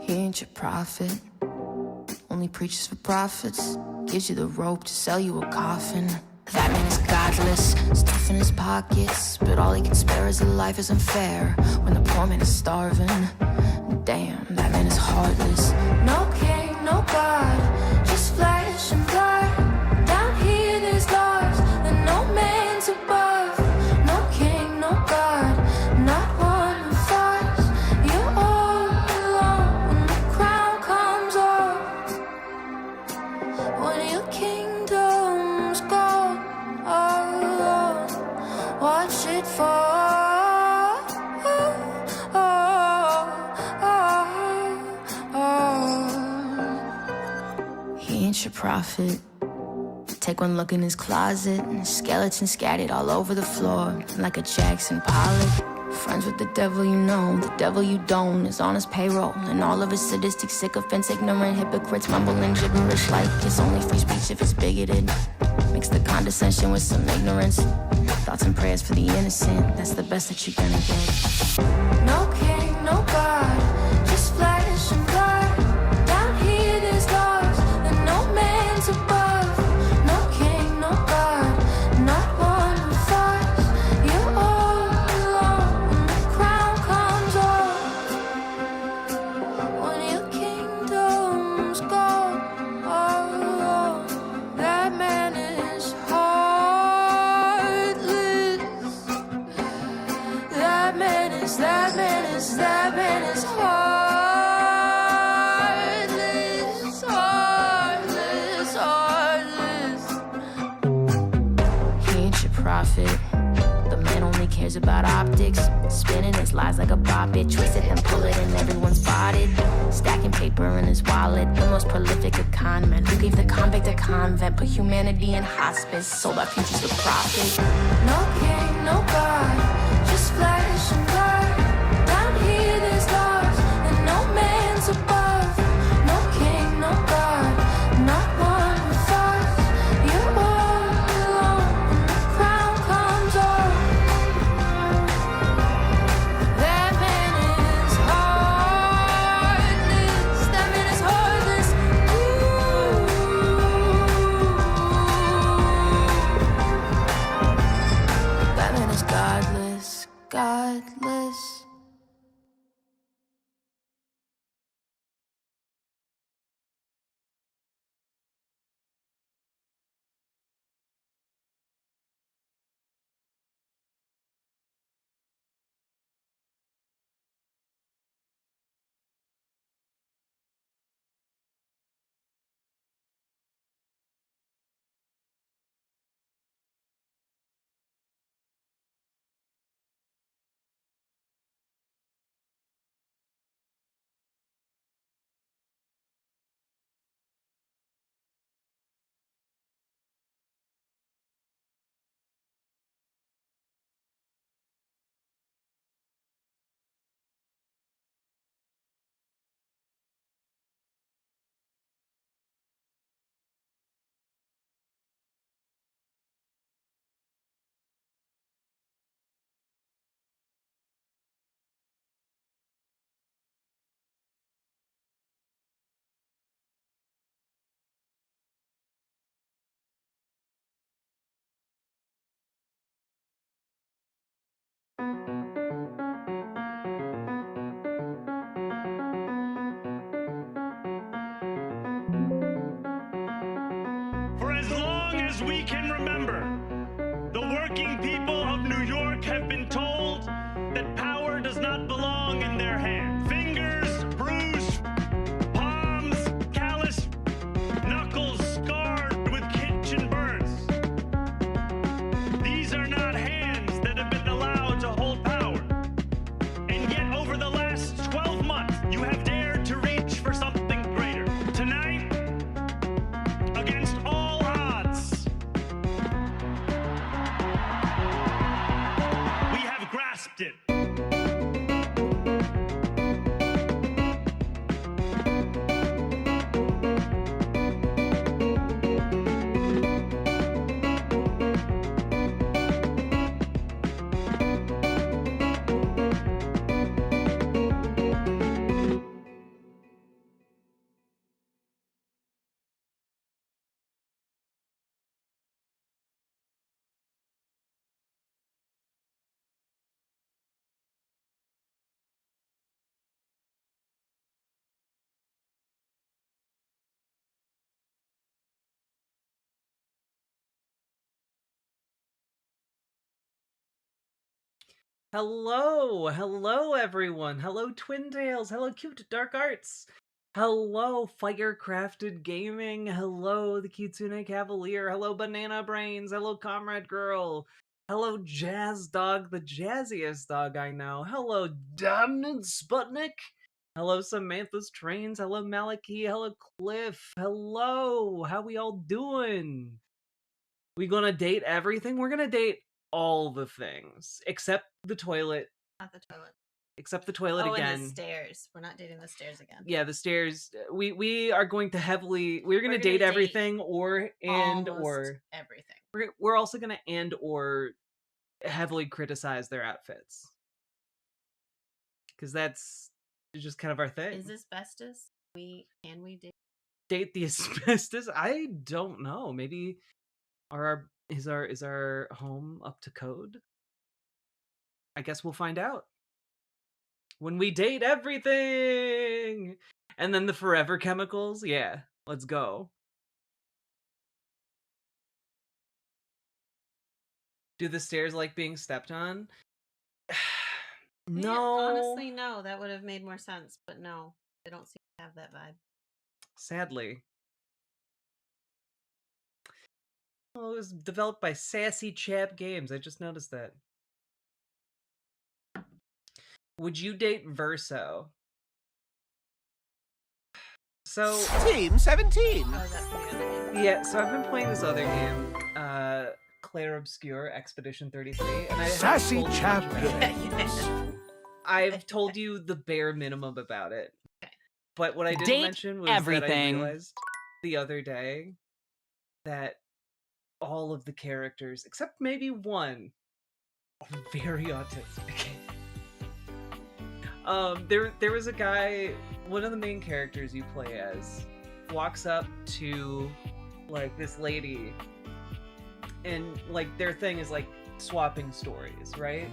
He ain't your prophet, only preaches for profits. Gives you the rope to sell you a coffin. That man is godless, stuff in his pockets, but all he can spare is a life is unfair when the poor man is starving. Damn, that man is heartless. No king, no God, just flesh and blood. Down here there's laws that no man's above. No king, no God, not one who fights. You're all alone when the crown comes off. When your kingdom's gone, watch it fall. He ain't your prophet. Take one look in his closet, skeletons scattered all over the floor like a Jackson Pollock. Friends with the devil you know, the devil you don't is on his payroll. And all of his sadistic sycophants, ignorant hypocrites mumbling gibberish like it's only free speech if it's bigoted. Mix the condescension with some ignorance. Thoughts and prayers for the innocent, that's the best that you're gonna get. No king, no God, just flesh and blood. Down here there's laws that no man's above. No king, no God, not one who fights. You're all alone when the crown comes off. When your kingdom's gone, that man is heartless. That man is heartless, heartless. He ain't your prophet. The man only cares about optics. Spinning his lies like a bobbit. Twist it, then pull it, and everyone's spotted. Stacking paper in his wallet. The most prolific of con men. Who gave the convict a convent? Put humanity in hospice. Sold our futures for profit. No king, no God, just flesh and blood. Down here there's laws and no man's above. No king, no God, not one who fights. You're all alone when the crown comes off. That man is heartless. That man is heartless. That man is godless, godless. For as long as we can remember, the working people of New York have been told that power does not belong in their hands. Fingers bruised, palms calloused, knuckles scarred with kitchen burns. These are not hands that have been allowed to hold power. And yet over the last 12 months, you have dared to reach for something greater. Tonight, against all odds, we have grasped it. Hello everyone. Hello Twin Tails. Hello Cute Dark Arts. Hello Firecrafted Gaming. Hello the Kitsune Cavalier. Hello Banana Brains. Hello Comrade Girl. Hello Jazz Dog, the jazziest dog I know. Hello Dominant Sputnik. Hello Samantha's Trains. Hello Maliki. Hello Cliff. Hello. How we all doing? We gonna date everything? We're gonna date all the things except the toilet. Not the toilet. Except the toilet Oh, again. and the stairs. We're not dating the stairs again. Yeah, the stairs. We are going to we're gonna date everything or everything. We're also gonna or heavily criticize their outfits. Because that's just kind of our thing. Is asbestos? Can we date the asbestos? I don't know. Maybe is our home up to code? I guess we'll find out when we date everything. And then the forever chemicals. Yeah, let's go. Do the stairs like being stepped on? No. Honestly, no. That would have made more sense, but no. They don't seem to have that vibe. Sadly. Well, it was developed by Sassy Chap Games. I just noticed that. Would you date Verso? So Team 17. Yeah, so I've been playing this other game, Claire Obscure Expedition 33, and I Sassy Chap Games. I've told you the bare minimum about it. Okay. But what I didn't mention was that I realized the other day that all of the characters, except maybe one, are very autistic. There was a guy, one of the main characters you play as, walks up to like this lady, and like their thing is like swapping stories, right?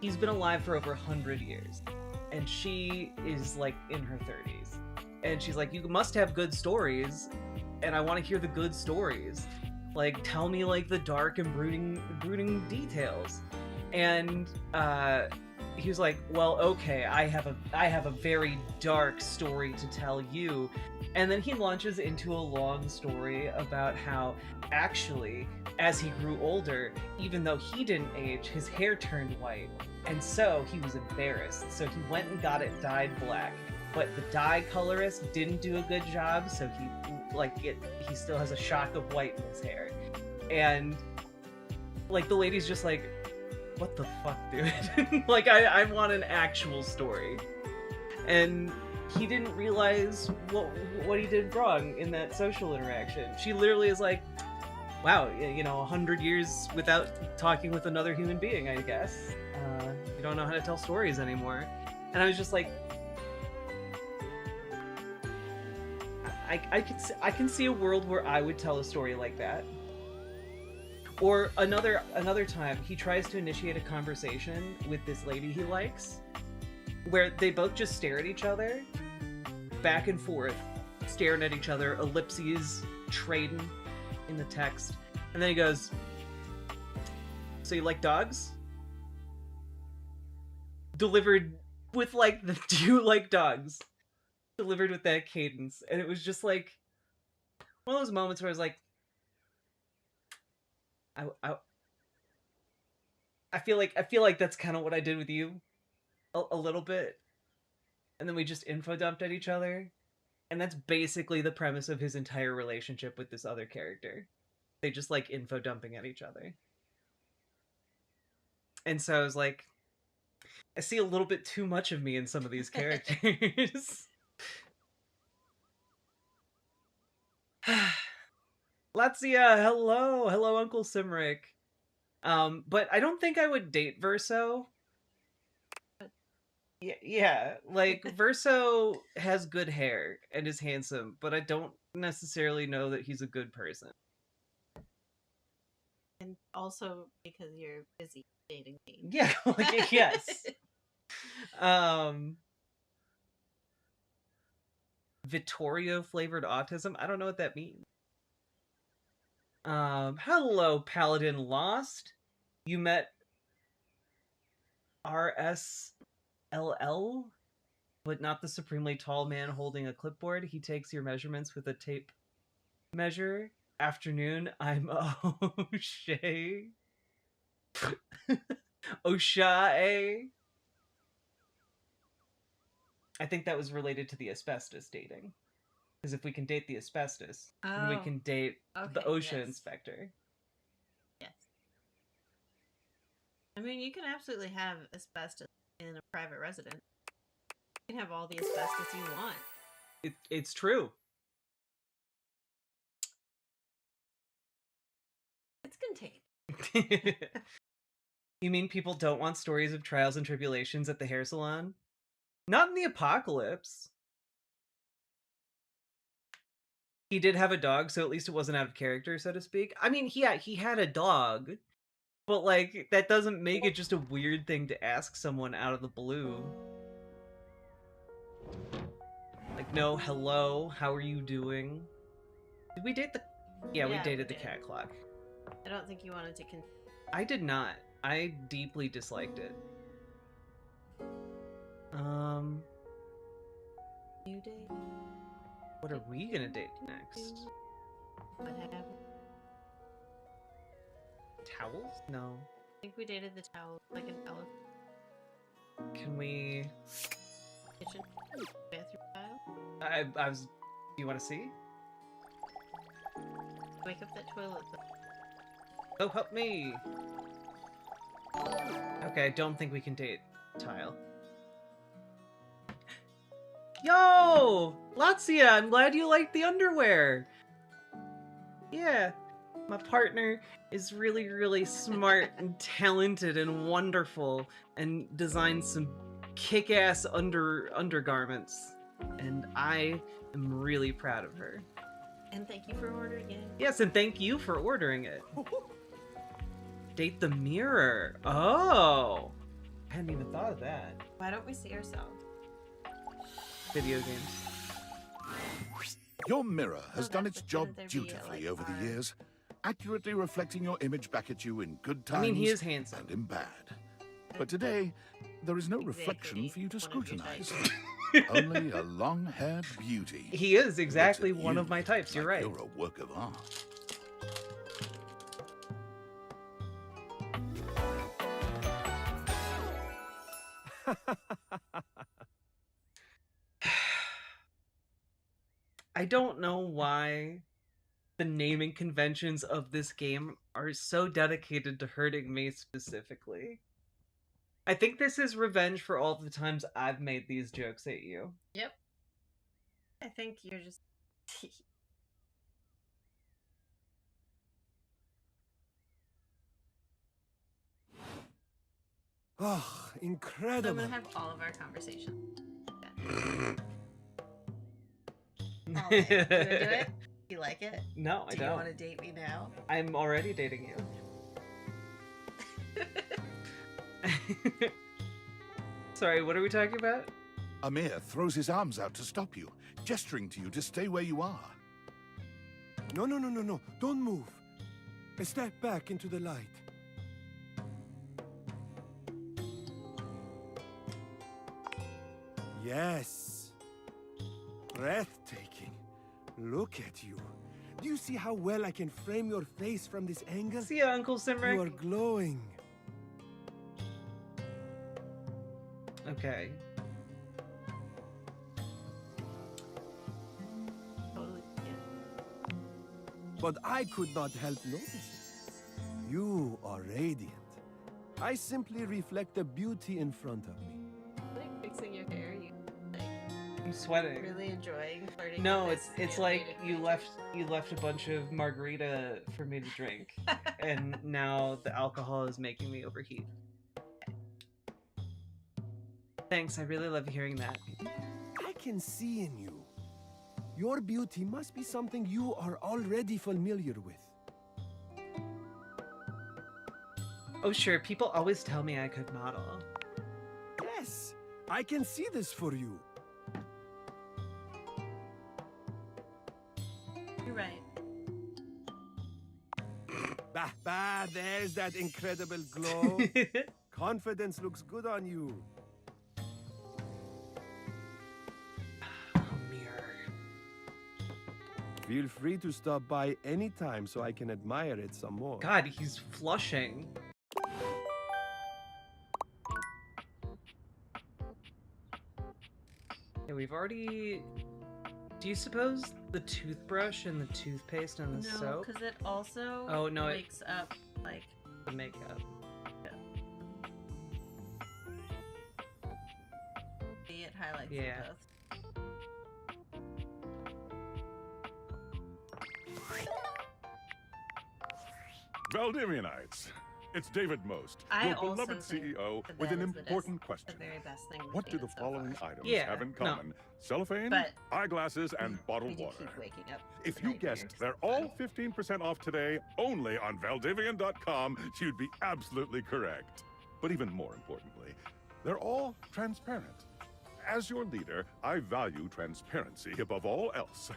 He's been alive for over 100 years, and she is like in her 30s, and she's like, you must have good stories, and I want to hear the good stories. Like, tell me like the dark and brooding details. And he was like, well, okay, I have a very dark story to tell you. And then he launches into a long story about how actually, as he grew older, even though he didn't age, his hair turned white, and so he was embarrassed, so he went and got it dyed black, but the dye colorist didn't do a good job, so he still has a shock of white in his hair. And like the lady's just like, what the fuck, dude? Like, I want an actual story. And he didn't realize what he did wrong in that social interaction. She literally is like, wow, 100 years without talking with another human being, I guess. You don't know how to tell stories anymore. And I was just like, I can see a world where I would tell a story like that. Or another time, he tries to initiate a conversation with this lady he likes, where they both just stare at each other, back and forth, staring at each other, ellipses, trading in the text. And then he goes, so you like dogs? Delivered with like the do you like dogs? Delivered with that cadence. And it was just like one of those moments where I was like, I feel like that's kind of what I did with you a little bit. And then we just info dumped at each other. And that's basically the premise of his entire relationship with this other character. They just like info dumping at each other. And so I was like, I see a little bit too much of me in some of these characters. Latzia, hello Uncle Simric. But I don't think I would date Verso. Yeah, like Verso has good hair and is handsome, but I don't necessarily know that he's a good person. And also because you're busy dating me. Yeah, like, yes. Vittorio flavored autism. I don't know what that means. Hello, Paladin Lost. You met RSLL, but not the supremely tall man holding a clipboard. He takes your measurements with a tape measure. Afternoon, I'm O'Shea. O'Shea. I think that was related to the asbestos dating. Because if we can date the asbestos, then we Oh, can date the okay, OSHA yes. inspector. Yes. I mean, you can absolutely have asbestos in a private residence. You can have all the asbestos you want. It's true. It's contained. You mean people don't want stories of trials and tribulations at the hair salon? Not in the apocalypse. He did have a dog, so at least it wasn't out of character, so to speak. I mean, he had a dog, but like that doesn't make it just a weird thing to ask someone out of the blue. Like, no, hello, how are you doing? Did we date the... Yeah, we dated the cat clock. I don't think you wanted to I did not. I deeply disliked it. You date? What are we gonna date next? What happened? Towels? No. I think we dated the towel, like an elephant Can we... kitchen bathroom tile. I was... Do you want to see? Wake up that toilet. Oh, help me! Okay, I don't think we can date tile. Yo! Lazia, I'm glad you liked the underwear! Yeah, my partner is really, really smart and talented and wonderful and designs some kick-ass undergarments. And I am really proud of her. And thank you for ordering it. Yes, and thank you for ordering it. Date the mirror. Oh! I hadn't even thought of that. Why don't we see ourselves? Video games. Your mirror has Oh, done that's its what job there be, dutifully like, over the our- years, accurately reflecting your image back at you in good I times mean, he is handsome. and in bad. But today, there is no Exactly reflection for you to one of your scrutinize. types. Only a long-haired beauty. He is exactly Looks at one you of my types, you're like right. You're a work of art. I don't know why the naming conventions of this game are so dedicated to hurting me specifically. I think this is revenge for all the times I've made these jokes at you. Yep. I think you're just. Oh, So incredible. I'm gonna have all of our conversations. No, You wanna do it? You like it? I Do you don't. want to date me now? I'm already dating you. Sorry, what are we talking about? Amir throws his arms out to stop you, gesturing to you to stay where you are. No. Don't move. A step back into the light. Yes. Breathtaking. Look at you. Do you see how well I can frame your face from this angle? See ya, Uncle You are Simric. glowing. Okay. Totally. Yeah. But I could not help noticing. You are radiant. I simply reflect the beauty in front of me. Like fixing your hair, you like I'm sweating. really enjoying flirting. No, with it's this like animated you left a bunch of margarita for me to drink, and now the alcohol is making me overheat. Thanks, I really love hearing that. I can see in you. Your beauty must be something you are already familiar with. Oh sure, people always tell me I could model. Yes, I can see this for you. You're right. Bah, there's that incredible glow. Confidence looks good on you. Mirror. Feel free to stop by anytime so I can admire it some more. God, he's flushing. Yeah, we've already... Do you suppose the toothbrush and the toothpaste and the No, soap? because it also Oh, no, it- wakes up like The makeup. it highlights Yeah. them both. Valdivianites, it's David Most, I your also beloved think CEO, that with that an is the important The question. very best thing. we've What do seen the so following far. items Yeah, have in no. common? Cellophane, But eyeglasses, and We bottled do water. keep waking up. If at you night when guessed you're they're just all done. 15% off today, only on Valdivian.com, you'd be absolutely correct. But even more importantly, they're all transparent. As your leader, I value transparency above all else,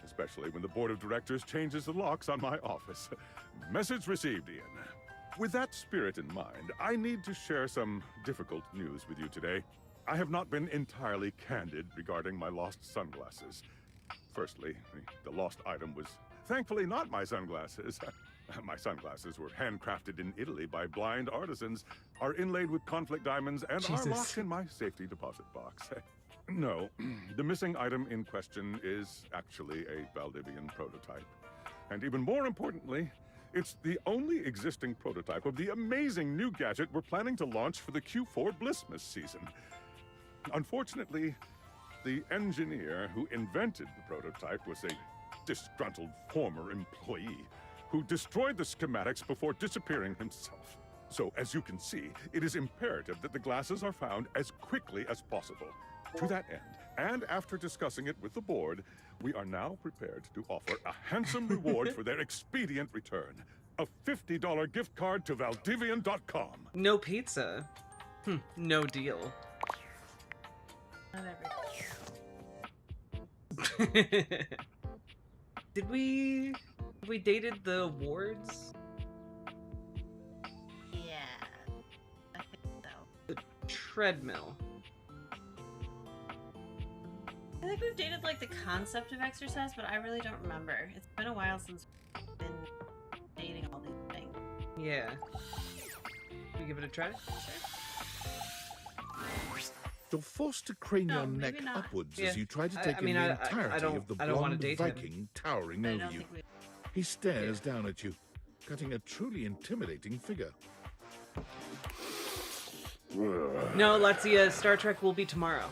especially when the board of directors changes the locks on my office. Message received, Ian. With that spirit in mind, I need to share some difficult news with you today. I have not been entirely candid regarding my lost sunglasses. Firstly, the lost item was thankfully not my sunglasses. My sunglasses were handcrafted in Italy by blind artisans, are inlaid with conflict diamonds, and Jesus. are locked in my safety deposit box. No, the missing item in question is actually a Valdivian prototype. And even more importantly, it's the only existing prototype of the amazing new gadget we're planning to launch for the Q4 Blissmas season. Unfortunately, the engineer who invented the prototype was a disgruntled former employee who destroyed the schematics before disappearing himself. So, as you can see, it is imperative that the glasses are found as quickly as possible. To that end, and after discussing it with the board, we are now prepared to offer a handsome reward for their expedient return. A $50 gift card to Valdivian.com. No pizza. No deal. Not Did we... Have we dated the awards? Yeah, I think so. The treadmill. I think we've dated like the concept of exercise, but I really don't remember. It's been a while since we've been dating all these things. Yeah. We give it a try? Sure. You're forced to crane No, your neck maybe not. upwards Yeah. as you try to I take in mean, the I entirety don't- of the I don't wanna blonde date him. Viking towering But I over don't you. think we. He stares down at you, cutting a truly intimidating figure. No, Latzia, Star Trek will be tomorrow.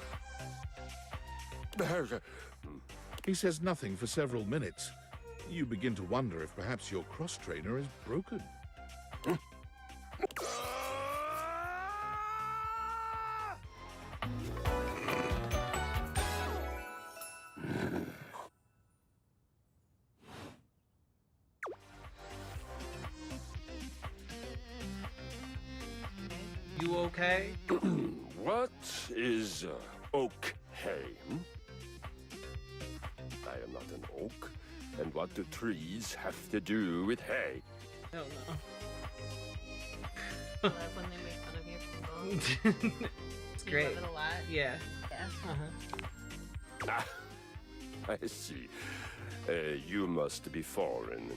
He says nothing for several minutes. You begin to wonder if perhaps your cross-trainer is broken. You okay? What is okay? I am not an oak, and what do trees have to do with hay? Oh no. I love when they make fun of your people. It's Do you great. love it a lot? Yeah. Yeah. Uh-huh. Ah, I see. You must be foreign.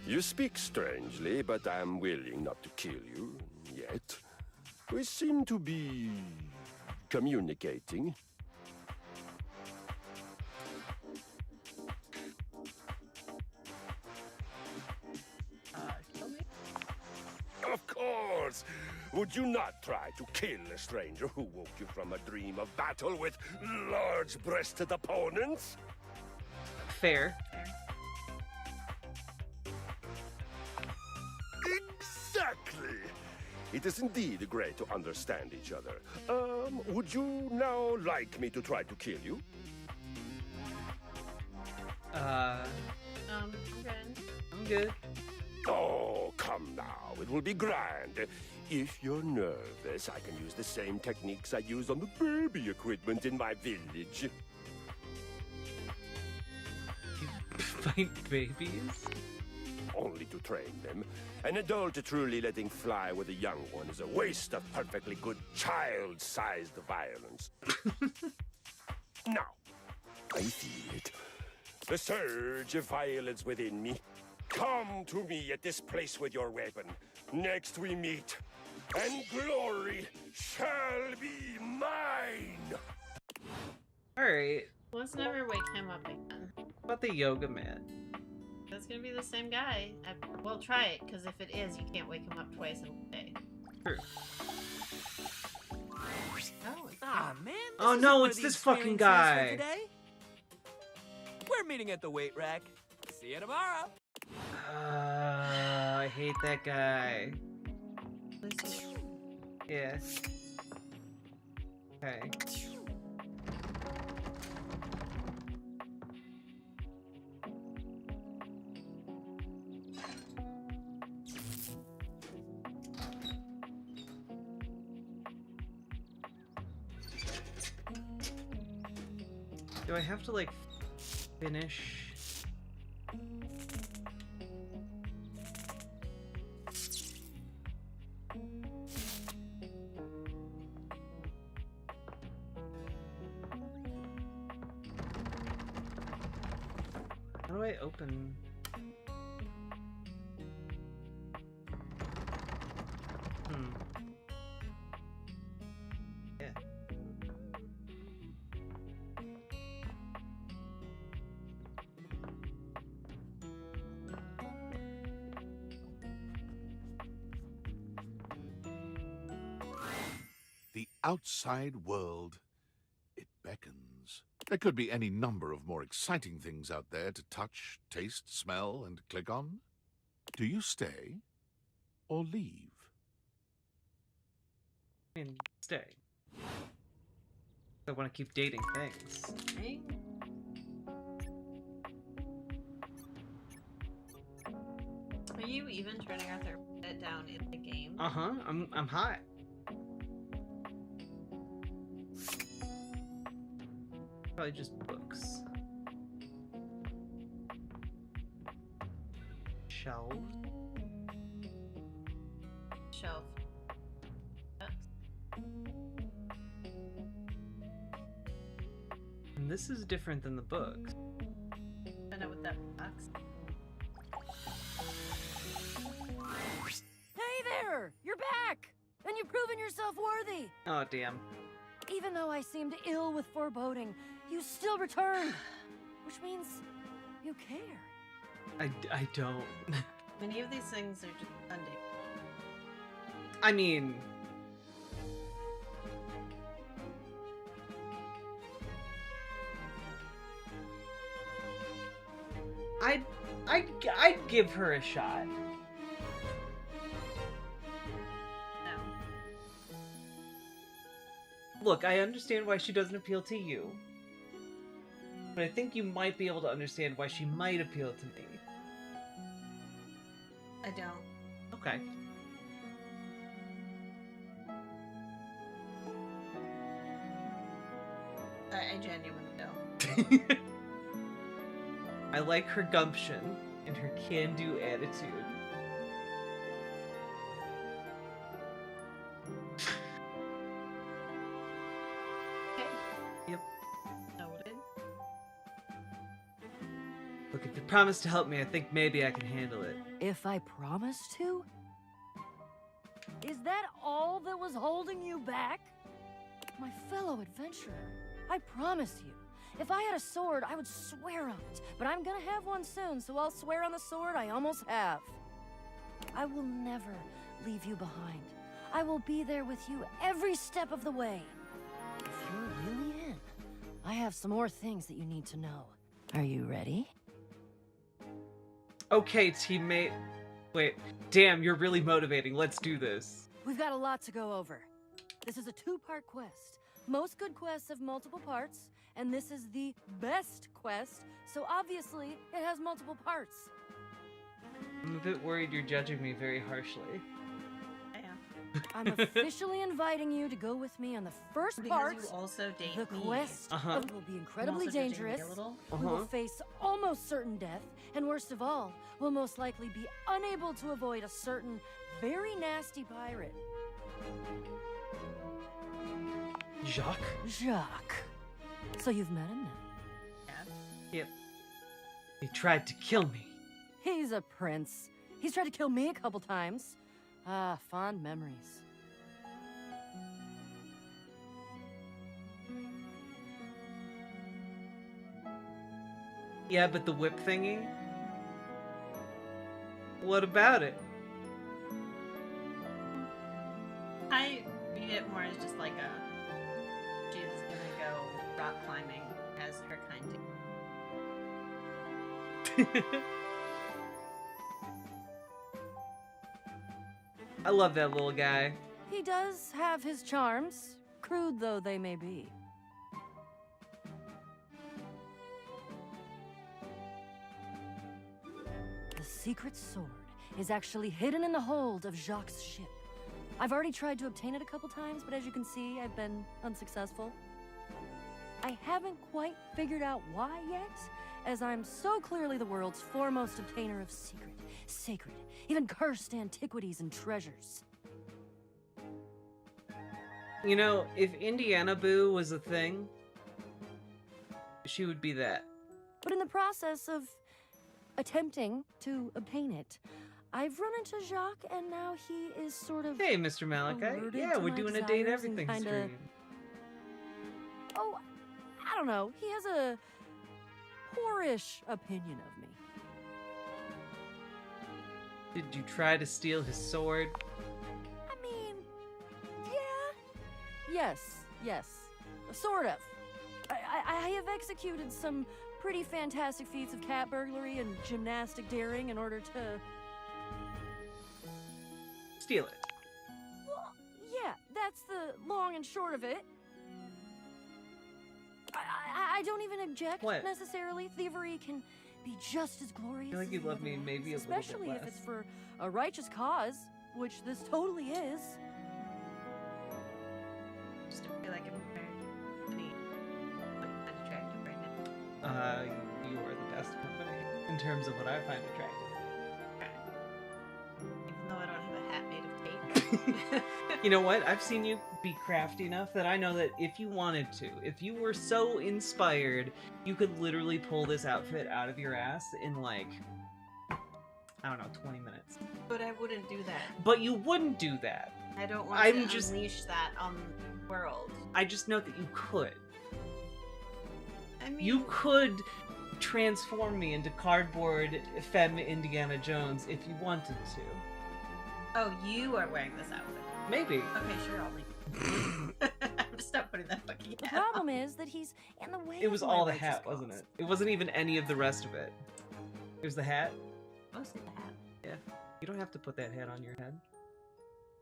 You speak strangely, but I am willing not to kill you yet. We seem to be communicating. Kill me? Of course! Would you not try to kill a stranger who woke you from a dream of battle with large-breasted opponents? Fair. Fair. Exactly! It is indeed great to understand each other. Would you now like me to try to kill you? I'm good. I'm good. Oh, come now. It will be grand. If you're nervous, I can use the same techniques I use on the baby equipment in my village. You fight babies? only to train them. An adult truly letting fly with a young one is a waste of perfectly good child-sized violence. Now, I feel it. The surge of violence within me. Come to me at this place with your weapon. Next we meet, and glory shall be mine! Alright, Let's never wake him up again. about the yoga mat. That's gonna be the same guy. Well, try it, because if it is, you can't wake him up twice in a day. True. Oh, it's Ah, man. Oh, isn't no, one it's of this the fucking experiences for guy. today. We're meeting at the weight rack. See you tomorrow. I hate that guy. Yeah. Okay. Do I have to, like, finish? How do I open? Yeah. The outside world, it beckons. There could be any number of more exciting things out there to touch, taste, smell, and click on. Do you stay or leave? I mean, stay. I want to keep dating things. Dang. Are you even turning Arthur down in the game? Uh-huh, I'm hot. Probably just books. Shelves. Shelf. Yes. And this is different than the books. I know what that box. Hey there! You're back! And you've proven yourself worthy! Oh, damn. Even though I seemed ill with foreboding, you still returned! Which means you care. I don't. Many of these things are just unding. I mean... I'd give her a shot. No. Look, I understand why she doesn't appeal to you. But I think you might be able to understand why she might appeal to me. I don't. Okay. I genuinely don't. I like her gumption and her can-do attitude. Okay. Yep. Noted. Look, if you promise to help me, I think maybe I can handle it. If I promise to? Is that all that was holding you back? My fellow adventurer, I promise you, if I had a sword, I would swear on it. But I'm gonna have one soon, so I'll swear on the sword I almost have. I will never leave you behind. I will be there with you every step of the way. If you're really in, I have some more things that you need to know. Are you ready? Okay, teammate. Wait, damn, you're really motivating. Let's do this. We've got a lot to go over. This is a two-part quest. Most good quests have multiple parts, and this is the best quest, so obviously it has multiple parts. I'm a bit worried you're judging me very harshly. I am. I'm officially inviting you to go with me on the first part. Because you also date The me. quest will be incredibly also judging me a dangerous. little. We will face almost certain death, and worst of all, we'll most likely be unable to avoid a certain very nasty pirate. Jacques? Jacques. So you've met him now? Yep. He tried to kill me. He's a prince. He's tried to kill me a couple times. Ah, fond memories. Yeah, but the whip thingy? What about it? I read it more as just like a she's gonna go rock climbing as her kind to. I love that little guy. He does have his charms, crude though they may be. The secret sword is actually hidden in the hold of Jacques' ship. I've already tried to obtain it a couple times, but as you can see, I've been unsuccessful. I haven't quite figured out why yet, as I'm so clearly the world's foremost obtainer of secret, sacred, even cursed antiquities and treasures. You know, if Indiana Boo was a thing, she would be that. But in the process of attempting to obtain it, I've run into Jacques, and now he is sort of... Hey, Mr. Malachi. alerted Yeah, to we're my doing a desires date and everything kinda... stream. Oh, I don't know. He has a poorish opinion of me. Did you try to steal his sword? I mean, yeah. Yes. Sort of. I have executed some pretty fantastic feats of cat burglary and gymnastic daring in order to... Steal it. Well, yeah, that's the long and short of it. I don't even object, What? necessarily. Thievery can be just as glorious. I feel like as you the love other me ones, maybe a little bit especially if less. it's for a righteous cause, which this totally is. Just don't feel like I'm very attractive right now. You are the best company in terms of what I find attractive. Even though I don't have a hat made of tape. You know what? I've seen you be crafty enough that I know that if you wanted to, if you were so inspired, you could literally pull this outfit out of your ass in like, I don't know, 20 minutes. But I wouldn't do that. But you wouldn't do that. I don't want I'm to just- unleash that on the world. I just know that you could. I mean, You could transform me into cardboard femme Indiana Jones if you wanted to. Oh, you are wearing this outfit. Maybe. Okay, sure, I'll leave. I'm just not putting that fucking The hat on. problem is that he's in the way It was of my all the righteous hat, cause. wasn't it? It wasn't even any of the rest of it. It was the hat. Mostly the hat. Yeah. You don't have to put that hat on your head.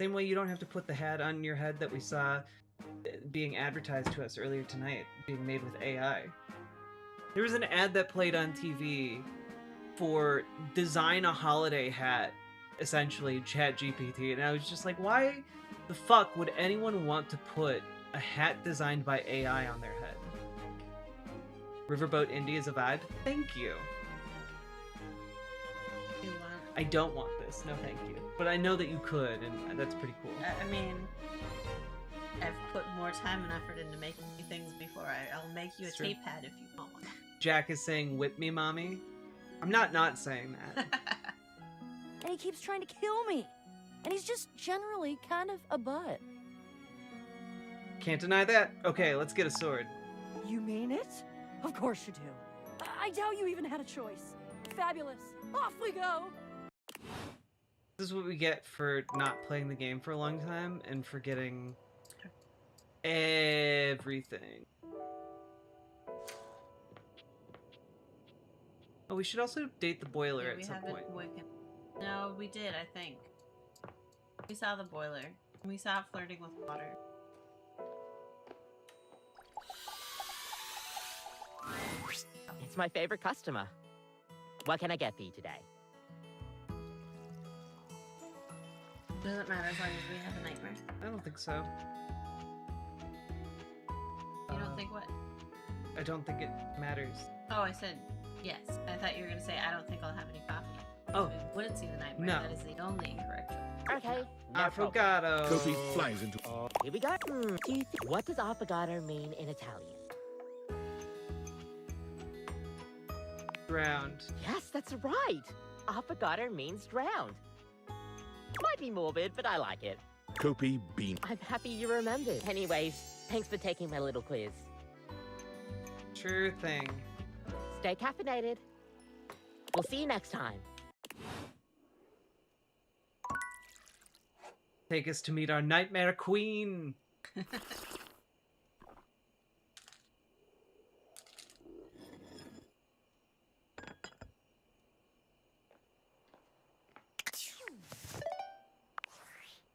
Same way you don't have to put the hat on your head that we saw being advertised to us earlier tonight, being made with AI. There was an ad that played on TV for design a holiday hat, essentially ChatGPT, and I was just like, why the fuck would anyone want to put a hat designed by AI on their head? Riverboat Indie is a vibe? Thank you. You want? I don't want this, no thank you. But I know that you could, and that's pretty cool. I mean, I've put more time and effort into making you things before. I'll make you a It's true. tape pad if you want one. Jack is saying, whip me, mommy. I'm not saying that. And he keeps trying to kill me. And he's just generally kind of a butt. Can't deny that. Okay, let's get a sword. You mean it? Of course you do. I doubt you even had a choice. Fabulous. Off we go. This is what we get for not playing the game for a long time and forgetting everything. Oh, we should also date the boiler Yeah, at we some haven't point. No, we did, I think. We saw the boiler. We saw it flirting with water. It's my favorite customer. What can I get for you today? Doesn't matter as long as we have a nightmare. I don't think so. You don't think what? I don't think it matters. Oh, I said yes. I thought you were gonna say I don't think I'll have any coffee. Oh. We wouldn't see the nightmare. No. That is the only incorrect choice. Okay. No problem. Affogato. Kopi flies into... Here we go. What does affogato mean in Italian? Drowned. Yes, that's right. Affogato means drowned. Might be morbid, but I like it. Kopi beam. I'm happy you remembered. Anyways, thanks for taking my little quiz. Sure thing. Stay caffeinated. We'll see you next time. Take us to meet our nightmare queen.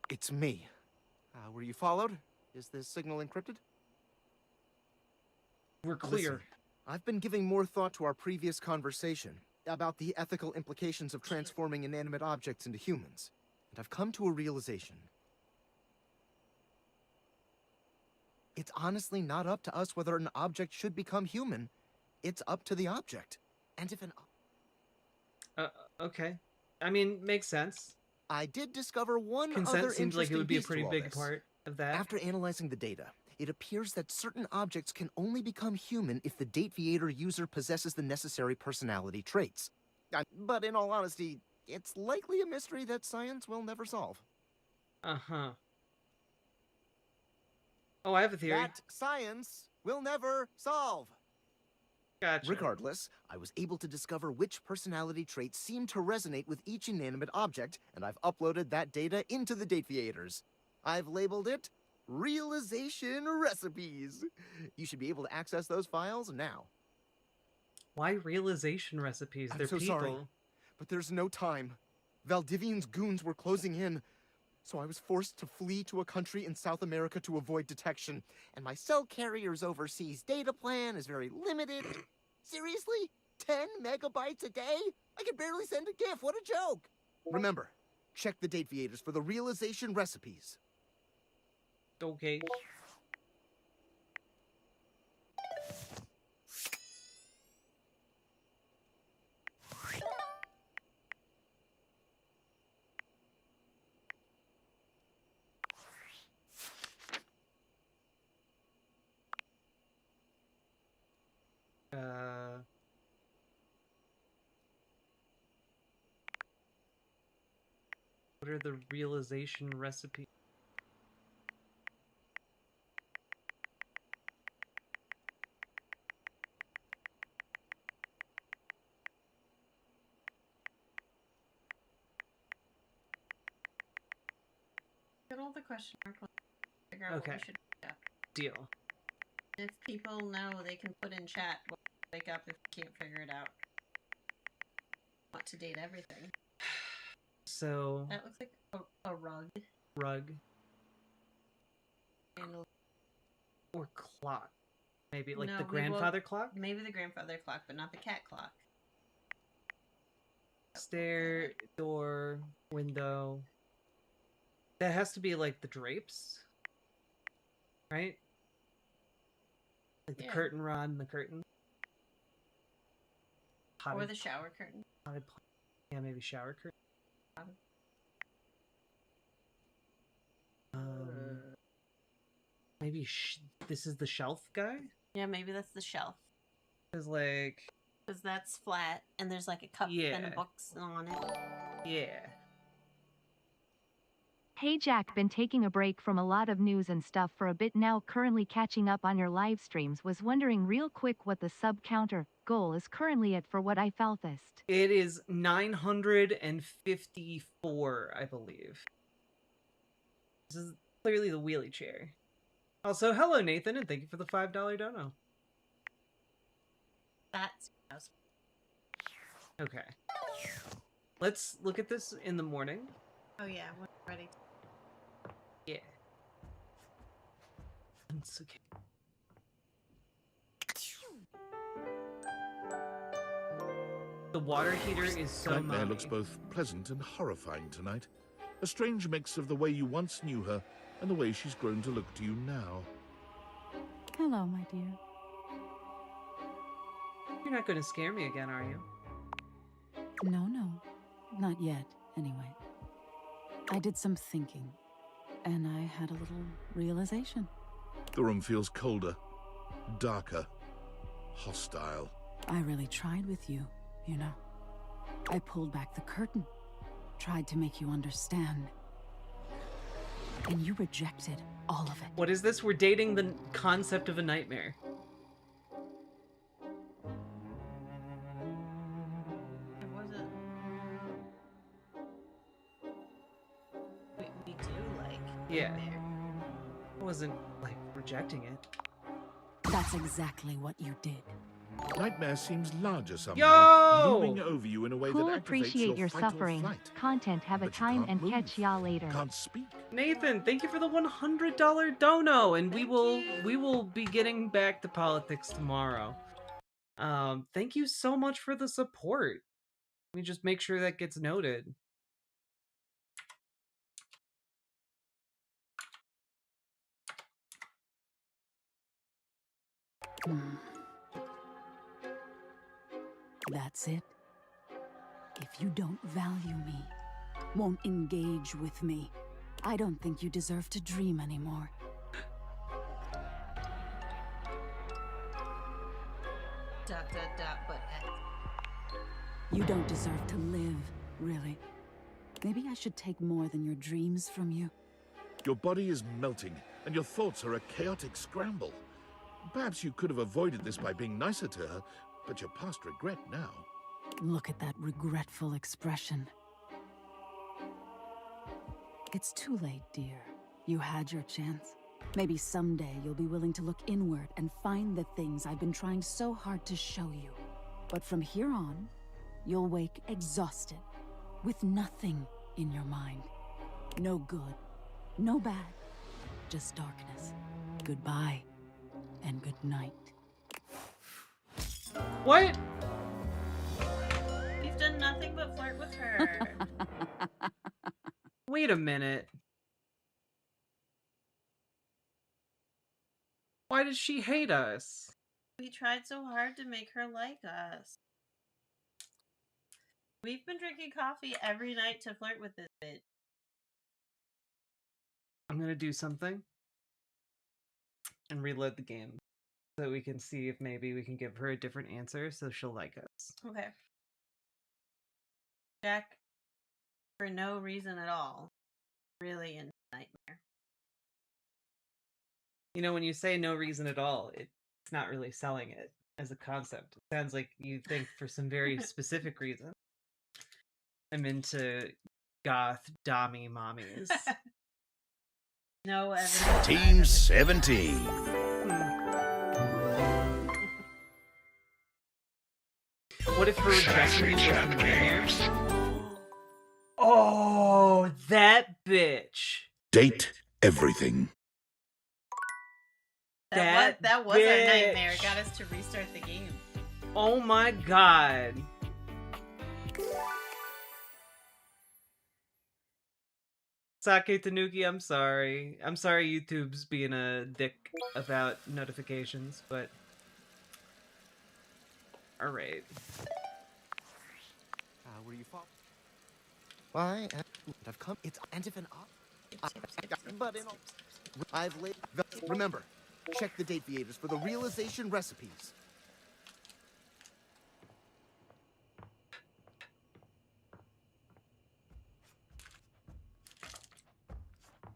It's me. Were you followed? Is this signal encrypted? We're clear. Listen, I've been giving more thought to our previous conversation about the ethical implications of transforming inanimate objects into humans, and I've come to a realization. It's honestly not up to us whether an object should become human. It's up to the object. And if an... Okay. I mean, makes sense. I did discover one Consent other seems like it would be a piece to pretty all big this. part of that. After analyzing the data, it appears that certain objects can only become human if the Dateviator user possesses the necessary personality traits. But in all honesty, it's likely a mystery that science will never solve. Uh-huh. Oh, I have a theory. That science will never solve. Gotcha. Regardless, I was able to discover which personality traits seem to resonate with each inanimate object, and I've uploaded that data into the Dateviators. I've labeled it Realization Recipes. You should be able to access those files now. Why realization recipes? I'm They're so people. sorry, but there's no time. Valdivian's goons were closing in, so I was forced to flee to a country in South America to avoid detection. And my cell carrier's overseas data plan is very limited. Seriously? 10 megabytes a day? I can barely send a GIF. What a joke! Remember, check the Dateviators for the realization recipes. Okay. What are the realization recipes? Get all the question mark ones. Figure out Okay. what we should pick up. Deal. If people know, they can put in chat what to wake up if we can't figure it out. Want to date everything. So... That looks like a rug. Rug. And Or clock. Maybe like No, the we grandfather will- clock? Maybe the grandfather clock, but not the cat clock. Stair, door, window. That has to be like the drapes. Right? Like the Yeah. curtain rod and the curtain. Or Potted- the shower curtain. potted plant. Yeah, maybe shower curtain. Maybe this is the shelf guy? Yeah, maybe that's the shelf. Is like... Because that's flat, and there's like a cup and Yeah. a books on it. Yeah. Hey Jack, been taking a break from a lot of news and stuff for a bit now, currently catching up on your live streams. Was wondering real quick what the sub counter goal is currently at for what I falthest. It is 954, I believe. This is clearly the wheelie chair. Also, hello Nathan, and thank you for the $5 dono. That's Okay. Let's look at this in the morning. Oh yeah, we're ready. Yeah. It's okay. The water heater is so Nightmare mommy. looks both pleasant and horrifying tonight. A strange mix of the way you once knew her and the way she's grown to look to you now. Hello, my dear. You're not going to scare me again, are you? No, not yet, anyway. I did some thinking, and I had a little realization. The room feels colder, darker, hostile. I really tried with you, you know. I pulled back the curtain, tried to make you understand. And you rejected all of it. What is this? We're dating the concept of a nightmare. It wasn't. We do like. Yeah. Nightmare. I wasn't, like, rejecting it. That's exactly what you did. Nightmare seems larger somehow, Yo! looming over you in a way Cool, that activates appreciate your fight or suffering. flight. Content, have a But you time can't and move, catch y'all later. Can't speak. Nathan, thank you for the $100 dono, and we will be getting back to politics tomorrow. Thank you so much for the support. Let me just make sure that gets noted. That's it. If you don't value me, won't engage with me, I don't think you deserve to dream anymore. But You don't deserve to live, really. Maybe I should take more than your dreams from you. Your body is melting, and your thoughts are a chaotic scramble. Perhaps you could have avoided this by being nicer to her, but you're past regret now. Look at that regretful expression. It's too late, dear. You had your chance. Maybe someday you'll be willing to look inward and find the things I've been trying so hard to show you. But from here on, you'll wake exhausted, with nothing in your mind. No good, no bad, just darkness. Goodbye, and good night. What? we've done nothing but flirt with her. Wait a minute. Why does she hate us? We tried so hard to make her like us. We've been drinking coffee every night to flirt with this bitch. I'm gonna do something and reload the game so we can see if maybe we can give her a different answer so she'll like us. Okay. Jack, for no reason at all, really in nightmare. You know, when you say no reason at all, it's not really selling it as a concept. It sounds like you think for some very specific reason. I'm into goth dommy mommies. No evidence. Team 17. What if her rejection is just nightmares? Oh, that bitch. Date everything. That was our nightmare. bitch. It got us to restart the game. Oh my god. Sake Tanuki, I'm sorry. I'm sorry YouTube's being a dick about notifications, but... Alright. Were you fall? Why? I've come. It's and if an but in all, I've laid. Remember, check the date theaters for the realization recipes.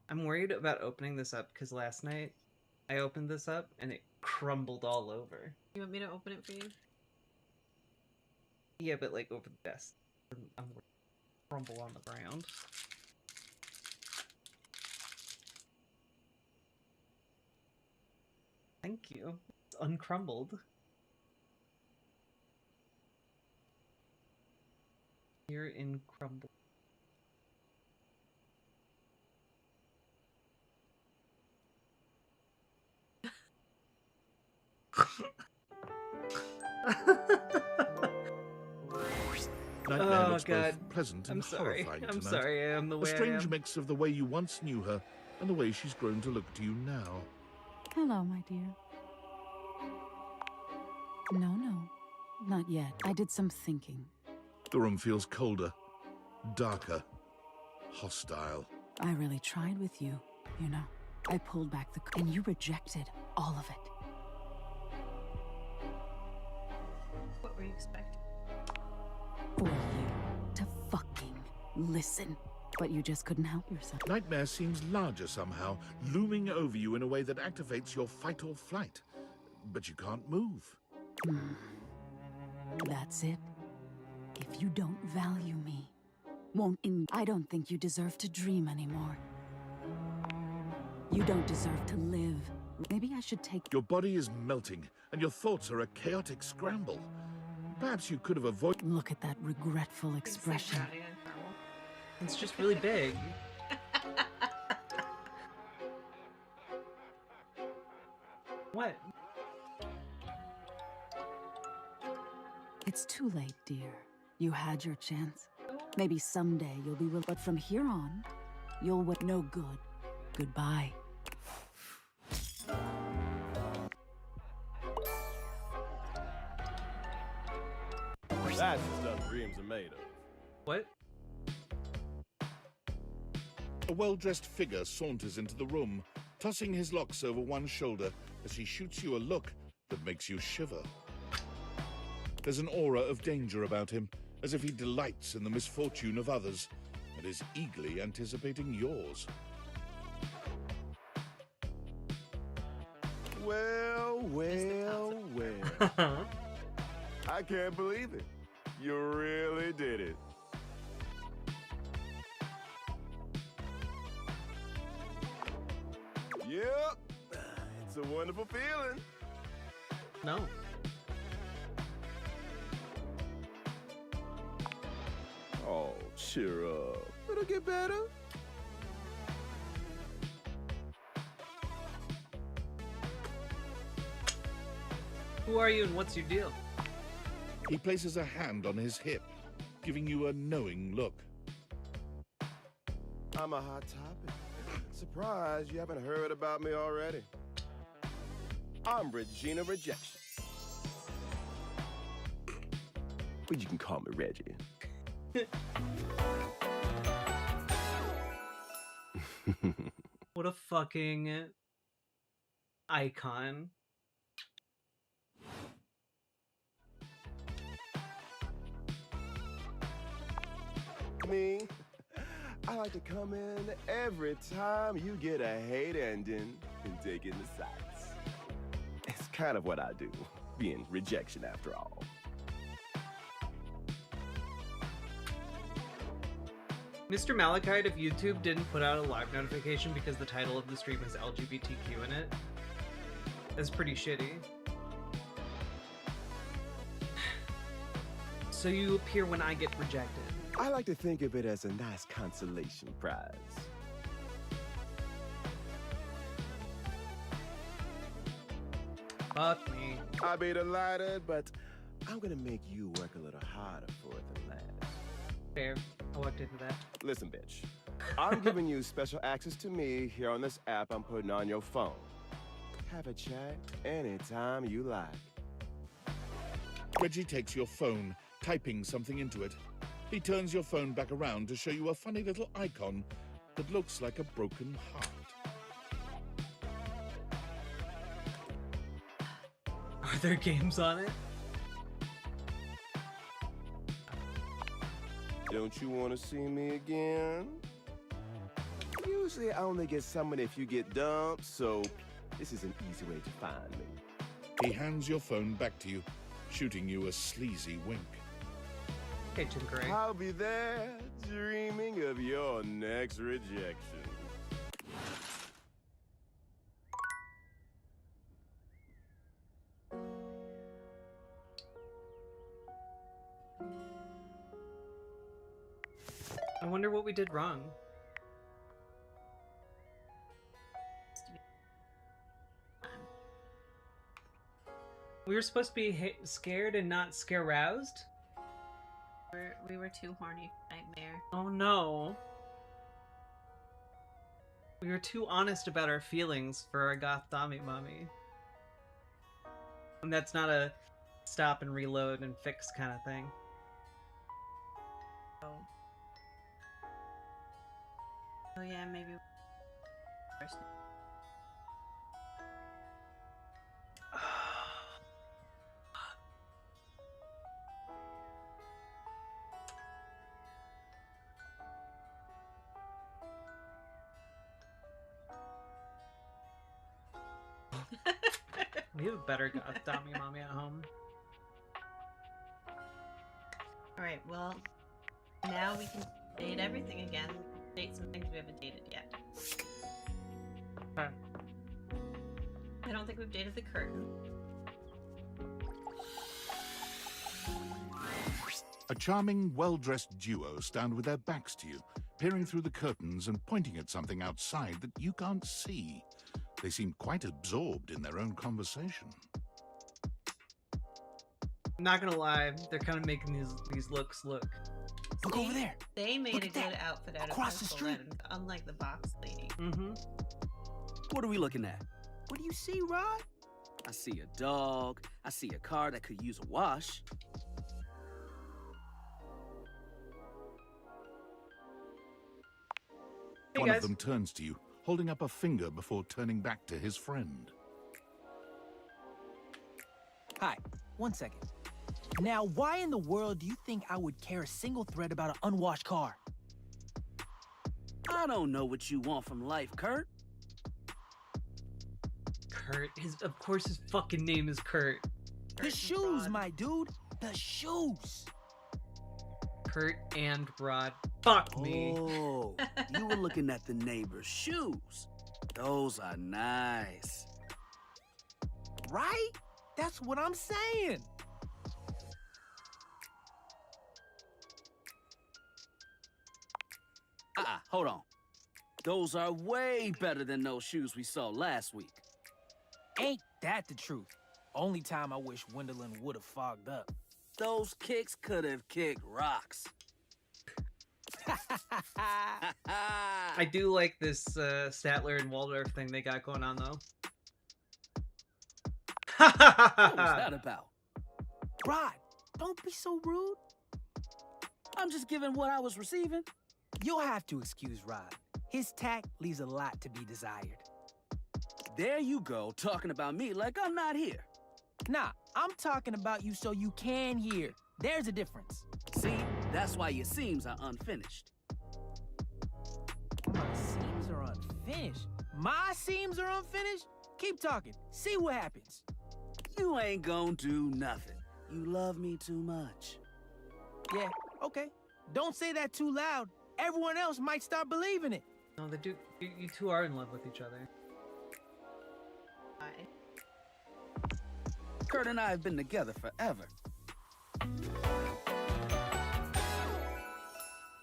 I'm worried about opening this up because last night I opened this up and it crumbled all over. You want me to open it for you? Yeah, but like over the desk. I'm worried it'll crumble on the ground. Thank you. It's uncrumbled. Here in crumble. Nightmare Oh, looks God. both pleasant I'm and sorry. horrifying I'm tonight. sorry I am the way A I strange am. mix of the way you once knew her and the way she's grown to look to you now. Hello, my dear. No, not yet. I did some thinking. The room feels colder, darker, hostile. I really tried with you, you know. I pulled back and you rejected all of it. What were you expecting? For you to fucking listen. But you just couldn't help yourself. Nightmare seems larger somehow, looming over you in a way that activates your fight or flight. But you can't move. That's it. If you don't value me, I don't think you deserve to dream anymore. You don't deserve to live. Maybe I should take... Your body is melting, and your thoughts are a chaotic scramble. Perhaps you could have avoided... Look at that regretful expression. It's just really big. What? It's too late, dear. You had your chance. Maybe someday you'll be willing, but from here on, you'll no good. Goodbye. That's the stuff dreams are made of. What? A well-dressed figure saunters into the room, tossing his locks over one shoulder as he shoots you a look that makes you shiver. There's an aura of danger about him, as if he delights in the misfortune of others and is eagerly anticipating yours. Well. I can't believe it. You really did it. Yep. It's a wonderful feeling. No. Oh, cheer up. It'll get better. Who are you and what's your deal? He places a hand on his hip, giving you a knowing look. I'm a hot topic. Surprised you haven't heard about me already. I'm Regina Rejection. But you can call me Reggie. What a fucking icon. Me, I like to come in every time you get a hate ending and take in the sights. It's kind of what I do, being rejection after all. Mr. Malachite of YouTube didn't put out a live notification because the title of the stream has LGBTQ in it. That's pretty shitty. So you appear when I get rejected. I like to think of it as a nice consolation prize. Fuck me. I'd be delighted, but I'm gonna make you work a little harder for it than last. Fair. I walked into that. Listen, bitch. I'm giving you special access to me here on this app I'm putting on your phone. Have a chat anytime you like. Reggie takes your phone, typing something into it. He turns your phone back around to show you a funny little icon that looks like a broken heart. Are there games on it? Don't you want to see me again? Usually I only get summoned if you get dumped, so this is an easy way to find me. He hands your phone back to you, shooting you a sleazy wink. Hey, Tim Gray. I'll be there, dreaming of your next rejection. I wonder what we did wrong. We were supposed to be scared and not scare-roused? We were too horny for Nightmare. Oh no. We were too honest about our feelings for our goth Dami mommy. And that's not a stop and reload and fix kind of thing. Oh. Oh yeah, maybe. We have a better goth Dami mommy at home. Alright, well, now we can date everything again. Date some things we haven't dated yet. Okay. I don't think we've dated the curtain. A charming, well-dressed duo stand with their backs to you, peering through the curtains and pointing at something outside that you can't see. They seem quite absorbed in their own conversation. I'm not gonna lie, they're kind of making these looks look. Look over there. They made Look a at good that. outfit out Across of the purple street. red, unlike the box lady. Mm-hmm. What are we looking at? What do you see, Rod? I see a dog. I see a car that could use a wash. Hey One guys. of them turns to you, holding up a finger before turning back to his friend. Hi, 1 second. Now, why in the world do you think I would care a single thread about an unwashed car? I don't know what you want from life, Kurt. Kurt, of course his fucking name is Kurt. The shoes, my dude. The shoes. Kurt and Rod. Fuck me. Oh, you were looking at the neighbor's shoes. Those are nice. Right? That's what I'm saying. Hold on. Those are way better than those shoes we saw last week. Ain't that the truth? Only time I wish Wendelin would have fogged up. Those kicks could have kicked rocks. I do like this Statler and Waldorf thing they got going on, though. What was that about? Rod, don't be so rude. I'm just giving what I was receiving. You'll have to excuse Rod. His tact leaves a lot to be desired. There you go, talking about me like I'm not here. Nah, I'm talking about you so you can hear. There's a difference. See, that's why your seams are unfinished. My seams are unfinished. My seams are unfinished? Keep talking. See what happens. You ain't gonna do nothing. You love me too much. Yeah, okay. Don't say that too loud. Everyone else might start believing it. No, the dude, you two are in love with each other. Kurt and I have been together forever.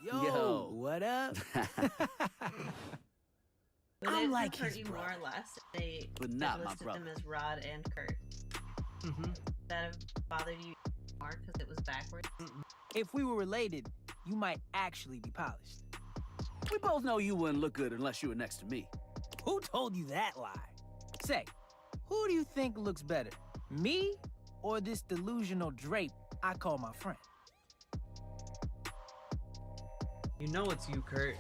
Yo, what up? Would I'm it like hurt his you brother. more or less if they But had not my listed brother. them as Rod and Kurt? Mm-hmm. That have bothered you more because it was backwards? If we were related, you might actually be polished. We both know you wouldn't look good unless you were next to me. Who told you that lie? Say, who do you think looks better? Me or this delusional drape I call my friend? You know it's you, Kurt.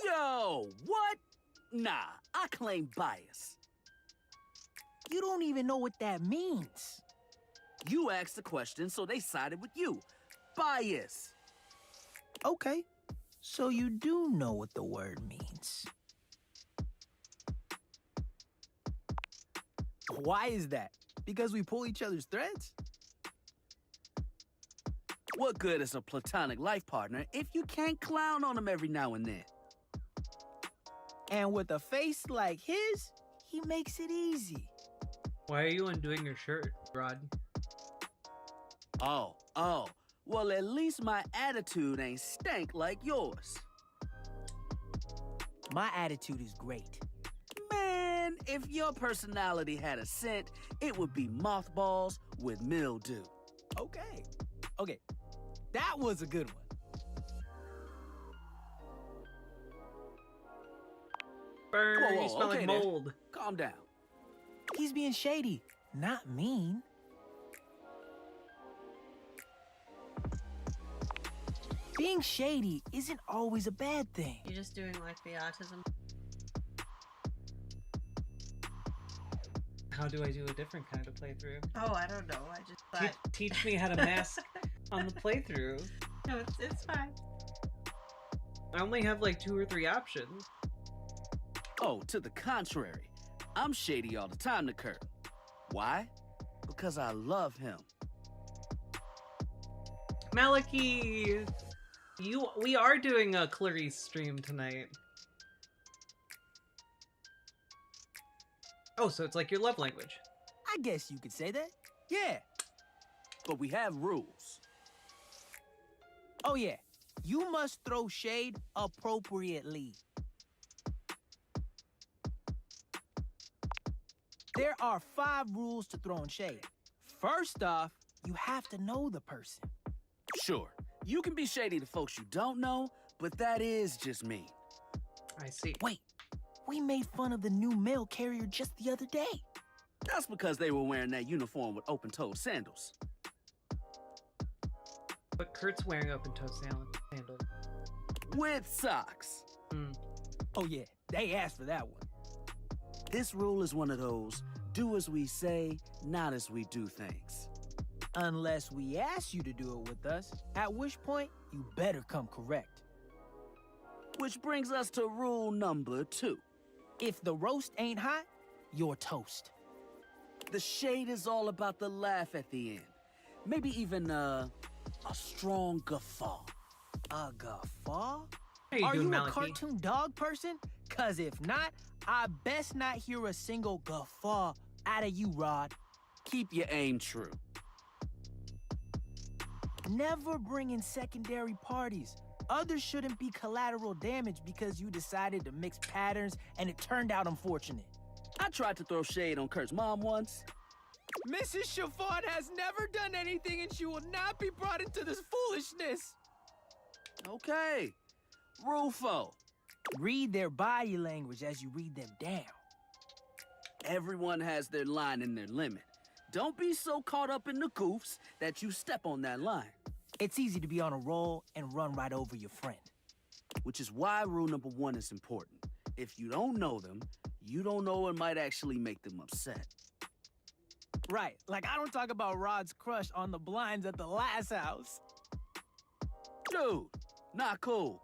Yo, what? Nah, I claim bias. You don't even know what that means. You asked the question, so they sided with you. Bias. Okay, so you do know what the word means. Why is that? Because we pull each other's threads? What good is a platonic life partner if you can't clown on them every now and then? And with a face like his, he makes it easy. Why are you undoing your shirt, Rod? Oh. Well, at least my attitude ain't stank like yours. My attitude is great. Man, if your personality had a scent, it would be mothballs with mildew. Okay, Okay, that was a good one. Burn, Whoa, whoa, you smell okay like then. mold. Calm down. He's being shady, not mean. Being shady isn't always a bad thing. You're just doing like the autism. How do I do a different kind of playthrough? Oh, I don't know. I just thought. Teach me how to mask on the playthrough. No, it's fine. I only have like 2 or 3 options. Oh, to the contrary. I'm shady all the time to Kurt. Why? Because I love him. Maliki, we are doing a Clarice stream tonight. Oh, so it's like your love language. I guess you could say that. Yeah. But we have rules. Oh yeah. You must throw shade appropriately. There are 5 rules to throwing shade. First off, you have to know the person. Sure, you can be shady to folks you don't know, but that is just me. I see. Wait, we made fun of the new mail carrier just the other day. That's because they were wearing that uniform with open-toed sandals. But Kurt's wearing open-toed sandals. With socks. Oh yeah, they asked for that one. This rule is one of those, do as we say, not as we do things. Unless we ask you to do it with us, at which point you better come correct. Which brings us to rule number 2. If the roast ain't hot, you're toast. The shade is all about the laugh at the end. Maybe even a strong guffaw. A guffaw? How Are doing, you Maliki? a cartoon dog person? Cause if not, I best not hear a single guffaw out of you, Rod. Keep your aim true. Never bring in secondary parties. Others shouldn't be collateral damage because you decided to mix patterns and it turned out unfortunate. I tried to throw shade on Kurt's mom once. Mrs. Chiffon has never done anything and she will not be brought into this foolishness. Okay. Rule 4. Read their body language as you read them down. Everyone has their line and their limit. Don't be so caught up in the goofs that you step on that line. It's easy to be on a roll and run right over your friend. Which is why rule number 1 is important. If you don't know them, you don't know what might actually make them upset. Right, like I don't talk about Rod's crush on the blinds at the last house. Dude, not cool.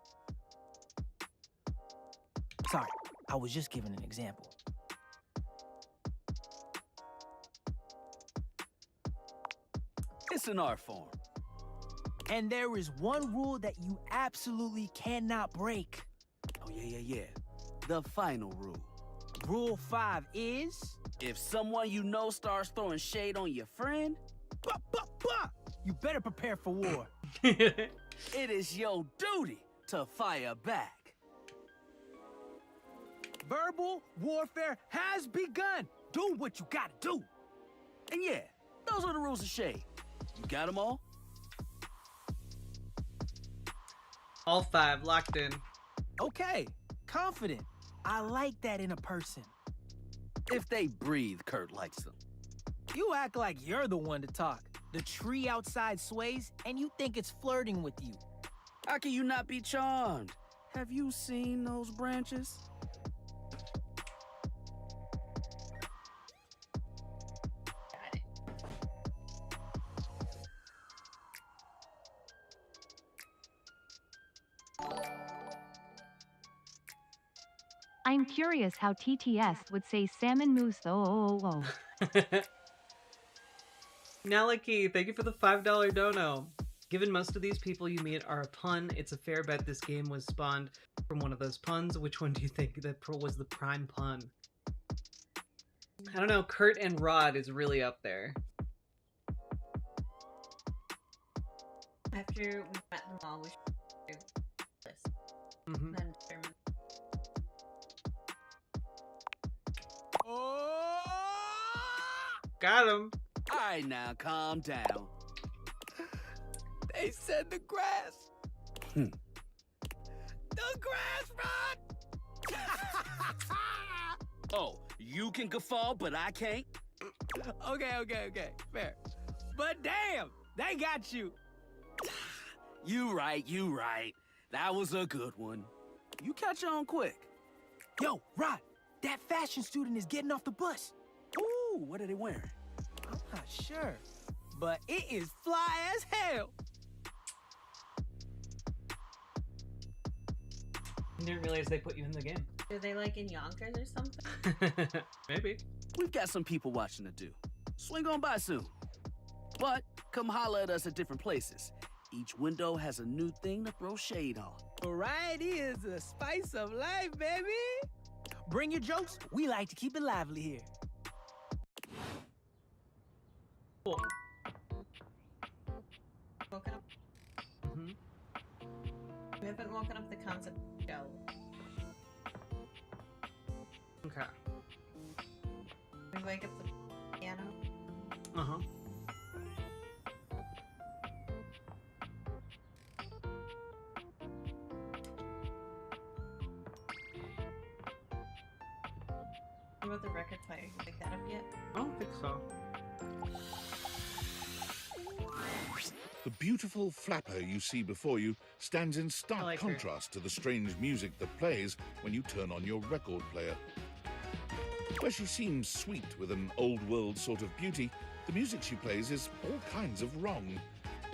Sorry, I was just giving an example. It's an art form. And there is one rule that you absolutely cannot break. Oh, yeah. The final rule. Rule 5 is... If someone you know starts throwing shade on your friend... You better prepare for war. It is your duty to fire back. Verbal warfare has begun. Do what you gotta do. And yeah, those are the rules of shade. You got them all? All 5 locked in. Okay, confident. I like that in a person. If they breathe, Kurt likes them. You act like you're the one to talk. The tree outside sways, and you think it's flirting with you. How can you not be charmed? Have you seen those branches? I'm curious how TTS would say salmon mousse though. Naliki, thank you for the $5 dono. Given most of these people you meet are a pun, it's a fair bet this game was spawned from one of those puns. Which one do you think that was the prime pun? I don't know, Kurt and Rod is really up there. After we met them all, we should do this. Mm-hmm. Then determine. Got him. All right, now calm down. They said the grass. The grass, Rod! Oh, you can guffaw, but I can't? Okay. Fair. But damn, they got you. You right. That was a good one. You catch on quick. Yo, Rod, that fashion student is getting off the bus. Ooh, what are they wearing? I'm not sure, but it is fly as hell. I didn't realize they put you in the game. Are they like in Yonkers or something? Maybe. We've got some people watching to do. Swing on by soon. But come holler at us at different places. Each window has a new thing to throw shade on. Variety is the spice of life, baby. Bring your jokes. We like to keep it lively here. Cool. Woken up. We haven't woken up the concept of shell. Okay. We wake up the piano. Uh-huh. What about the record player? You pick that up yet? I don't think so. The beautiful flapper you see before you stands in stark I like her. contrast to the strange music that plays when you turn on your record player. Where she seems sweet with an old-world sort of beauty, the music she plays is all kinds of wrong.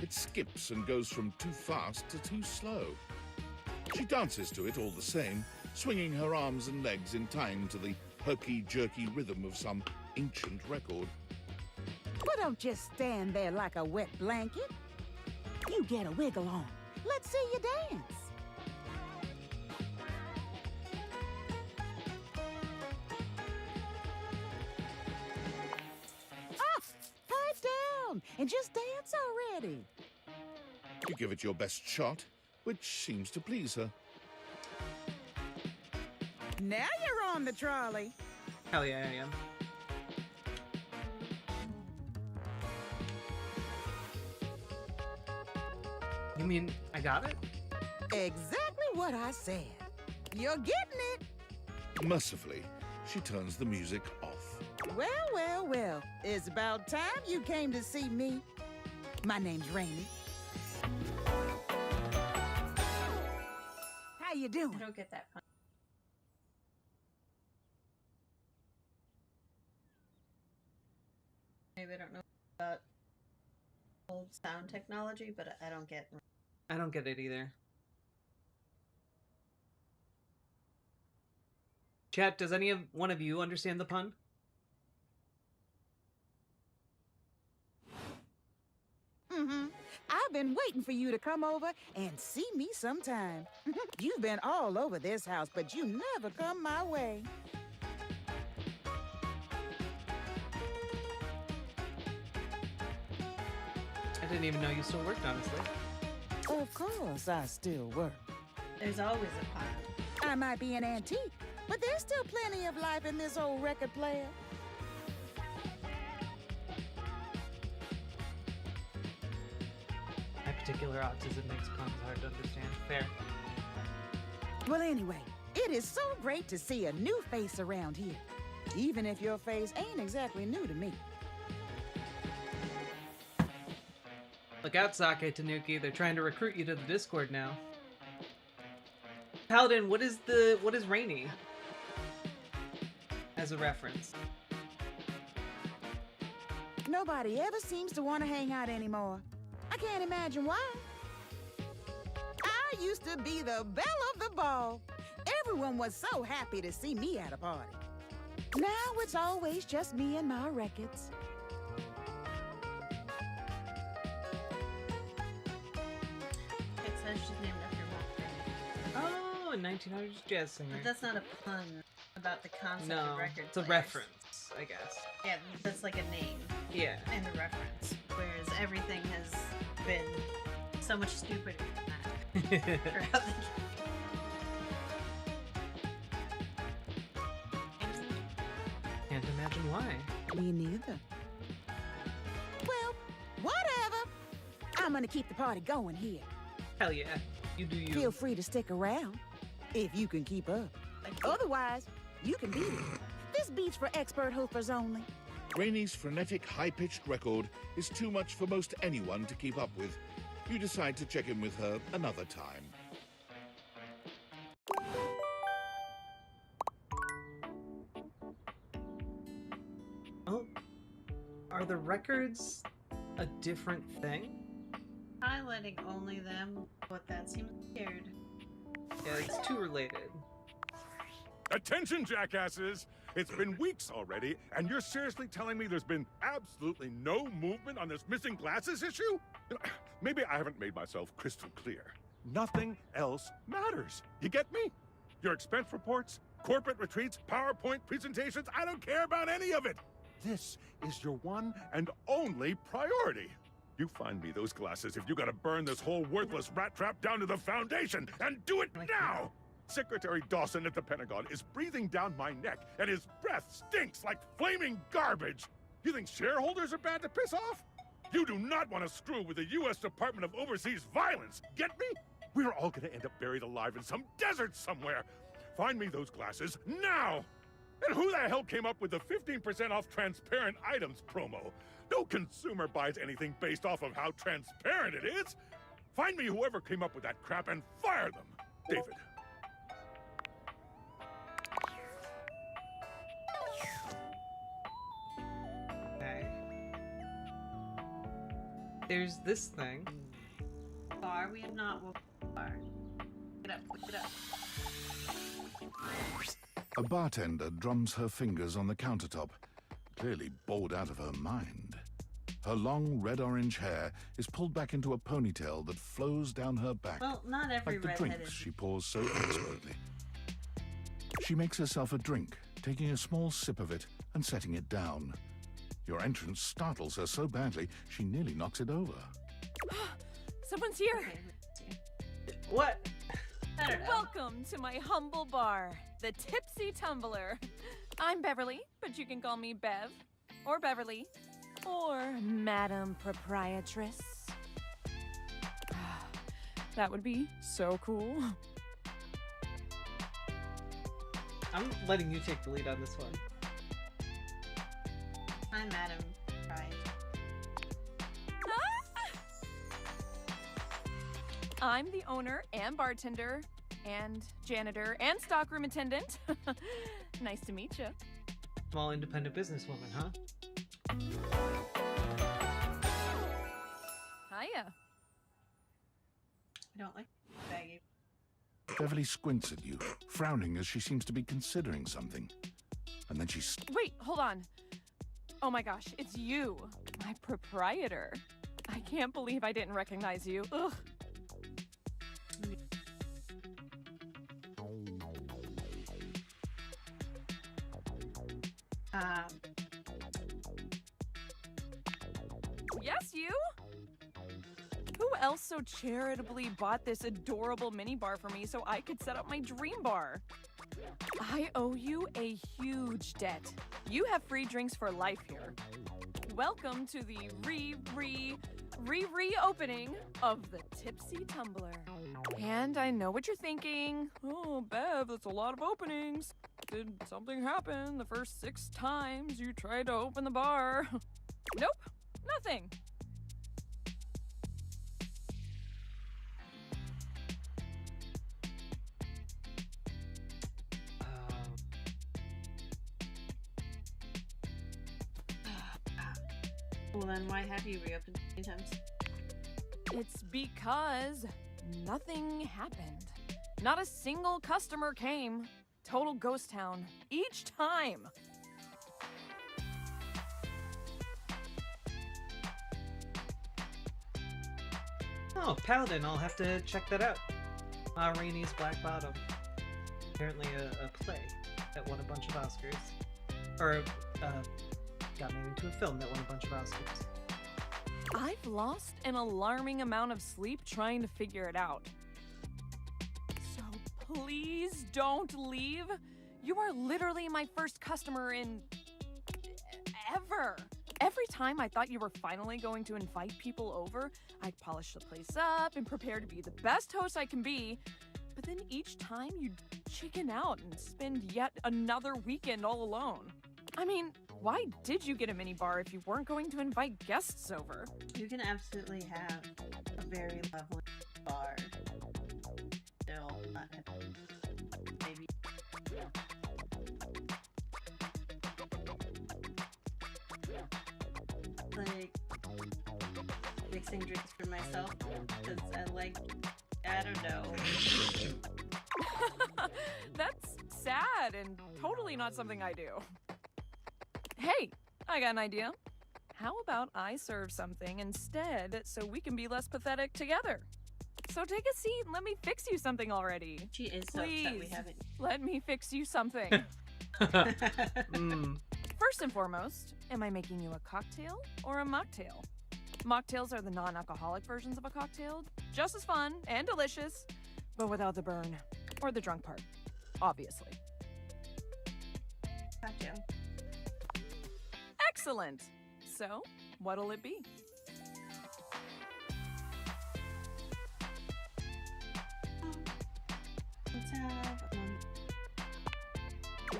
It skips and goes from too fast to too slow. She dances to it all the same, swinging her arms and legs in time to the herky-jerky rhythm of some ancient record. Well, don't just stand there like a wet blanket. You get a wiggle on. Let's see you dance. Pipe down and just dance already. You give it your best shot, which seems to please her. Now you're on the trolley. Hell yeah, I am. You mean I got it? Exactly what I said. You're getting it. Mercifully, she turns the music off. Well. It's about time you came to see me. My name's Rainy. How you doing? I don't get that pun. Maybe I don't know about old sound technology, but I don't get. I don't get it either. Chat, does any of one of you understand the pun? I've been waiting for you to come over and see me sometime. You've been all over this house, but you never come my way. I didn't even know you still worked, honestly. Of course I still work. There's always a pun. I might be an antique, but there's still plenty of life in this old record player. My particular autism makes puns hard to understand. Fair. Well, anyway, it is so great to see a new face around here, even if your face ain't exactly new to me. Look out, Sake Tanuki. They're trying to recruit you to the Discord now. Paladin, what is Rainy? As a reference. Nobody ever seems to want to hang out anymore. I can't imagine why. I used to be the belle of the ball. Everyone was so happy to see me at a party. Now it's always just me and my records. It says she's named after Mark. Oh, a 1900s jazz singer. But that's not a pun about the concept No, of record it's a players. reference, I guess. Yeah, that's like a name. Yeah. And a reference. Whereas everything has been so much stupider than that throughout the Can't imagine why. Me neither. Well, whatever. I'm gonna keep the party going here. Hell yeah. You do you. Feel free to stick around, if you can keep up. Otherwise, you can beat it. This beat's for expert hoofers only. Rainie's frenetic, high-pitched record is too much for most anyone to keep up with. You decide to check in with her another time. Oh, are the records a different thing? Highlighting only them, but that seems weird. Yeah, it's too related. Attention, jackasses! It's been weeks already, and you're seriously telling me there's been absolutely no movement on this missing glasses issue? Maybe I haven't made myself crystal clear. Nothing else matters. You get me? Your expense reports, corporate retreats, PowerPoint presentations, I don't care about any of it. This is your one and only priority. You find me those glasses if you gotta burn this whole worthless rat trap down to the foundation, and do it now! Secretary Dawson at the Pentagon is breathing down my neck, and his breath stinks like flaming garbage! You think shareholders are bad to piss off? You do not want to screw with the U.S. Department of Overseas Violence, get me? We're all gonna end up buried alive in some desert somewhere! Find me those glasses now! And who the hell came up with the 15% off transparent items promo? No consumer buys anything based off of how transparent it is! Find me whoever came up with that crap and fire them! David. Okay. There's this thing. Bar, we have not woken bar. Get up, get up. A bartender drums her fingers on the countertop, clearly bored out of her mind. Her long red-orange hair is pulled back into a ponytail that flows down her back, Well, not every like the redheaded. drinks she pours so expertly. She makes herself a drink, taking a small sip of it and setting it down. Your entrance startles her so badly, she nearly knocks it over. Someone's here. What? I don't know. Welcome to my humble bar, the Tipsy Tumbler. I'm Beverly, but you can call me Bev, or Beverly, or Madam Proprietress. That would be so cool. I'm letting you take the lead on this one. I'm Madam Pride. I'm the owner and bartender and janitor and stockroom attendant. Nice to meet you. Small independent businesswoman, huh? Hiya. I don't like baggy. Beverly squints at you, frowning as she seems to be considering something. And then she Wait, hold on. Oh my gosh, it's you, my proprietor. I can't believe I didn't recognize you. Ugh. Yes, you? Who else so charitably bought this adorable mini bar for me so I could set up my dream bar? I owe you a huge debt. You have free drinks for life here. Welcome to the reopening of the Tipsy Tumbler. And I know what you're thinking. Oh, Bev, that's a lot of openings. Did something happen the first 6 times you tried to open the bar? Nope, nothing. Well, then why have you reopened 3 times? It's because nothing happened. Not a single customer came. Total ghost town. Each time. Oh, Paladin, I'll have to check that out. Rainie's Black Bottom. Apparently a play that won a bunch of Oscars. Or, got made into a film that won a bunch of Oscars. I've lost an alarming amount of sleep trying to figure it out. So please don't leave. You are literally my first customer in ever. Every time I thought you were finally going to invite people over, I'd polish the place up and prepare to be the best host I can be. But then each time you'd chicken out and spend yet another weekend all alone. I mean, why did you get a minibar if you weren't going to invite guests over? You can absolutely have a very lovely bar. Still not maybe. Like mixing drinks for myself because I don't know. That's sad and totally not something I do. Hey, I got an idea. How about I serve something instead so we can be less pathetic together? So take a seat and let me fix you something already. She is so upset we haven't. Let me fix you something. First and foremost, am I making you a cocktail or a mocktail? Mocktails are the non-alcoholic versions of a cocktail, just as fun and delicious, but without the burn or the drunk part, obviously. Cocktail. Excellent. So, what'll it be? Let's have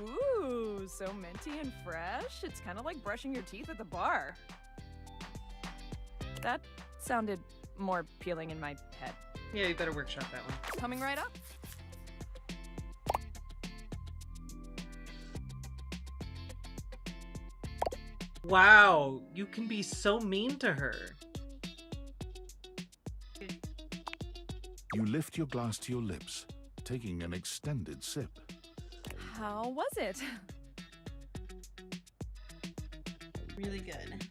Ooh, so minty and fresh. It's kind of like brushing your teeth at the bar. That sounded more appealing in my head. Yeah, you better workshop that one. Coming right up. Wow, you can be so mean to her. You lift your glass to your lips, taking an extended sip. How was it? really good.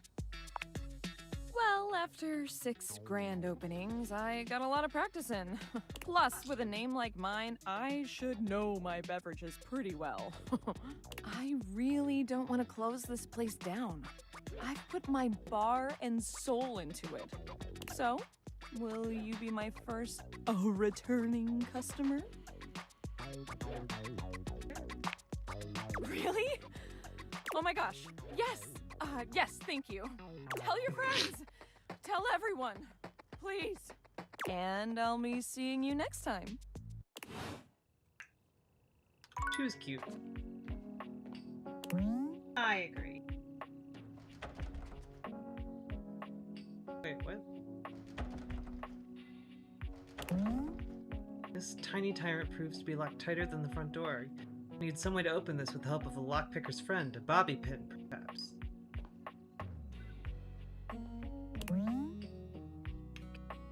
Well, after 6 grand openings, I got a lot of practice in. Plus, with a name like mine, I should know my beverages pretty well. I really don't want to close this place down. I've put my bar and soul into it. So, will you be my first returning customer? Really? Oh my gosh, yes! Yes, thank you. Tell your friends! Tell everyone! Please! And I'll be seeing you next time. She was cute. I agree. Wait, what? This tiny tyrant proves to be locked tighter than the front door. I need some way to open this with the help of a lockpicker's friend, a bobby pin, perhaps.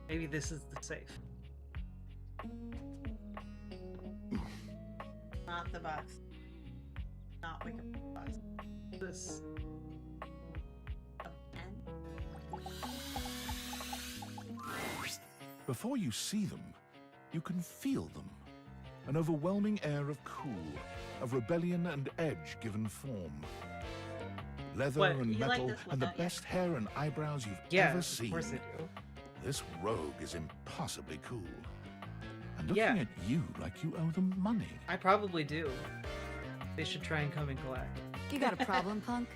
Maybe this is the safe. Not the box. Not wicker box. This. Before you see them, you can feel them. An overwhelming air of cool, of rebellion and edge given form. Leather What? and You like metal this one, and the don't you? best hair and eyebrows you've Yeah, ever of seen. course I do. This rogue is impossibly cool. And looking Yeah. at you like you owe them money. I probably do. They should try and come and collect. You got a problem, punk?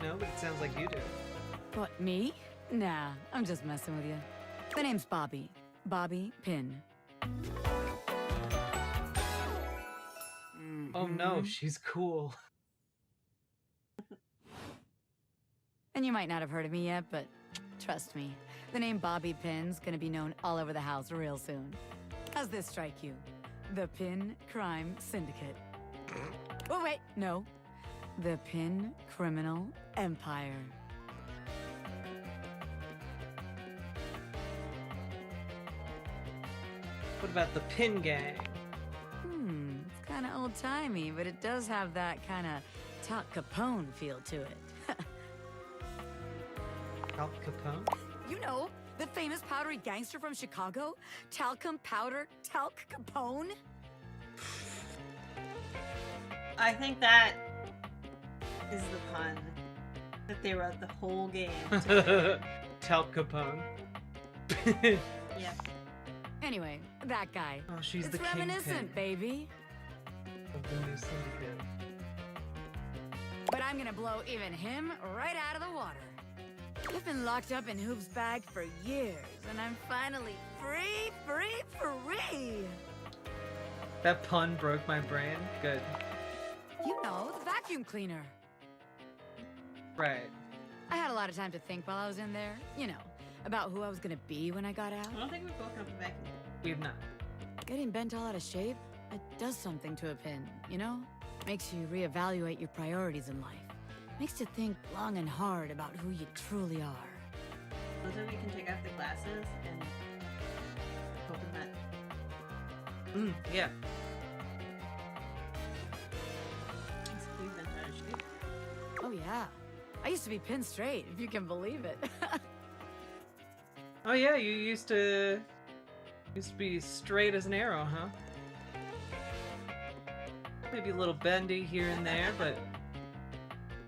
No, but it sounds like you do. What, me? Nah, I'm just messing with you. The name's Bobby. Bobby Pin. Oh no, she's cool. And you might not have heard of me yet, but trust me, the name Bobby Pin's gonna be known all over the house real soon. How's this strike you? The Pin Crime Syndicate. Oh, wait, no. The Pin Criminal Empire. What about the Pin Gang? It's kind of old-timey, but it does have that kind of Tal Capone feel to it. Al Capone? You know, the famous powdery gangster from Chicago? Talcum powder, Talc Capone? I think that is the pun that they wrote the whole game. Tal Capone. Yeah. Anyway, that guy. Oh, she's it's the reminiscent, kingpin baby. of the new syndicate. But I'm gonna blow even him right out of the water. I've been locked up in Hoof's bag for years, and I'm finally free. That pun broke my brain. Good. You know, the vacuum cleaner. Right. I had a lot of time to think while I was in there, you know, about who I was gonna be when I got out. I don't think we've both come from vacuum. We have not. Getting bent all out of shape, it does something to a pin, you know? Makes you reevaluate your priorities in life. Makes you think long and hard about who you truly are. Whether we can take off the glasses and open that. Yeah. We've been out of shape. Oh yeah. I used to be pin straight, if you can believe it. Oh yeah, you used to be straight as an arrow, huh? Maybe a little bendy here and there, but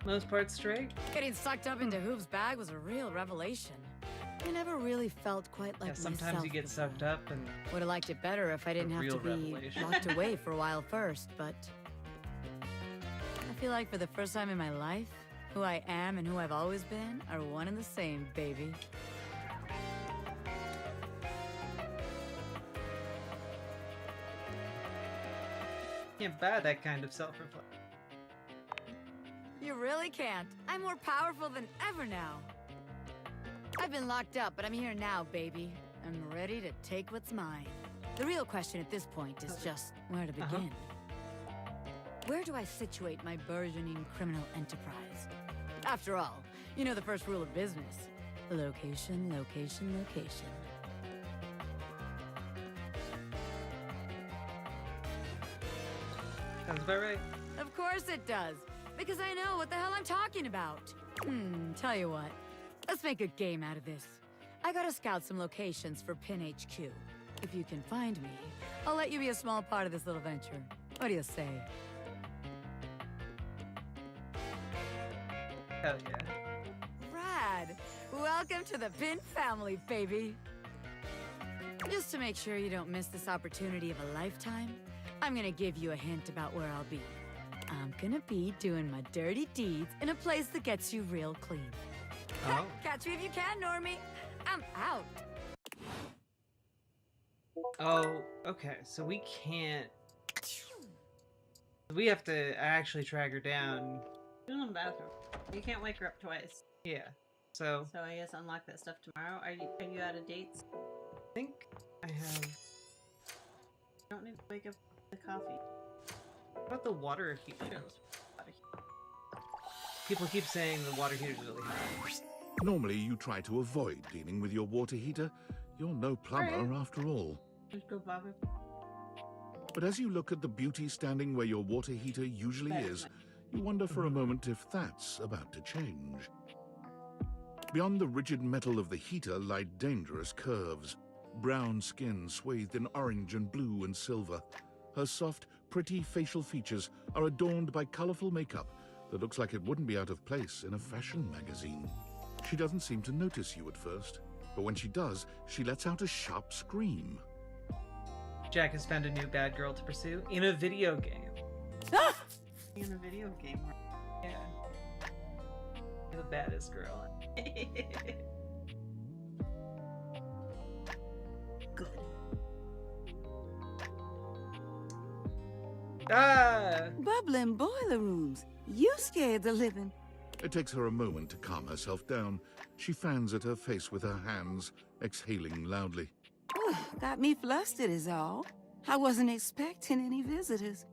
most part straight. Getting sucked up into Hoof's bag was a real revelation. I never really felt quite like myself. Sometimes you get sucked up and would have liked it better if I didn't have to be revelation. locked away for a while first, but I feel like for the first time in my life, who I am and who I've always been are one and the same, baby. Can't buy that kind of self-reflection. You really can't. I'm more powerful than ever now. I've been locked up, but I'm here now, baby. I'm ready to take what's mine. The real question at this point is just where to begin. Where do I situate my burgeoning criminal enterprise? After all, you know the first rule of business. Location, location, location. Sounds about right. Of course it does, because I know what the hell I'm talking about. Tell you what, let's make a game out of this. I gotta scout some locations for Pin HQ. If you can find me, I'll let you be a small part of this little venture. What do you say? Hell yeah. Rad! Welcome to the Pin family, baby! Just to make sure you don't miss this opportunity of a lifetime, I'm gonna give you a hint about where I'll be. I'm gonna be doing my dirty deeds in a place that gets you real clean. Oh. Catch me if you can, Normie! I'm out! Oh, okay, so we can't... We have to actually track her down. She's in the bathroom. You can't wake her up twice. Yeah, so... So I guess unlock that stuff tomorrow. Are you out of dates? I think I have... You don't need to wake up the coffee. What about the water heater? People keep saying the water heater's really hot. Normally, you try to avoid dealing with your water heater. You're no plumber, after all. Just go, Bobby. But as you look at the beauty standing where your water heater usually is, you wonder for a moment if that's about to change. Beyond the rigid metal of the heater lie dangerous curves. Brown skin swathed in orange and blue and silver. Her soft, pretty facial features are adorned by colorful makeup that looks like it wouldn't be out of place in a fashion magazine. She doesn't seem to notice you at first, but when she does, she lets out a sharp scream. Jack has found a new bad girl to pursue in a video game. In a video game. Yeah. You're the baddest girl. Good. Ah! Bubbling boiler rooms. You scared the living. It takes her a moment to calm herself down. She fans at her face with her hands, exhaling loudly. Got me flustered is all. I wasn't expecting any visitors.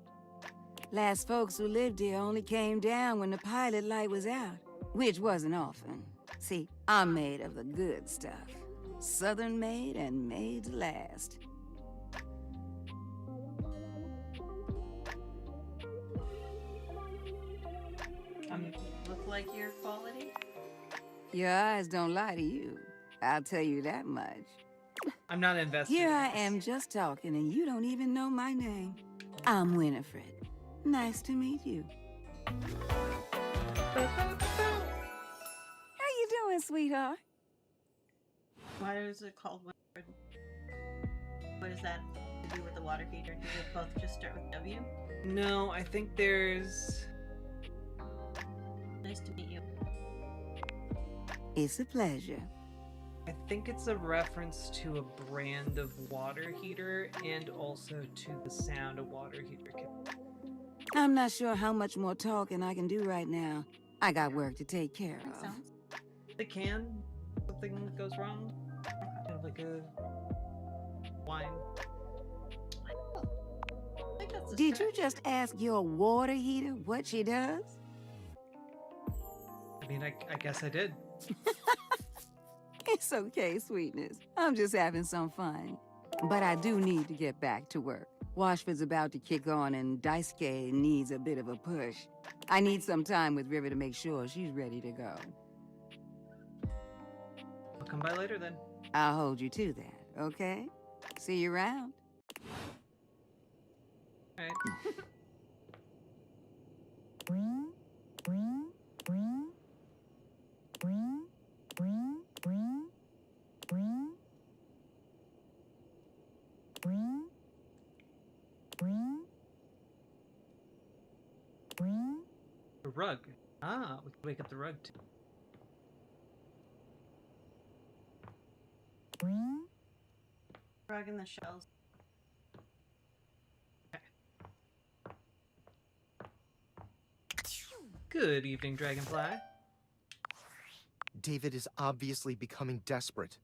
Last folks who lived here only came down when the pilot light was out, which wasn't often. See, I'm made of the good stuff. Southern made and made to last. Look like your quality? Your eyes don't lie to you. I'll tell you that much. I'm not invested. Here I am just talking and you don't even know my name. I'm Winifred. Nice to meet you. How you doing, sweetheart? Why is it called Winifred? What does that do with the water heater? Do they both just start with W? No, I think there's... Nice to meet you. It's a pleasure. I think it's a reference to a brand of water heater and also to the sound a water heater can. I'm not sure how much more talking I can do right now. I got work to take care of. They can. Something goes wrong. Kind of like a wine. Did you just ask your water heater what she does? I mean, I guess I did. It's okay, sweetness. I'm just having some fun. But I do need to get back to work. Washford's about to kick on and Daisuke needs a bit of a push. I need some time with River to make sure she's ready to go. I'll come by later then. I'll hold you to that, okay? See you around. Alright. The rug. Ah, we can wake up the rug too. Rug in the shells. Good evening, Dragonfly. David is obviously becoming desperate,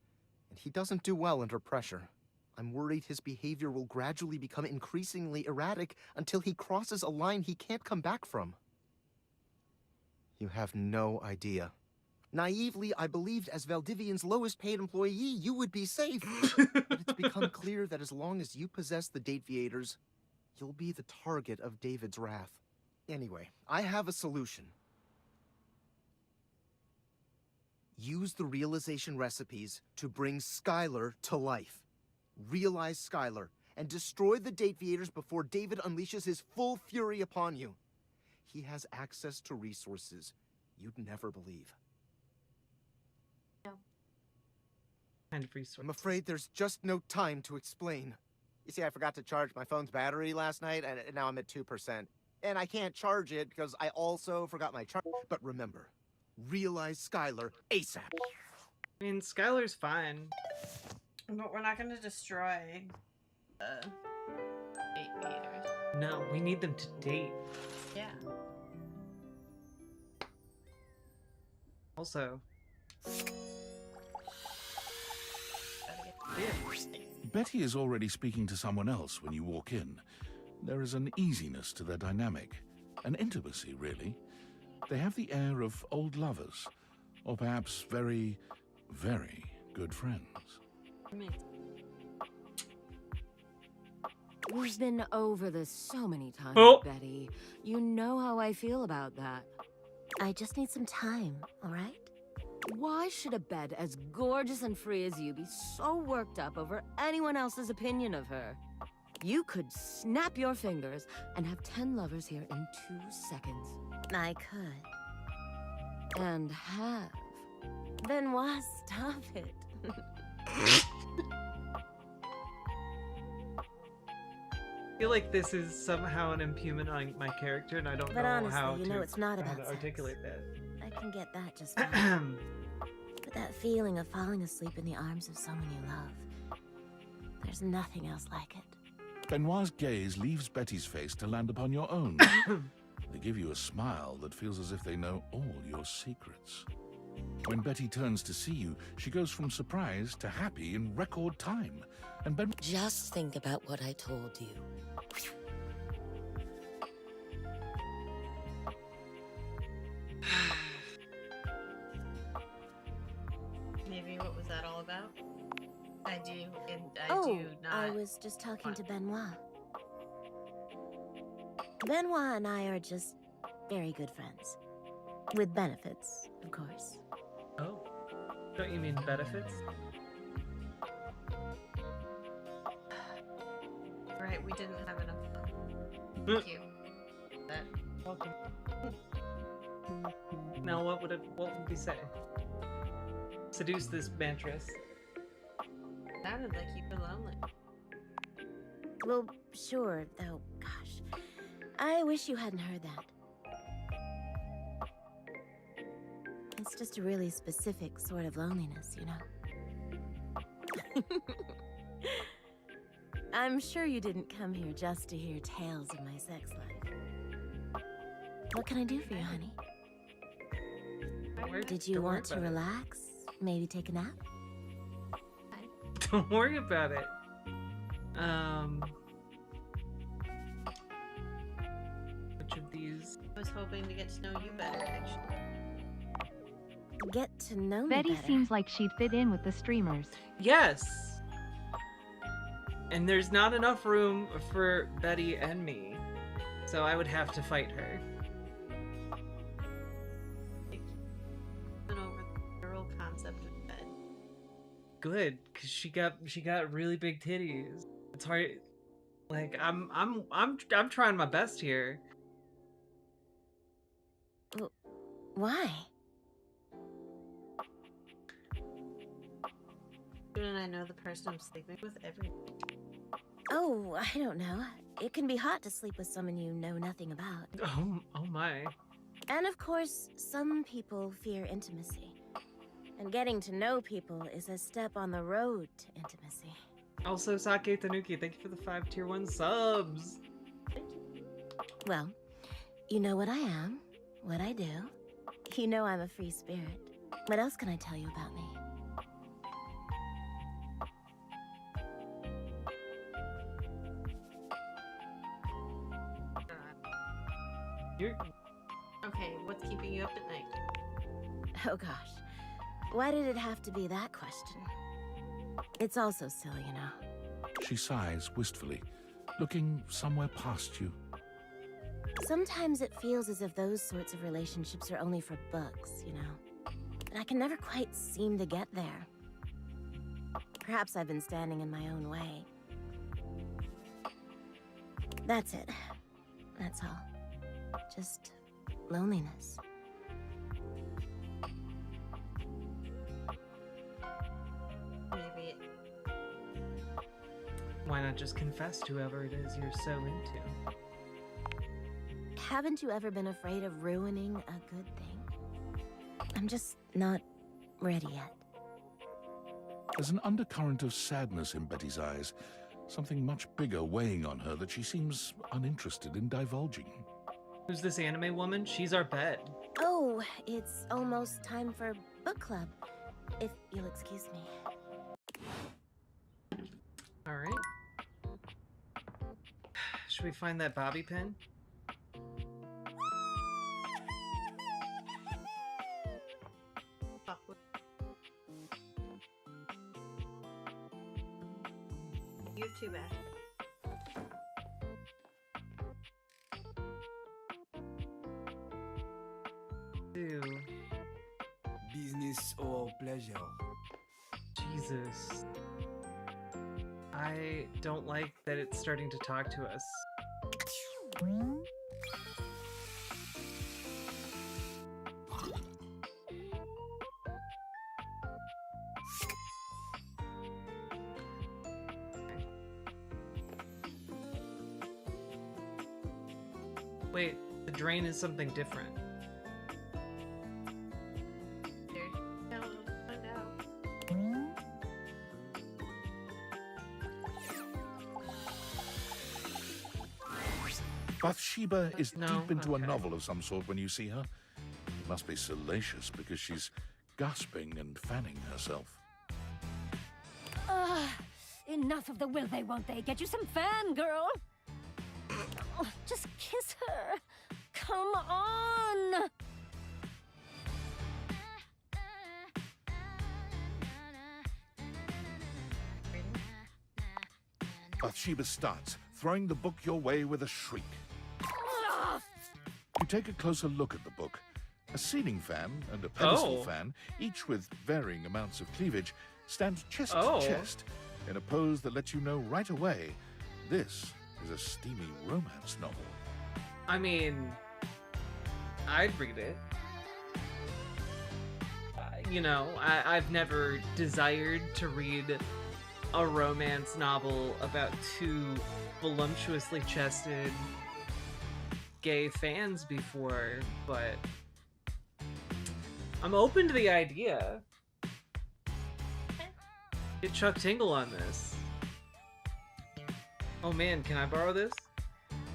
and he doesn't do well under pressure. I'm worried his behavior will gradually become increasingly erratic until he crosses a line he can't come back from. You have no idea. Naively, I believed as Valdivian's lowest paid employee, you would be safe. But it's become clear that as long as you possess the Dateviators, you'll be the target of David's wrath. Anyway, I have a solution. Use the realization recipes to bring Skylar to life. Realize Skylar, and destroy the Dateviators before David unleashes his full fury upon you. He has access to resources you'd never believe. No. Kind of resource. I'm afraid there's just no time to explain. You see, I forgot to charge my phone's battery last night, and now I'm at 2%. And I can't charge it because I also forgot my charge. But remember, realize Skylar ASAP. I mean, Skylar's fine. But we're not going to destroy the Dateviators. No, we need them to date. Yeah. Also. Betty is already speaking to someone else when you walk in. There is an easiness to their dynamic, an intimacy, really. They have the air of old lovers, or perhaps very, very good friends. We've been over this so many times, Oh. Betty. You know how I feel about that. I just need some time, all right? Why should a bed as gorgeous and free as you be so worked up over anyone else's opinion of her? You could snap your fingers and have 10 lovers here in 2 seconds. I could. And have. Then why stop it? I feel like this is somehow an impugnment on my character, and I don't But know honestly, how you to, know it's not how about to sex. articulate that. I can get that just fine. But that feeling of falling asleep in the arms of someone you love, there's nothing else like it. Benoit's gaze leaves Betty's face to land upon your own. They give you a smile that feels as if they know all your secrets. When Betty turns to see you, she goes from surprised to happy in record time. And Just think about what I told you. Maybe what was that all about? I do, and I Oh, do not. I was just talking to Benoit. Benoit and I are just very good friends. With benefits, of course. Oh. Don't you mean benefits? Right, we didn't have enough fun. Thank you. That. Welcome. Now, what would we say? Seduce this mantress. Sounded like you were lonely. Well, sure, though, gosh. I wish you hadn't heard that. It's just a really specific sort of loneliness, you know? I'm sure you didn't come here just to hear tales of my sex life. What can I do for you, honey? Did you want to relax? Maybe take a nap? Don't worry about it. Which of these? I was hoping to get to know you better, actually. Get to know me Betty better. seems like she'd fit in with the streamers. Yes! And there's not enough room for Betty and me, so I would have to fight her. Went over the girl concept of bed. Good, cause she got really big titties. It's hard. Like I'm trying my best here. Why? Shouldn't I know the person I'm sleeping with every night? Oh, I don't know. It can be hot to sleep with someone you know nothing about. Oh my. And of course, some people fear intimacy. And getting to know people is a step on the road to intimacy. Also, Sake Tanuki, thank you for the 5 tier 1 subs. Well, you know what I am, what I do. You know I'm a free spirit. What else can I tell you about me? You're... Okay, what's keeping you up at night? Oh gosh. Why did it have to be that question? It's all so silly, you know. She sighs wistfully, looking somewhere past you. Sometimes it feels as if those sorts of relationships are only for books, you know. And I can never quite seem to get there. Perhaps I've been standing in my own way. That's it. That's all. Just loneliness. Maybe. Why not just confess to whoever it is you're so into? Haven't you ever been afraid of ruining a good thing? I'm just not ready yet. There's an undercurrent of sadness in Betty's eyes, something much bigger weighing on her that she seems uninterested in divulging. Who's this anime woman? She's our bed. Oh, it's almost time for book club. If you'll excuse me. Alright. Should we find that bobby pin? You have 2 back. Ew. Business or pleasure? Jesus. I don't like that it's starting to talk to us. Wait, the drain is something different. Bathsheba is No? deep into Okay. a novel of some sort when you see her. It must be salacious because she's gasping and fanning herself. Enough of the will they, won't they? Get you some fangirl! Just kiss her! Come on! Bathsheba starts, throwing the book your way with a shriek. You take a closer look at the book. A ceiling fan and a pedestal Oh. fan, each with varying amounts of cleavage, stand chest Oh. to chest in a pose that lets you know right away this is a steamy romance novel. I mean, I'd read it. You know, I've never desired to read a romance novel about two voluptuously chested gay fans before, but I'm open to the idea. Get Chuck Tingle on this. Oh man, can I borrow this?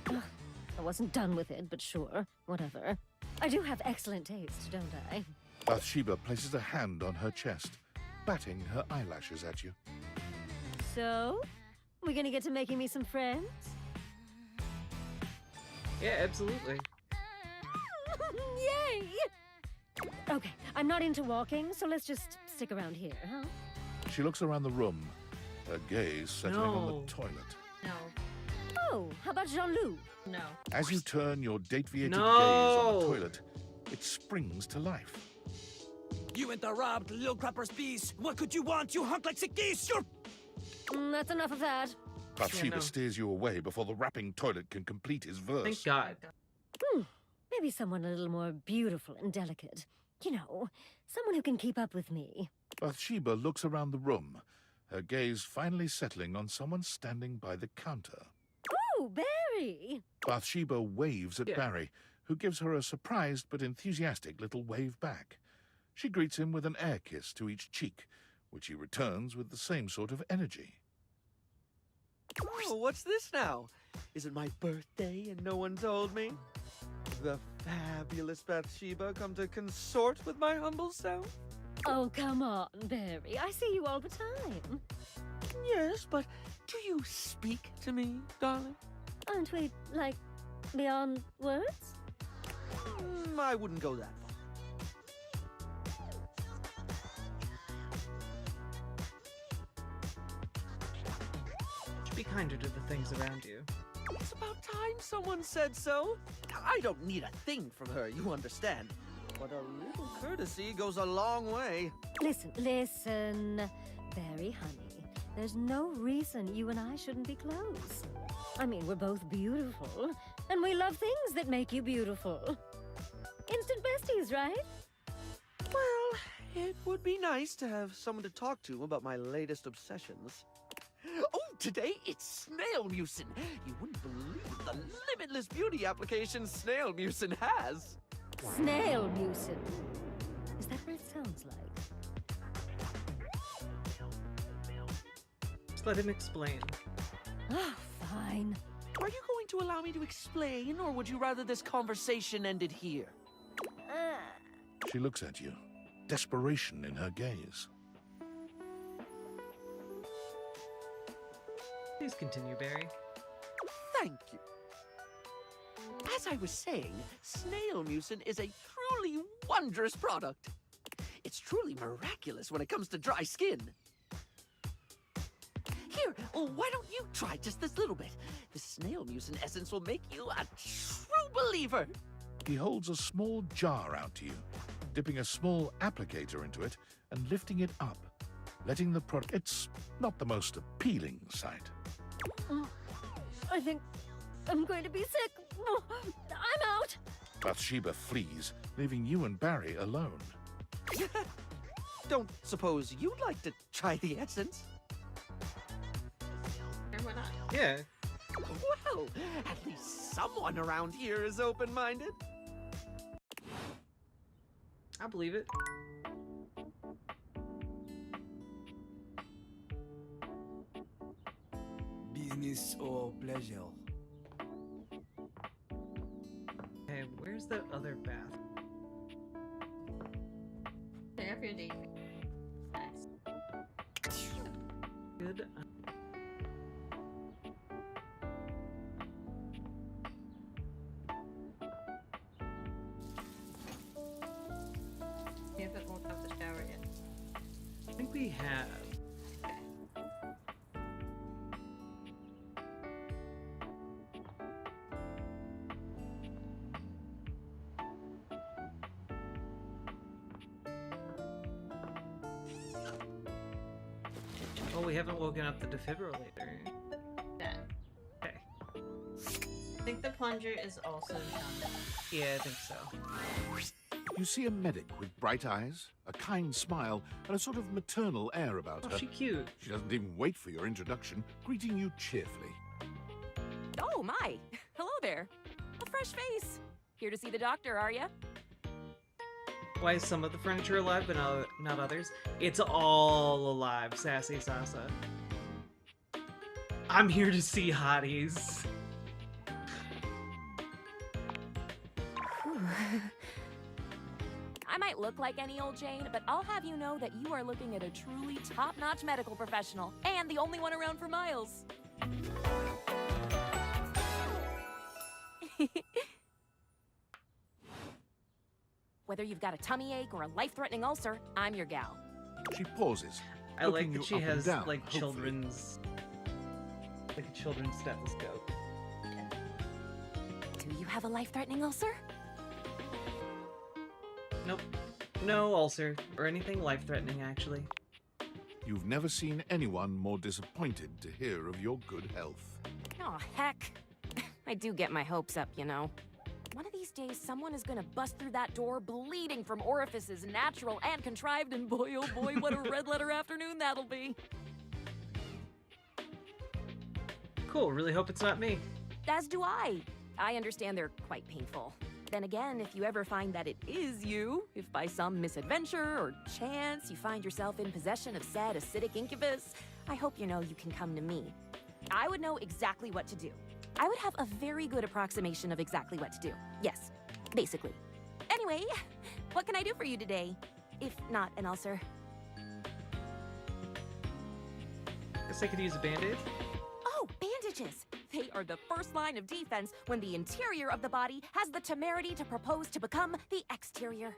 I wasn't done with it, but sure, whatever. I do have excellent taste, don't I? Bathsheba places a hand on her chest, batting her eyelashes at you. So, we're gonna get to making me some friends? Yeah, absolutely. Yay! Okay, I'm not into walking, so let's just stick around here, huh? She looks around the room, her gaze settling on No. the toilet. No. Oh, how about Jean-Loup? No. As you turn your date-viated No. gaze on the toilet, it springs to life. You interrupt, little crapper's piece. What could you want, you hunk like sick geese? You're... That's enough of that. Bathsheba steers you away before the rapping toilet can complete his verse. Thank God. Maybe someone a little more beautiful and delicate. You know, someone who can keep up with me. Bathsheba looks around the room, her gaze finally settling on someone standing by the counter. Oh, Barry! Bathsheba waves at Yeah. Barry, who gives her a surprised but enthusiastic little wave back. She greets him with an air kiss to each cheek, which he returns with the same sort of energy. Oh, what's this now? Is it my birthday and no one told me? The fabulous Bathsheba come to consort with my humble self? Oh, come on, Barry. I see you all the time. Yes, but do you speak to me, darling? Aren't we, like, beyond words? I wouldn't go that far. Should be kinder to the things around you. It's about time someone said so. I don't need a thing from her, you understand. But a little courtesy goes a long way. Listen, Barry, honey. There's no reason you and I shouldn't be close. I mean, we're both beautiful, and we love things that make you beautiful. Instant besties, right? Well, it would be nice to have someone to talk to about my latest obsessions. Oh, today it's Snail Mucin. You wouldn't believe the limitless beauty application Snail Mucin has. Snail Mucin. Is that what it sounds like? Just let him explain. Oh, fine. Are you going to allow me to explain, or would you rather this conversation ended here? She looks at you, desperation in her gaze. Please continue, Barry. Thank you. As I was saying, Snail Mucin is a truly wondrous product. It's truly miraculous when it comes to dry skin. Here, why don't you try just this little bit? The Snail Mucin essence will make you a true believer. He holds a small jar out to you, dipping a small applicator into it and lifting it up, letting the product... It's not the most appealing sight. I think I'm going to be sick. I'm out. Bathsheba flees, leaving you and Barry alone. Don't suppose you'd like to try the essence? Or why not? Yeah. Well, at least someone around here is open-minded. I believe it. Business or pleasure? Hey, where's that other bath? There for your date. Nice. Good. We haven't woken up the shower yet. I think we have. Oh, we haven't woken up the defibrillator. Done. Okay. I think the plunger is also done. Yeah, I think so. You see a medic with bright eyes, a kind smile, and a sort of maternal air about her. Oh, she cute. She doesn't even wait for your introduction, greeting you cheerfully. Oh, my. Hello there. A fresh face. Here to see the doctor, are ya? Why is some of the furniture alive but not others? It's all alive, Sassy Sasa. I'm here to see hotties. I might look like any old Jane, but I'll have you know that you are looking at a truly top-notch medical professional, and the only one around for miles. Whether you've got a tummy ache or a life-threatening ulcer, I'm your gal. She pauses. I like looking that you she up and has down, like hopefully. children's, like a children's stethoscope. Do you have a life-threatening ulcer? Nope. No ulcer or anything life-threatening, actually. You've never seen anyone more disappointed to hear of your good health. Oh, heck. I do get my hopes up, you know. One of these days, someone is gonna bust through that door bleeding from orifices, natural and contrived, and boy, oh boy, what a red-letter afternoon that'll be. Cool, really hope it's not me. As do I. I understand they're quite painful. Then again, if you ever find that it is you, if by some misadventure or chance you find yourself in possession of said acidic incubus, I hope you know you can come to me. I would know exactly what to do. I would have a very good approximation of exactly what to do. Yes, basically. Anyway, what can I do for you today? If not an ulcer. Guess I could use a band-aid. Oh, bandages! They are the first line of defense when the interior of the body has the temerity to propose to become the exterior.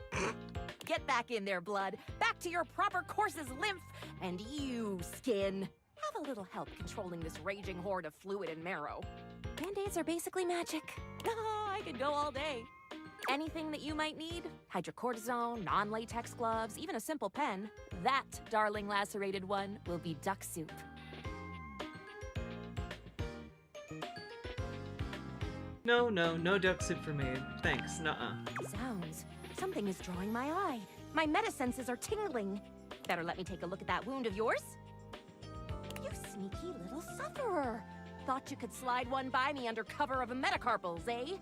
Get back in there, blood. Back to your proper course's lymph. And you, skin, have a little help controlling this raging horde of fluid and marrow. Band-aids are basically magic. Oh, I could go all day. Anything that you might need, hydrocortisone, non-latex gloves, even a simple pen, that, darling lacerated one, will be duck soup. No duck soup for me. Thanks, nuh-uh. Zounds, something is drawing my eye. My metasenses are tingling. Better let me take a look at that wound of yours. You sneaky little sufferer. Thought you could slide one by me under cover of a metacarpals, eh?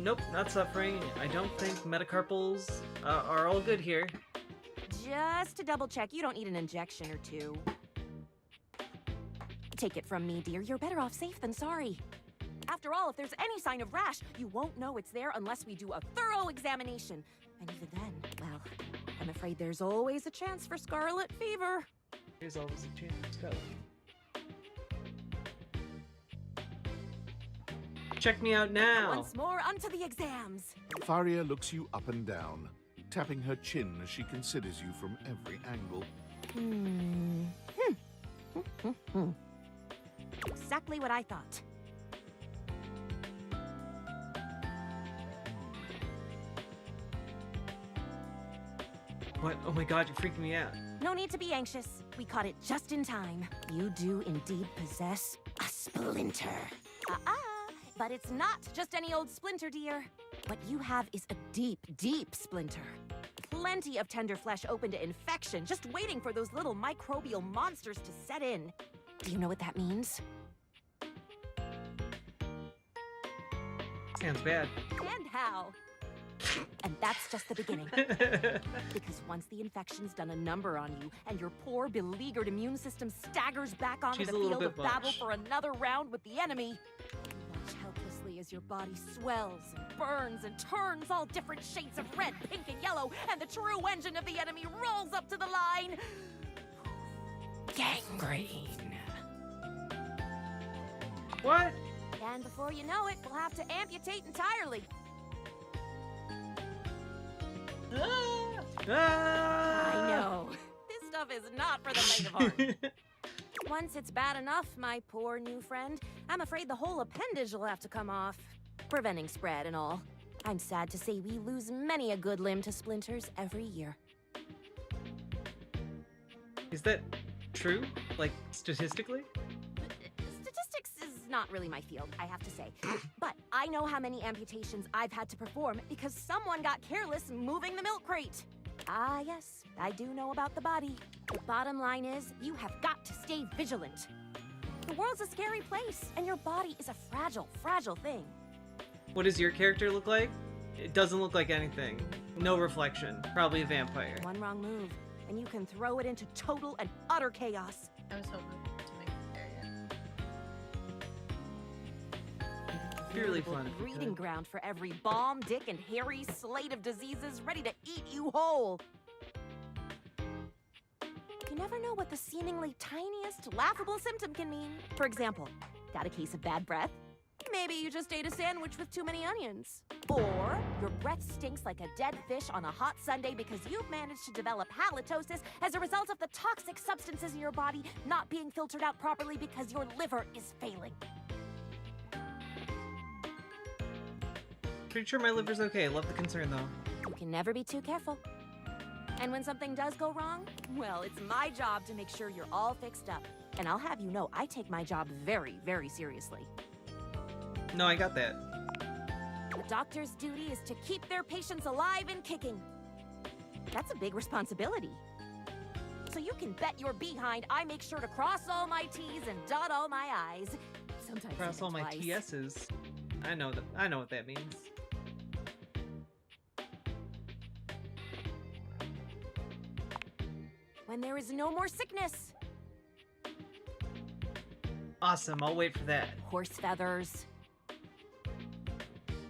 Nope, not suffering. I don't think metacarpals are all good here. Just to double check, you don't need an injection or two. Take it from me, dear. You're better off safe than sorry. After all, if there's any sign of rash, you won't know it's there unless we do a thorough examination. And even then, well, I'm afraid there's always a chance for scarlet fever. There's always a chance for scarlet. Check me out now. Once more, onto the exams. Faria looks you up and down, tapping her chin as she considers you from every angle. Exactly what I thought. What? Oh my god, you're freaking me out. No need to be anxious. We caught it just in time. You do indeed possess a splinter. But it's not just any old splinter, dear. What you have is a deep, deep splinter. Plenty of tender flesh open to infection, just waiting for those little microbial monsters to set in. Do you know what that means? Sounds bad. And how? And that's just the beginning. Because once the infection's done a number on you, and your poor, beleaguered immune system staggers back onto the field of battle for another round with the enemy, you watch helplessly as your body swells and burns and turns all different shades of red, pink, and yellow, and the true engine of the enemy rolls up to the line. Gangrene. What? And before you know it, we'll have to amputate entirely. I know. This stuff is not for the faint of heart. Once it's bad enough, my poor new friend, I'm afraid the whole appendage will have to come off. Preventing spread and all. I'm sad to say we lose many a good limb to splinters every year. Is that true? Like, statistically? Statistics is not really my field, I have to say. But I know how many amputations I've had to perform because someone got careless moving the milk crate. Ah, yes, I do know about the body. The bottom line is, you have got to stay vigilant. The world's a scary place, and your body is a fragile, fragile thing. What does your character look like? It doesn't look like anything. No reflection. Probably a vampire. One wrong move, and you can throw it into total and utter chaos. I was hoping to make it there, Be really Veritable fun if you breeding could. ground for every bomb, dick, and hairy slate of diseases ready to eat you whole. You never know what the seemingly tiniest, laughable symptom can mean. For example, got a case of bad breath? Maybe you just ate a sandwich with too many onions. Or your breath stinks like a dead fish on a hot Sunday because you've managed to develop halitosis as a result of the toxic substances in your body not being filtered out properly because your liver is failing. Pretty sure my liver's okay. Love the concern, though. You can never be too careful. And when something does go wrong, well, it's my job to make sure you're all fixed up. And I'll have you know, I take my job very, very seriously. No, I got that. A doctor's duty is to keep their patients alive and kicking. That's a big responsibility. So you can bet your behind I make sure to cross all my T's and dot all my I's. Sometimes Cross even all my twice. TS's. I know what that means. When there is no more sickness. Awesome, I'll wait for that. Horse feathers.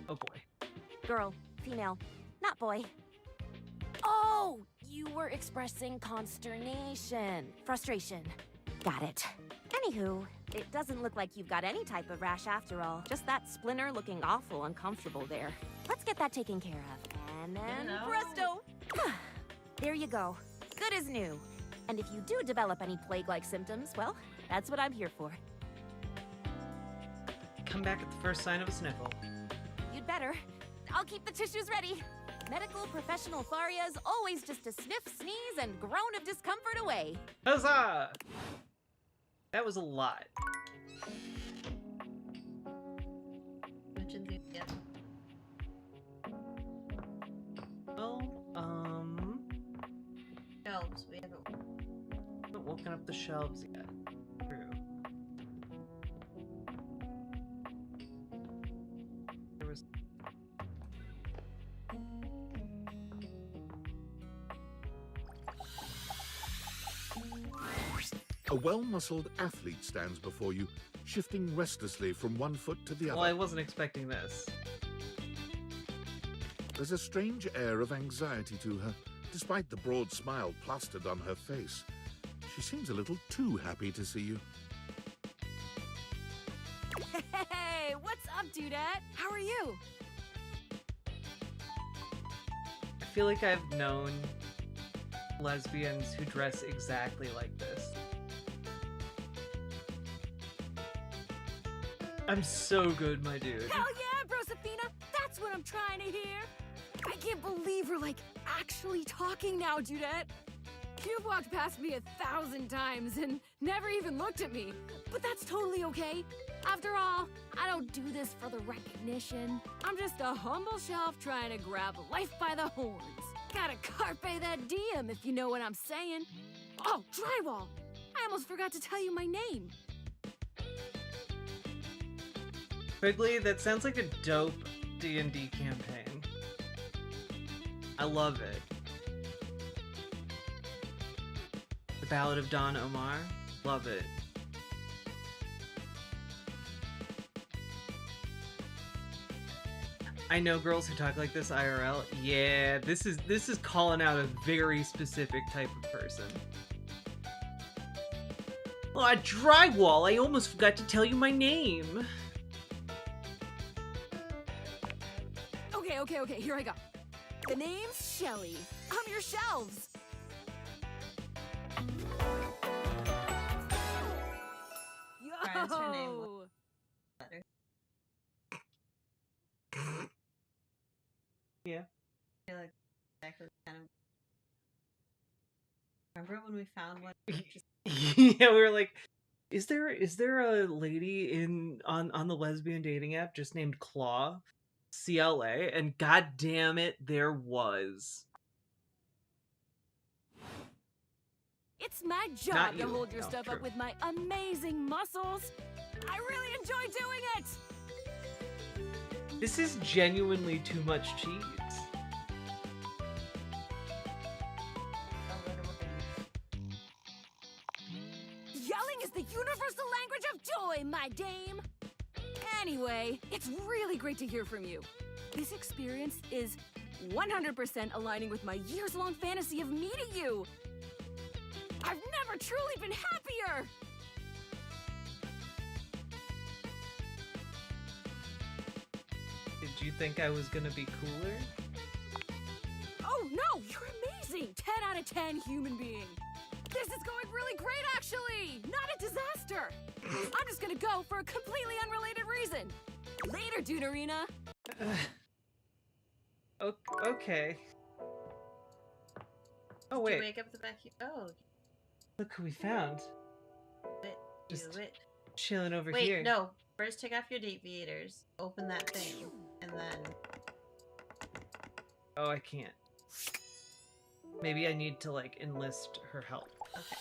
Oh boy. Girl, female, not boy. Oh, you were expressing consternation, frustration. Got it. Anywho, it doesn't look like you've got any type of rash after all. Just that splinter looking awful uncomfortable there. Let's get that taken care of. And then Hello. presto! There you go. Good as new. And if you do develop any plague-like symptoms, well, that's what I'm here for. Come back at the first sign of a sniffle. You'd better. I'll keep the tissues ready. Medical professional Faria's always just a sniff, sneeze, and groan of discomfort away. Huzzah! That was a lot. Much enthusiasm. Well, Shelves, we haven't. haven't woken up the shelves yet. True. There was. A well-muscled athlete stands before you, shifting restlessly from one foot to the other. Well, I wasn't expecting this. There's a strange air of anxiety to her, despite the broad smile plastered on her face. She seems a little too happy to see you. Hey, what's up, Dudette? How are you? I feel like I've known lesbians who dress exactly like this. I'm so good, my dude. Hell yeah, Brosafina! That's what I'm trying to hear! I can't believe we're, like, actually talking now, Dudette. You've walked past me 1,000 times and never even looked at me. But that's totally okay. After all, I don't do this for the recognition. I'm just a humble shelf trying to grab life by the horns. Gotta carpe that diem, if you know what I'm saying. Oh, drywall! I almost forgot to tell you my name. Quigley, that sounds like a dope D&D campaign. I love it. The Ballad of Don Omar. Love it. I know girls who talk like this IRL. Yeah, this is calling out a very specific type of person. Aw, drywall! I almost forgot to tell you my name. Okay, here I go. The name's Shelly. I'm your shelves. Brian's her name. Yo! Letter. Yeah. I feel like exactly kind of. Remember when we found one? Yeah, we were like, Is there a lady on the lesbian dating app just named Claw? CLA, and god damn it, there was. It's my job Not to you. hold your No, stuff true. up with my amazing muscles. I really enjoy doing it. This is genuinely too much cheese. Yelling is the universal language of joy, my dame. Anyway, it's really great to hear from you. This experience is 100% aligning with my years-long fantasy of meeting you. I've never truly been happier. Did you think I was gonna be cooler? Oh no, you're amazing. 10 out of 10 human being. This is going really great, actually. Not a disaster. I'm just gonna go for a completely unrelated reason. Later, Duderina. Okay. Oh Did wait, you wake up the vacuum? Oh, look who we found. do it. Chilling over Wait, here. no. First, take off your deviators. Open that thing, and then. Oh, I can't. Maybe I need to like enlist her help. Okay.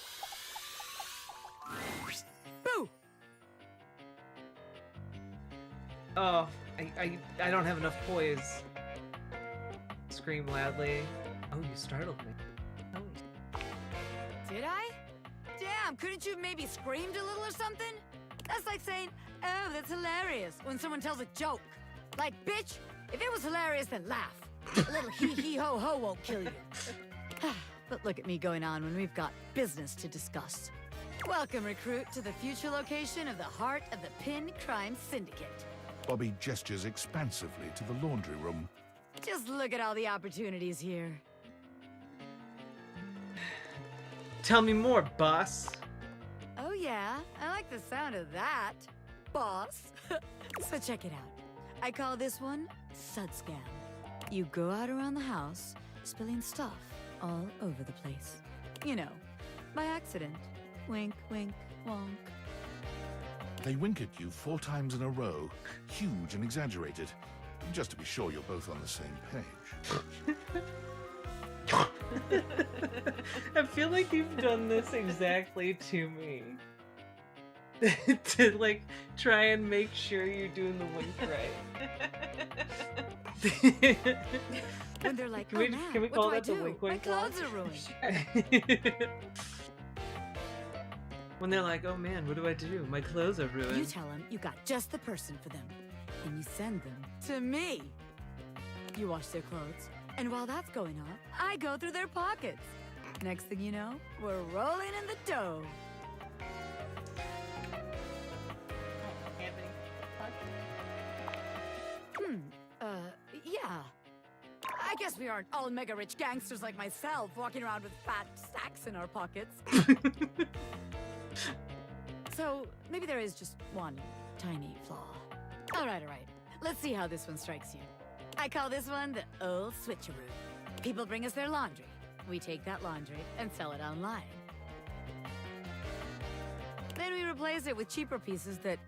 Boo! Oh, I don't have enough poise. Scream loudly. Oh, you startled me. Did I? Damn, couldn't you have maybe screamed a little or something? That's like saying, oh, that's hilarious, when someone tells a joke. Like, bitch, if it was hilarious, then laugh. A little hee-hee-ho-ho won't kill you. But look at me going on when we've got business to discuss. Welcome, recruit, to the future location of the heart of the Pin Crime Syndicate. Bobby gestures expansively to the laundry room. Just look at all the opportunities here. Tell me more, boss. Oh yeah, I like the sound of that, boss. So check it out. I call this one Sud Scam. You go out around the house, spilling stuff all over the place. You know, by accident. Wink, wink, wonk. They wink at you 4 times in a row, huge and exaggerated, just to be sure you're both on the same page. I feel like you've done this exactly to me. To like try and make sure you're doing the wink right. When they're like, Can oh we- man, can we what call do I that the do? wink My wink clothes walk? are ruined. When they're like, oh man, what do I do? My clothes are ruined. You tell them you got just the person for them, and you send them to me. You wash their clothes, and while that's going on, I go through their pockets. Next thing you know, we're rolling in the dough. Yeah. I guess we aren't all mega rich gangsters like myself walking around with fat sacks in our pockets. So maybe there is just one tiny flaw. All right. Let's see how this one strikes you. I call this one the old switcheroo. People bring us their laundry. We take that laundry and sell it online. Then we replace it with cheaper pieces that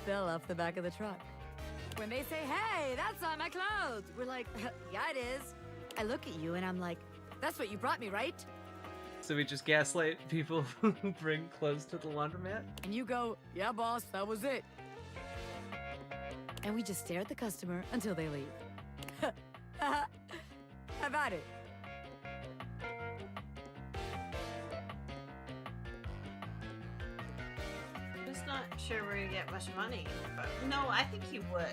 fell off the back of the truck. When they say, hey, that's not my clothes, we're like, yeah, it is. I look at you and I'm like, that's what you brought me, right? So we just gaslight people who bring clothes to the laundromat? And you go, yeah, boss, that was it. And we just stare at the customer until they leave. How about it? I'm just not sure where you get much money. But no, I think you would.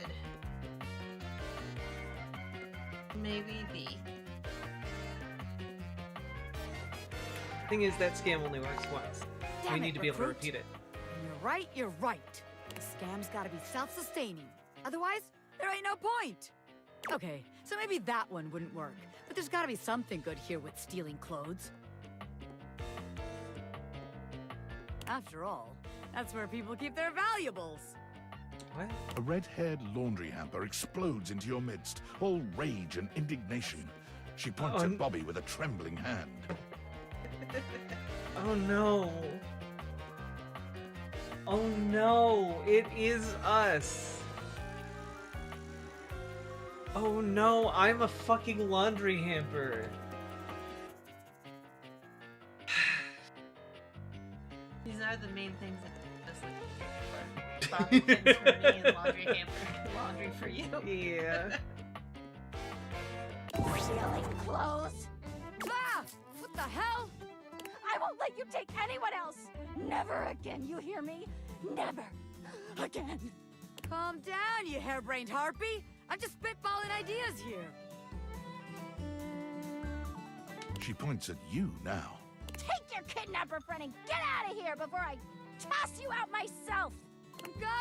Maybe B. Thing is, that scam only works once. Damn we it, need to be able to recruit. repeat it. You're right. The scam's gotta be self-sustaining. Otherwise, there ain't no point. Okay, so maybe that one wouldn't work. But there's gotta be something good here with stealing clothes. After all, that's where people keep their valuables. What? A red-haired laundry hamper explodes into your midst, all rage and indignation. She points at Bobby with a trembling hand. Oh no. Oh no, it is us. Oh no, I'm a fucking laundry hamper. These are the main things that just like Bobby pins for me and laundry for you. Yeah. Really close? Ah! What the hell? I won't let you take anyone else! Never again, you hear me? Never again! Calm down, you harebrained harpy! I'm just spitballing ideas here. She points at you now. Take your kidnapper friend and get out of here before I toss you out myself!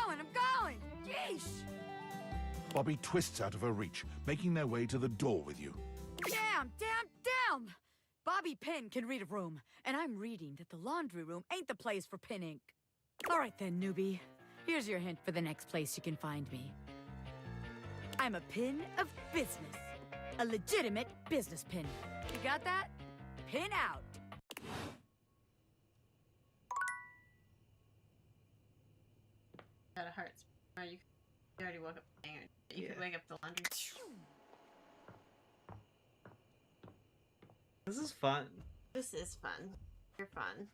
I'm going! Yeesh! Bobby twists out of her reach, making their way to the door with you. Damn! Bobby Pin can read a room, and I'm reading that the laundry room ain't the place for pin ink. All right then, newbie. Here's your hint for the next place you can find me. I'm a pin of business. A legitimate business pin. You got that? Pin out. Got a heart. Oh, you already woke up. You could wake up the laundry. This is fun. This is fun. You're fun.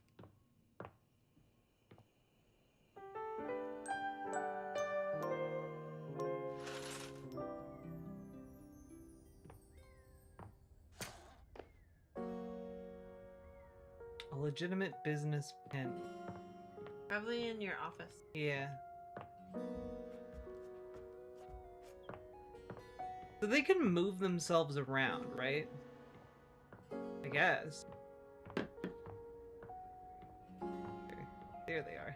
A legitimate business pen. Probably in your office. Yeah. So they can move themselves around, right? I guess. There they are.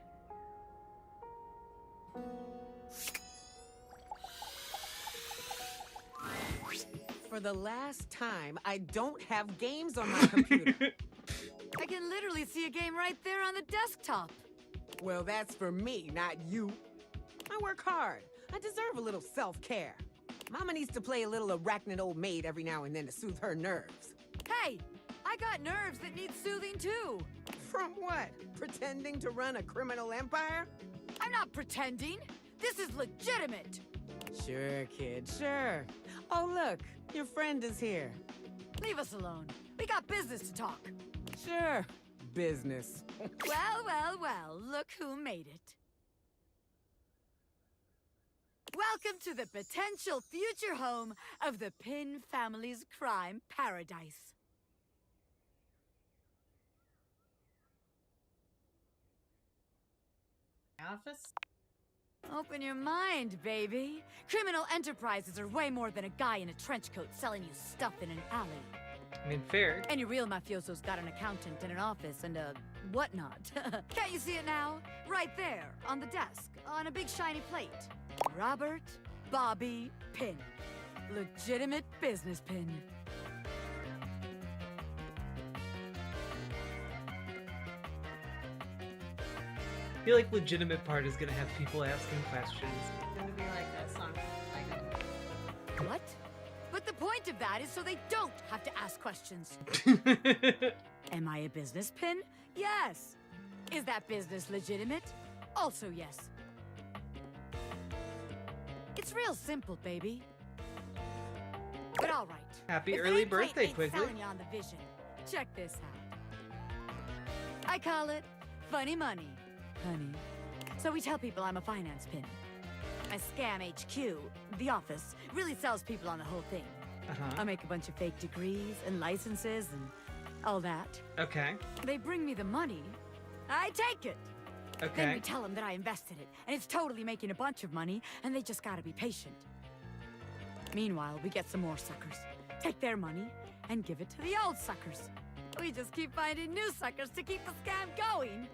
For the last time, I don't have games on my computer. I can literally see a game right there on the desktop. Well, that's for me, not you. I work hard. I deserve a little self-care. Mama needs to play a little arachnid old maid every now and then to soothe her nerves. Hey, I got nerves that need soothing too. From what? Pretending to run a criminal empire? I'm not pretending. This is legitimate. Sure, kid, sure. Oh, look, your friend is here. Leave us alone. We got business to talk. Sure, business. Well, look who made it. Welcome to the potential future home of the Pin family's crime paradise. Office? Open your mind, baby. Criminal enterprises are way more than a guy in a trench coat selling you stuff in an alley. I mean, fair. And your real mafioso's got an accountant and an office and a whatnot. Can't you see it now? Right there, on the desk, on a big shiny plate. Robert Bobby Pin. Legitimate business pin. I feel like legitimate part is gonna have people asking questions. It's gonna be like that song. What? But the point of that is so they don't have to ask questions. Am I a business pin? Yes. Is that business legitimate? Also yes. It's real simple, baby. But all right. Happy If the early nameplate birthday, ain't Quigley. selling you on the vision, check this out. I call it funny money, honey. So we tell people I'm a finance pin. My scam HQ, the office, really sells people on the whole thing. I make a bunch of fake degrees and licenses and all that. Okay. They bring me the money. I take it. Then Okay. we tell them that I invested it, and it's totally making a bunch of money, and they just gotta be patient. Meanwhile, we get some more suckers, take their money, and give it to the old suckers. We just keep finding new suckers to keep the scam going.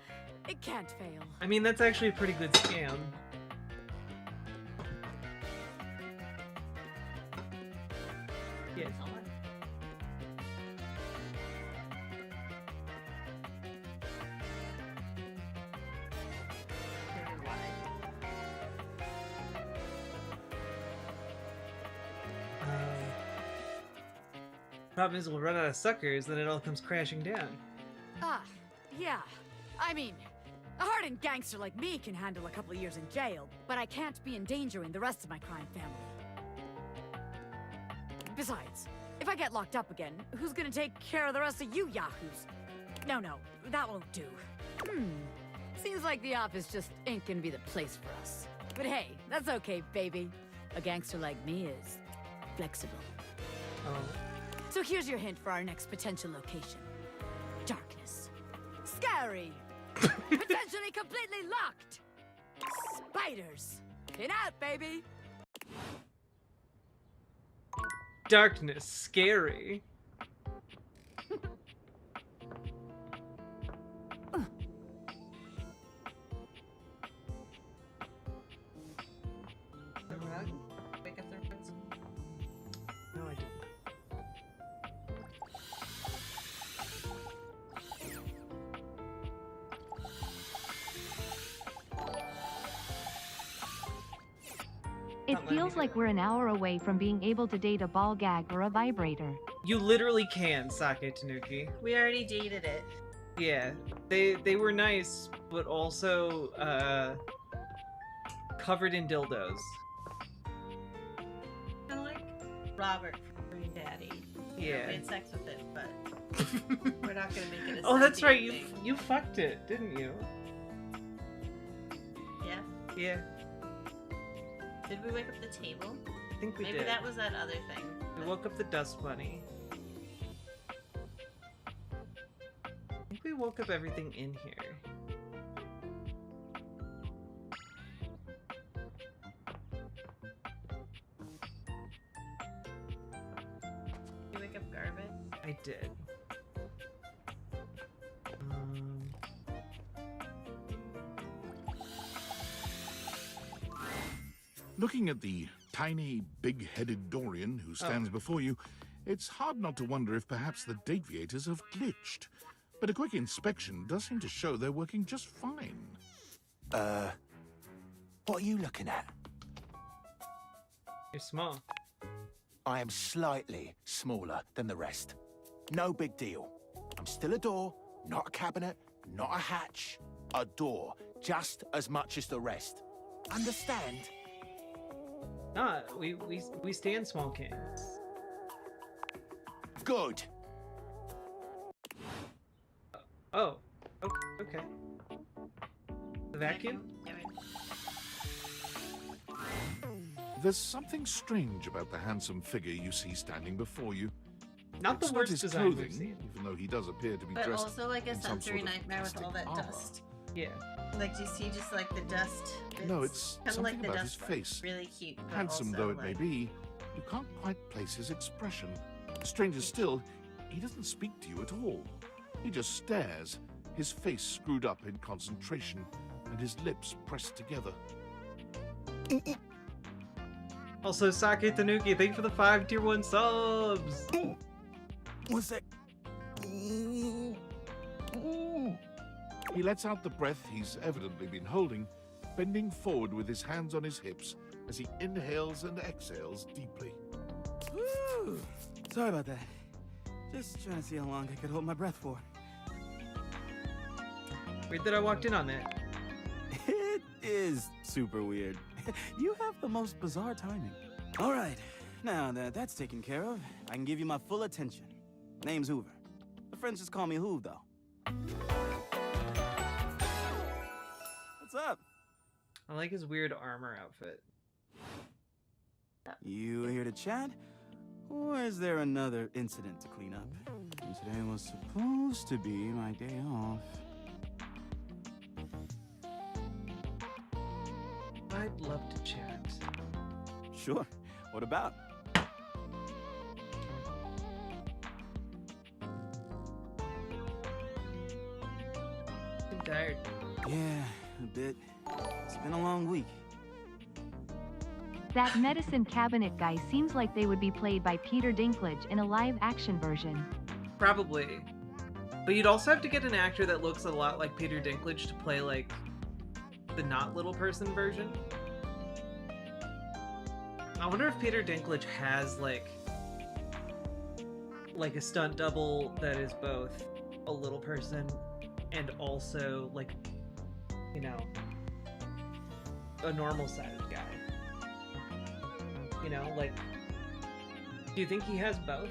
It can't fail. I mean, that's actually a pretty good scam. Yeah. Problem is, we'll run out of suckers, then it all comes crashing down. Ah, yeah. I mean, A hardened gangster like me can handle a couple of years in jail, but I can't be endangering the rest of my crime family. Besides, if I get locked up again, who's gonna take care of the rest of you yahoos? No, that won't do. Seems like the office just ain't gonna be the place for us. But hey, that's okay, baby. A gangster like me is flexible. So here's your hint for our next potential location. Darkness. Scary. Potentially completely locked. Spiders. In out, baby. Darkness. Scary. Wake up the friends. No, I didn't. It feels like we're an hour away from being able to date a ball gag or a vibrator. You literally can, Sake Tanuki. We already dated it. Yeah, they were nice, but also covered in dildos. Kind of like Robert from Green Daddy. Yeah. We had sex with it, but we're not gonna make it a Oh, that's right. thing. You fucked it, didn't you? Yeah. Yeah. Did we wake up the table? I think we Maybe did. that was that other thing. We woke up the dust bunny. I think we woke up everything in here. Did you wake up garbage? I did. Looking at the tiny, big-headed Dorian who stands before you, it's hard not to wonder if perhaps the Dateviators have glitched. But a quick inspection does seem to show they're working just fine. What are you looking at? You're small. I am slightly smaller than the rest. No big deal. I'm still a door, not a cabinet, not a hatch. A door, just as much as the rest. Understand? Nah, we stand small kings. Good. Oh, okay. The vacuum? There's something strange about the handsome figure you see standing before you. Not the It's worst his design we've clothing, seen. even though he does appear to be But dressed also like a in some sensory sort of nightmare with all that plastic armor. dust. Yeah. Like, do you see just like the dust? No, it's kind of something like the about dust his one. face. Really cute. But Handsome also, though it may like, be, you can't quite place his expression. Stranger still, he doesn't speak to you at all. He just stares, his face screwed up in concentration, and his lips pressed together. Also, Sake Tanuki, thank you for the 5 tier 1 subs! What's that? He lets out the breath he's evidently been holding, bending forward with his hands on his hips as he inhales and exhales deeply. Woo! Sorry about that. Just trying to see how long I could hold my breath for. Weird that I walked in on that. It is super weird. You have the most bizarre timing. All right, now that that's taken care of, I can give you my full attention. Name's Hoover. The friends just call me Hoov, though. What's up? I like his weird armor outfit. You here to chat? Or is there another incident to clean up? Today was supposed to be my day off. I'd love to chat. Sure. What about? I'm tired. Yeah, a bit. It's been a long week. That medicine cabinet guy seems like they would be played by Peter Dinklage in a live-action version. Probably. But you'd also have to get an actor that looks a lot like Peter Dinklage to play, like, the not little person version. I wonder if Peter Dinklage has, like a stunt double that is both a little person and also, like, you know, a normal-sided guy. You know, like, do you think he has both?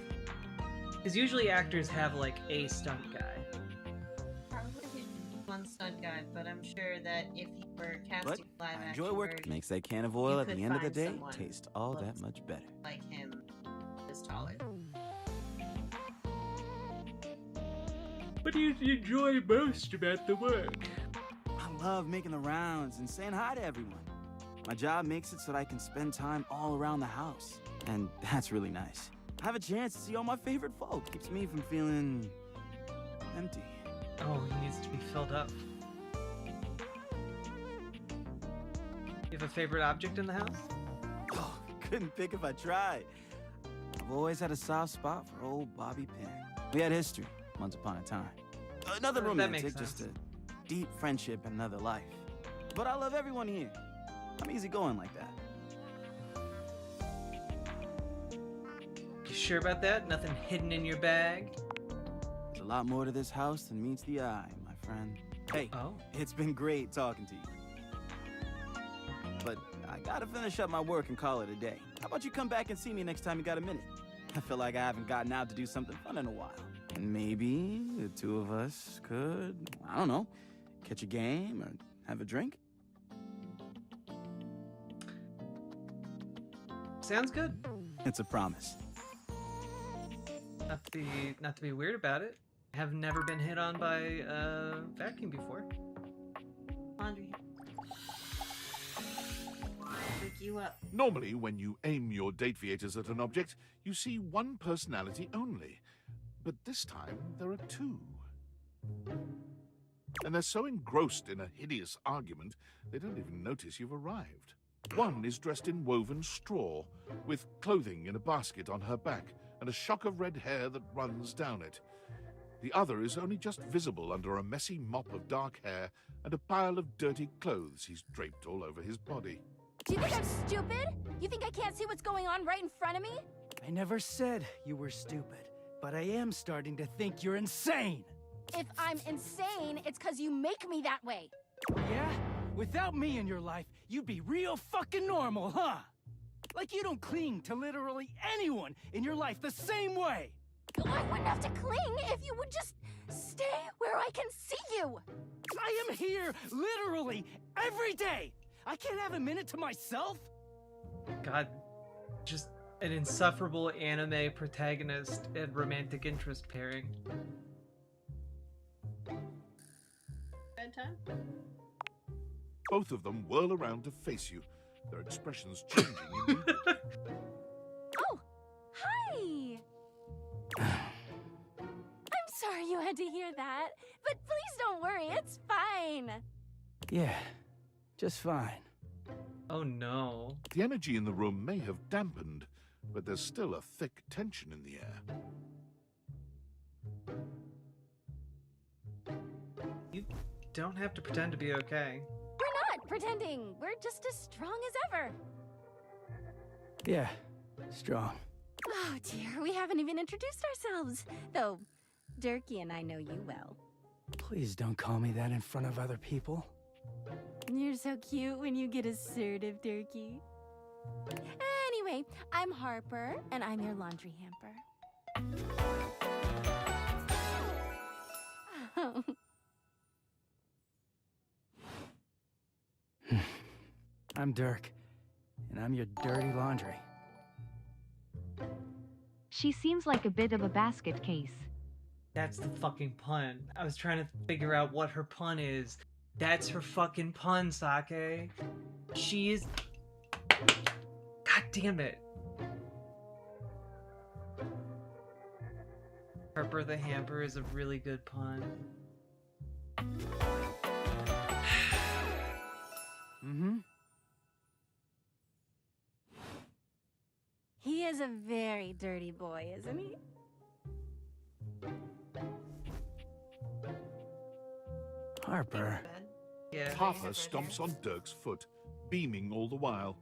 Because usually actors have, like, a stunt guy. Probably one stunt guy, but I'm sure that if he were But casting live I action enjoy work. version, Makes that can of oil you at the could end of the find day someone taste all that looks much better. like him is taller. What do you enjoy most about the work? I love making the rounds and saying hi to everyone. My job makes it so that I can spend time all around the house, and that's really nice. I have a chance to see all my favorite folk. Keeps me from feeling empty. Oh, he needs to be filled up. You have a favorite object in the house? Oh, couldn't pick if I tried. I've always had a soft spot for old Bobby Pin. We had history, once upon a time. Another That makes romantic, just sense. a deep friendship in another life. But I love everyone here. I'm easygoing like that. You sure about that? Nothing hidden in your bag? There's a lot more to this house than meets the eye, my friend. Hey, it's been great talking to you. But I gotta finish up my work and call it a day. How about you come back and see me next time you got a minute? I feel like I haven't gotten out to do something fun in a while. And maybe the two of us could, I don't know, catch a game or have a drink? Sounds good. It's a promise. Not to be weird about it. I have never been hit on by a vacuum before. Laundry. Wake you up. Normally, when you aim your date theaters at an object, you see one personality only. But this time, there are two. And they're so engrossed in a hideous argument, they don't even notice you've arrived. One is dressed in woven straw, with clothing in a basket on her back, and a shock of red hair that runs down it. The other is only just visible under a messy mop of dark hair and a pile of dirty clothes he's draped all over his body. Do you think I'm stupid? You think I can't see what's going on right in front of me? I never said you were stupid, but I am starting to think you're insane. If I'm insane, it's because you make me that way. Yeah? Without me in your life, you'd be real fucking normal, huh? Like you don't cling to literally anyone in your life the same way. I wouldn't have to cling if you would just stay where I can see you. I am here literally every day. I can't have a minute to myself. God, just an insufferable anime protagonist and romantic interest pairing. Bedtime? Both of them whirl around to face you, their expressions changing immediately. Oh, hi. I'm sorry you had to hear that, but please don't worry, it's fine. Yeah, just fine. Oh no. The energy in the room may have dampened, but there's still a thick tension in the air. You don't have to pretend to be okay. We're not pretending. We're just as strong as ever. Yeah, strong. Oh dear, we haven't even introduced ourselves. Though, Durkee and I know you well. Please don't call me that in front of other people. You're so cute when you get assertive, Durkee. Anyway, I'm Harper, and I'm your laundry hamper. I'm Dirk, and I'm your dirty laundry. She seems like a bit of a basket case. That's the fucking pun. I was trying to figure out what her pun is. That's her fucking pun, Sake. She is... God damn it. Harper the Hamper is a really good pun. Mm-hmm. He is a very dirty boy, isn't he? Harper. Yeah. Harper stomps on Dirk's foot, beaming all the while.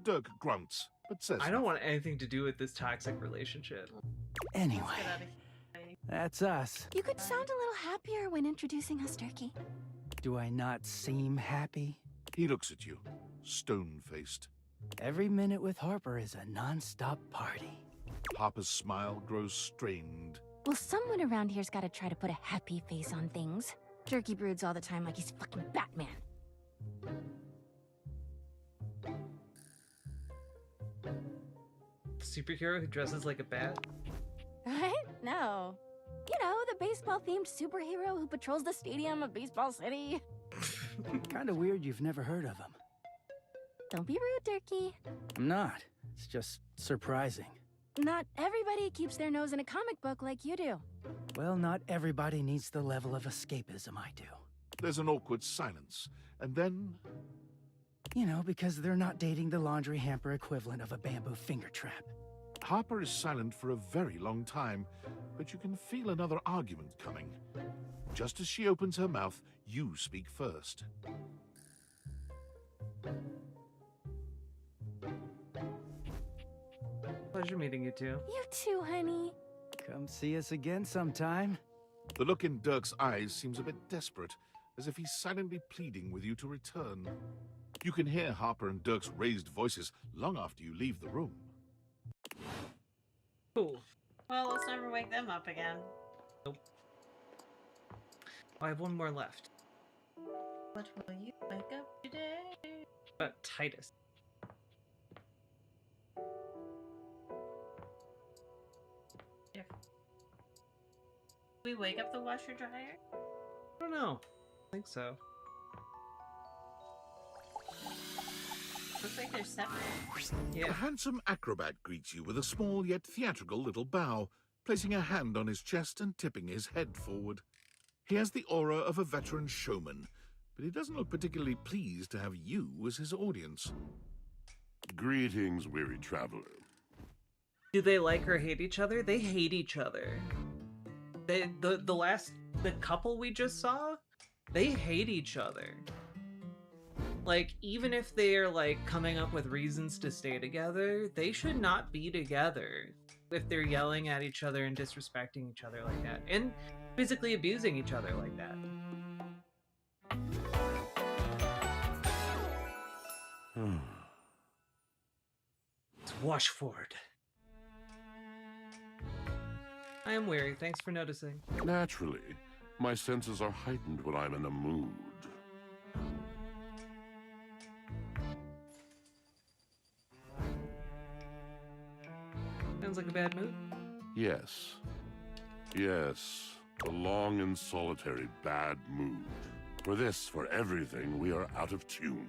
Dirk grunts, but says I don't want anything to do with this toxic relationship. Anyway, that's us. You could sound a little happier when introducing us, Durkee. Do I not seem happy? He looks at you, stone-faced. Every minute with Harper is a non-stop party. Harper's smile grows strained. Well, someone around here's gotta try to put a happy face on things. Turkey broods all the time like he's fucking Batman. Superhero who dresses like a bat? What? No. You know, the baseball-themed superhero who patrols the stadium of Baseball City. Kinda weird you've never heard of him. Don't be rude, Turkey. I'm not. It's just surprising. Not everybody keeps their nose in a comic book like you do. Well, not everybody needs the level of escapism I do. There's an awkward silence, and then... You know, because they're not dating the laundry hamper equivalent of a bamboo finger trap. Harper is silent for a very long time, but you can feel another argument coming. Just as she opens her mouth, you speak first. Pleasure meeting you two. You too, honey. Come see us again sometime. The look in Dirk's eyes seems a bit desperate, as if he's silently pleading with you to return. You can hear Harper and Dirk's raised voices long after you leave the room. Cool. Well, let's never wake them up again. Nope. I have one more left. What will you wake up today? About Titus. Here. We wake up the washer dryer? I don't know. I think so. Looks like they're separate. A handsome acrobat greets you with a small yet theatrical little bow, placing a hand on his chest and tipping his head forward. He has the aura of a veteran showman, but he doesn't look particularly pleased to have you as his audience. Greetings, weary traveler. Do they like or hate each other? They hate each other. The couple we just saw, they hate each other. Like, even if they're, like, coming up with reasons to stay together, they should not be together if they're yelling at each other and disrespecting each other like that. And physically abusing each other like that. It's Washford. I am weary. Thanks for noticing. Naturally. My senses are heightened when I'm in a mood. Sounds like a bad mood. Yes. Yes. A long and solitary bad mood. For this, for everything, we are out of tune.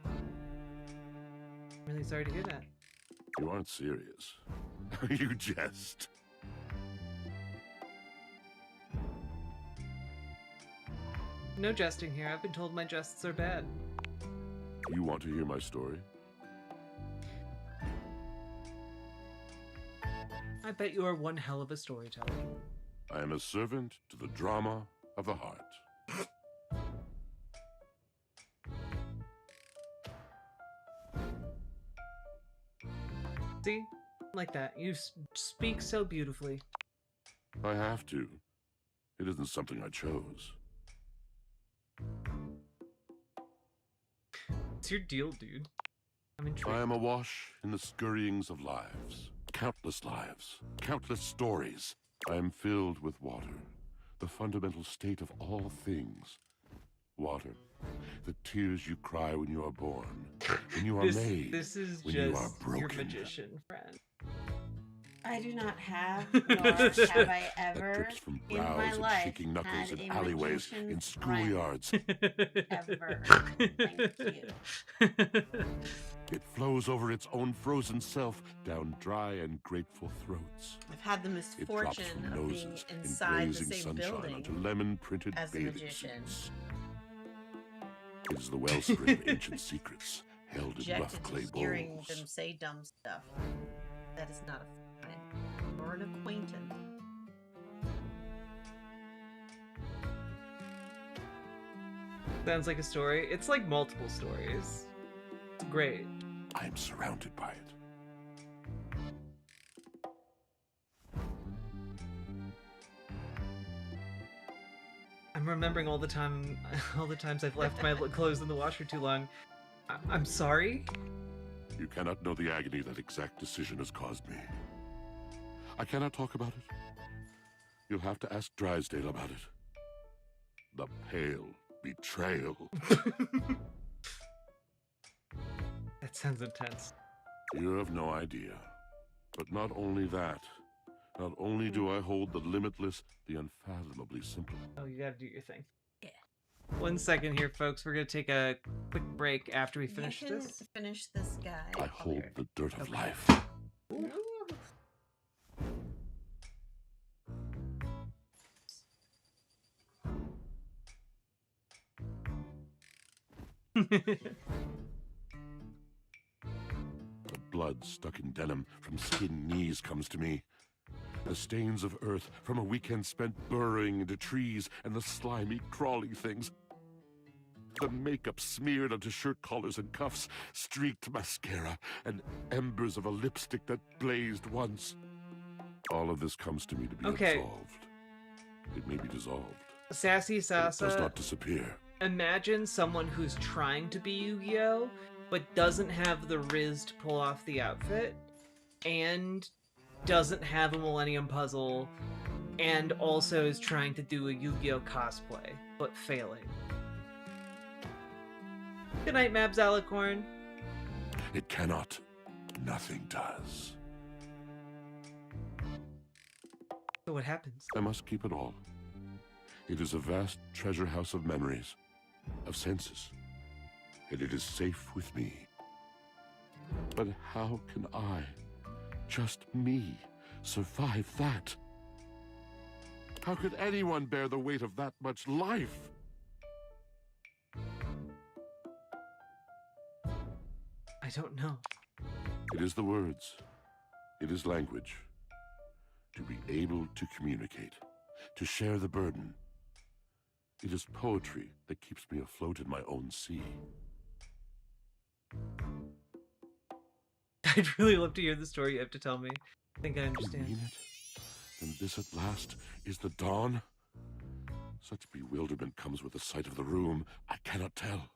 I'm really sorry to hear that. You aren't serious. You jest. No jesting here. I've been told my jests are bad. You want to hear my story? I bet you are one hell of a storyteller. I am a servant to the drama of the heart. See? Like that. You speak so beautifully. I have to. It isn't something I chose. What's your deal, dude? I'm intrigued. I am awash in the scurryings of lives. Countless stories. I am filled with water, the fundamental state of all things. Water, the tears you cry when you are born, when you are made, this is when just you are broken. your magician friend. I do not have, nor have I ever Drips from in my brows and life shaking knuckles had in a alleyways, magician in schoolyards. Ever. Thank you. It flows over its own frozen self down dry and grateful throats. I've had the It drops misfortune from of being noses in inside the blazing same sunshine building onto lemon-printed as a bathing magician. suits. It is the wellspring of ancient secrets, held in rough Objected clay to hearing bowls. them say dumb stuff. That is not a friend or an acquaintance. Sounds like a story. It's like multiple stories. It's great. I am surrounded by it. I'm I'm remembering all the times I've left my clothes in the washer too long. I'm sorry. You cannot know the agony that exact decision has caused me. I cannot talk about it. You'll have to ask Drysdale about it. The pale betrayal. That sounds intense. You have no idea. But not only that, not only do I hold the limitless, the unfathomably simple. Oh, you gotta do your thing. Yeah. 1 second here, folks. We're gonna take a quick break after we finish You can this. finish this guy. I hold the dirt of life. The blood stuck in denim from skinned knees comes to me. The stains of earth from a weekend spent burrowing into trees and the slimy, crawly things. The makeup smeared onto shirt collars and cuffs, streaked mascara, and embers of a lipstick that blazed once. All of this comes to me to be absolved. It may be dissolved. Sassy Sasa. It does not disappear. Imagine someone who's trying to be Yu-Gi-Oh, but doesn't have the riz to pull off the outfit, and doesn't have a Millennium Puzzle, and also is trying to do a Yu-Gi-Oh cosplay, but failing. Good night, Mabs Alicorn. It cannot. Nothing does. So what happens? I must keep it all. It is a vast treasure house of memories, of senses, and it is safe with me. But how can I, just me, survive that? How could anyone bear the weight of that much life? I don't know. It is the words. It is language. To be able to communicate, to share the burden. It is poetry that keeps me afloat in my own sea. I'd really love to hear the story you have to tell me. I think I You understand. mean it? Then this at last is the dawn? Such bewilderment comes with the sight of the room, I cannot tell.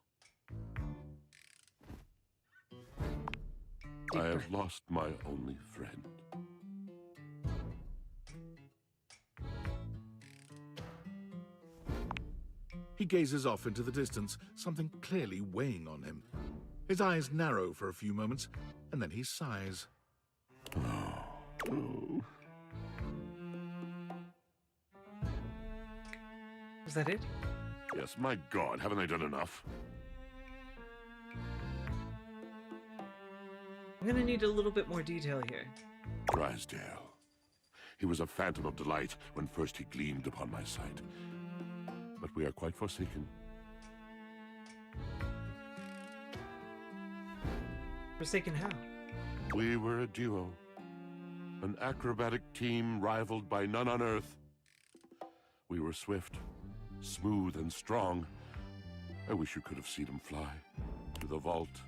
I have lost my only friend. He gazes off into the distance, something clearly weighing on him. His eyes narrow for a few moments, and then he sighs. Is that it? Yes, my God, haven't I done enough? I'm gonna need a little bit more detail here. Drysdale. He was a phantom of delight when first he gleamed upon my sight. But we are quite forsaken. Forsaken how? We were a duo. An acrobatic team rivaled by none on Earth. We were swift, smooth, and strong. I wish you could have seen him fly to the vault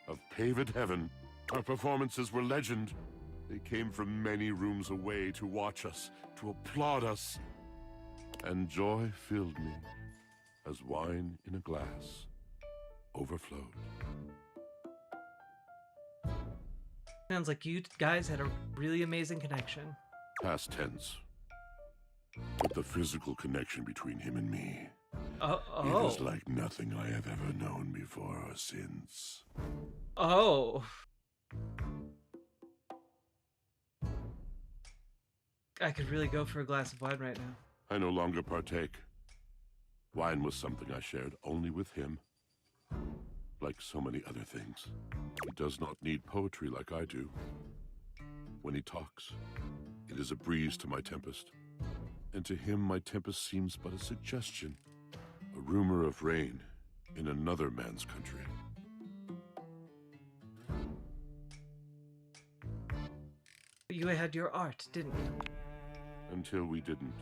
of paved heaven. Our performances were legend. They came from many rooms away to watch us, to applaud us. And joy filled me as wine in a glass overflowed. Sounds like you guys had a really amazing connection. Past tense. But the physical connection between him and me. It is like nothing I have ever known before or since. Oh. I could really go for a glass of wine right now. I no longer partake. Wine was something I shared only with him. Like so many other things. He does not need poetry like I do. When he talks, it is a breeze to my tempest. And to him, my tempest seems but a suggestion. A rumor of rain in another man's country. But you had your art, didn't you? Until we didn't.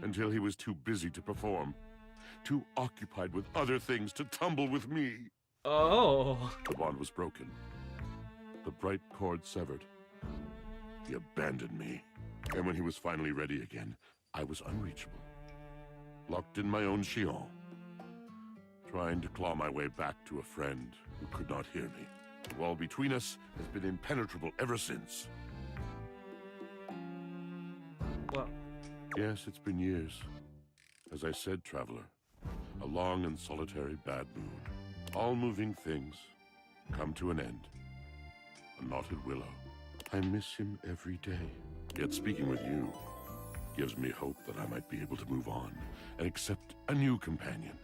Until he was too busy to perform. Too occupied with other things to tumble with me. Oh. The bond was broken. The bright cord severed. He abandoned me. And when he was finally ready again, I was unreachable. locked in my own Shion, trying to claw my way back to a friend who could not hear me. The wall between us has been impenetrable ever since. Well, yes, it's been years. As I said, traveler, a long and solitary bad moon. All moving things come to an end. A knotted willow. I miss him every day. Yet speaking with you gives me hope that I might be able to move on and accept a new companion.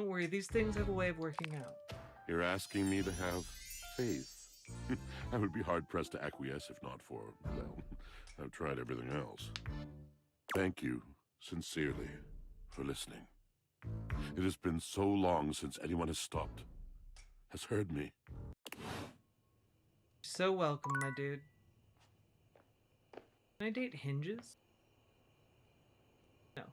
don't worry, these things have a way of working out. You're asking me to have faith. I would be hard-pressed to acquiesce if not for, well, I've tried everything else. Thank you, sincerely, for listening. It has been so long since anyone has stopped, has heard me. So welcome, my dude. Can I date hinges? No.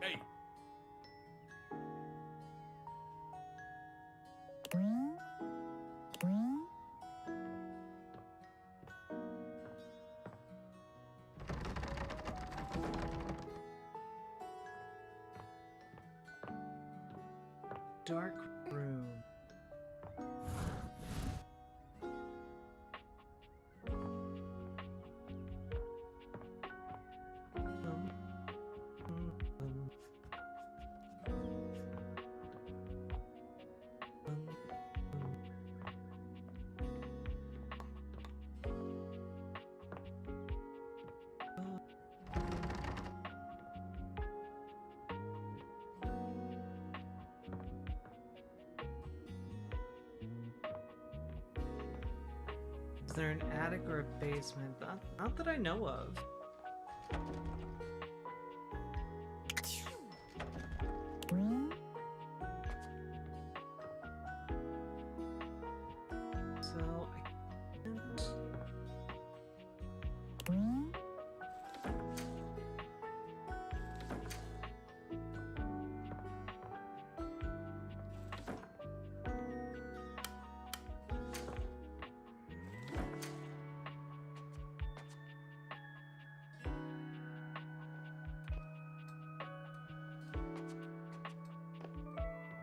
Hey! Dark room. Is there an attic or a basement? Not that I know of. So I can't.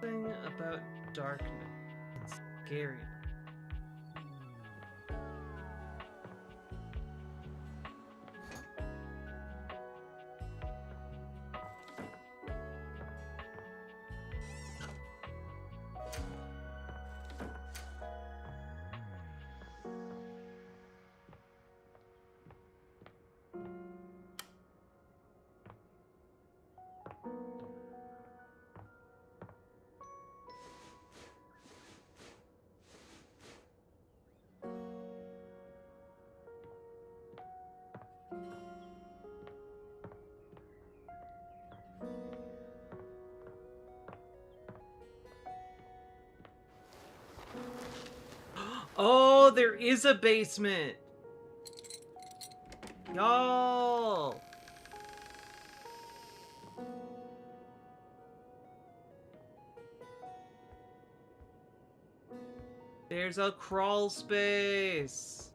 Something about darkness. It's scary. Oh, there is a basement. Y'all. There's a crawl space.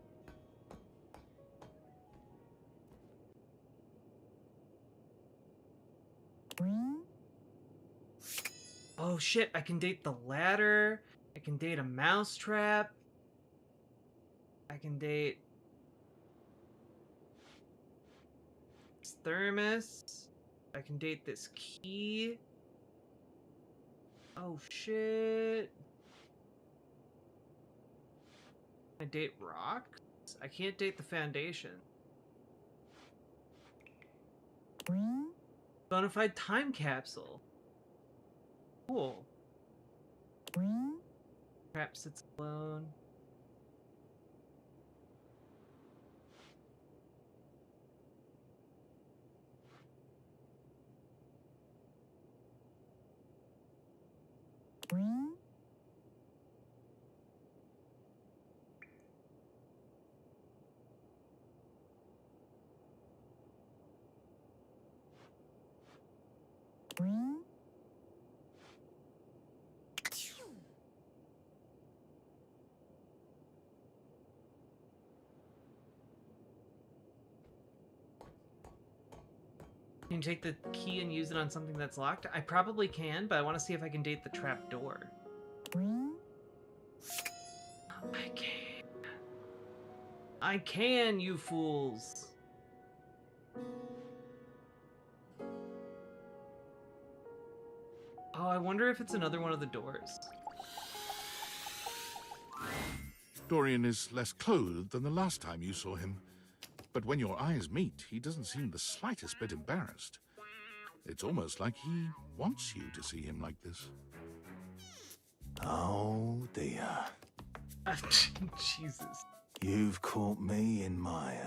Oh shit, I can date the ladder. I can date a mousetrap. I can date this thermos. I can date this key. Oh shit. I date rocks? I can't date the foundation. Bonafide time capsule. Cool. Perhaps it's alone. Can you take the key and use it on something that's locked? I probably can, but I want to see if I can date the trap door. I can. I can, you fools. Oh, I wonder if it's another one of the doors. Dorian is less clothed than the last time you saw him. But when your eyes meet, he doesn't seem the slightest bit embarrassed. It's almost like he wants you to see him like this. Oh dear. Jesus. You've caught me in my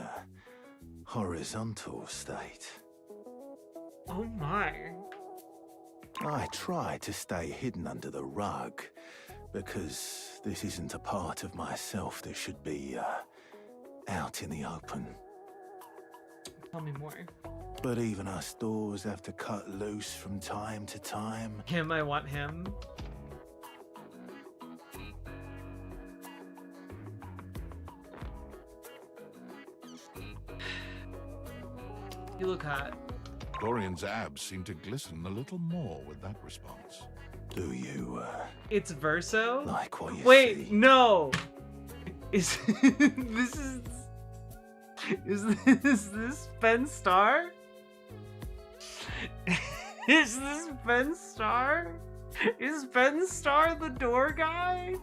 horizontal state. Oh my. I try to stay hidden under the rug because this isn't a part of myself that should be out in the open. Tell me more. But even us doors have to cut loose from time to time. Him, I want him. You look hot. Dorian's abs seem to glisten a little more with that response. Do you, It's Verso? like what you Wait, see? no! Is this Ben Starr? Is this Ben Starr? Is Ben Starr the door guy?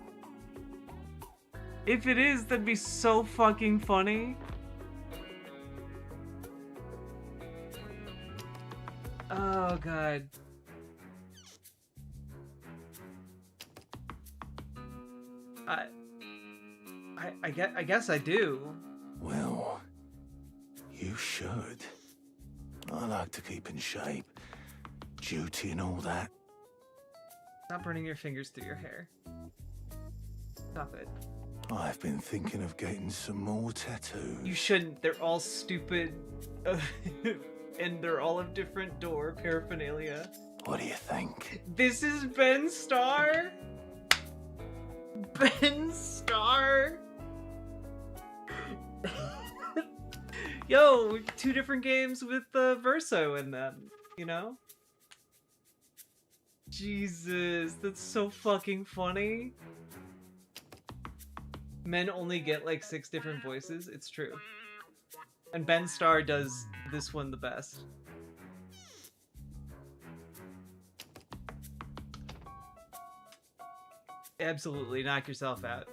If it is, that'd be so fucking funny. Oh god. I guess I do. Well, you should. I like to keep in shape. Duty and all that. Stop running your fingers through your hair. Stop it. I've been thinking of getting some more tattoos. You shouldn't. They're all stupid. And they're all of different door paraphernalia. What do you think? This is Ben Starr? Ben Starr? Yo, two different games with Verso in them, you know? Jesus, that's so fucking funny. Men only get like 6 different voices, it's true. And Ben Starr does this one the best. Absolutely, knock yourself out.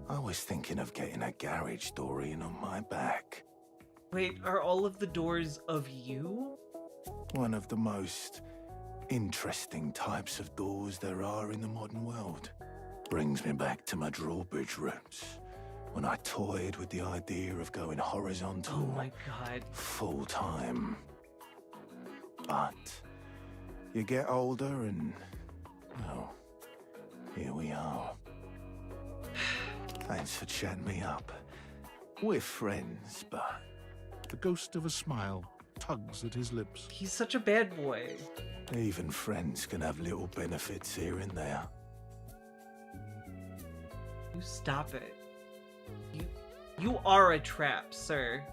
I was thinking of getting a garage door in on my back. Wait, are all of the doors of you? One of the most interesting types of doors there are in the modern world. Brings me back to my drawbridge roots, when I toyed with the idea of going horizontal. Oh my god. Full time. But you get older and, well, here we are. Thanks for chatting me up. We're friends, but... The ghost of a smile tugs at his lips. He's such a bad boy. Even friends can have little benefits here and there. You stop it. You are a trap, sir.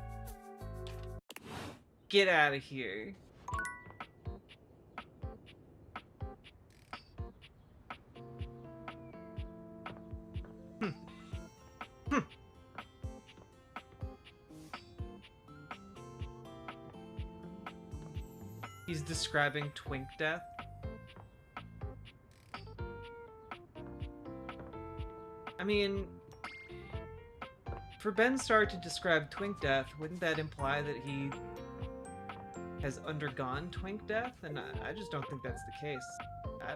Get out of here. He's describing twink death. I mean, for Ben Starr to describe twink death, wouldn't that imply that he has undergone twink death? And I just don't think that's the case.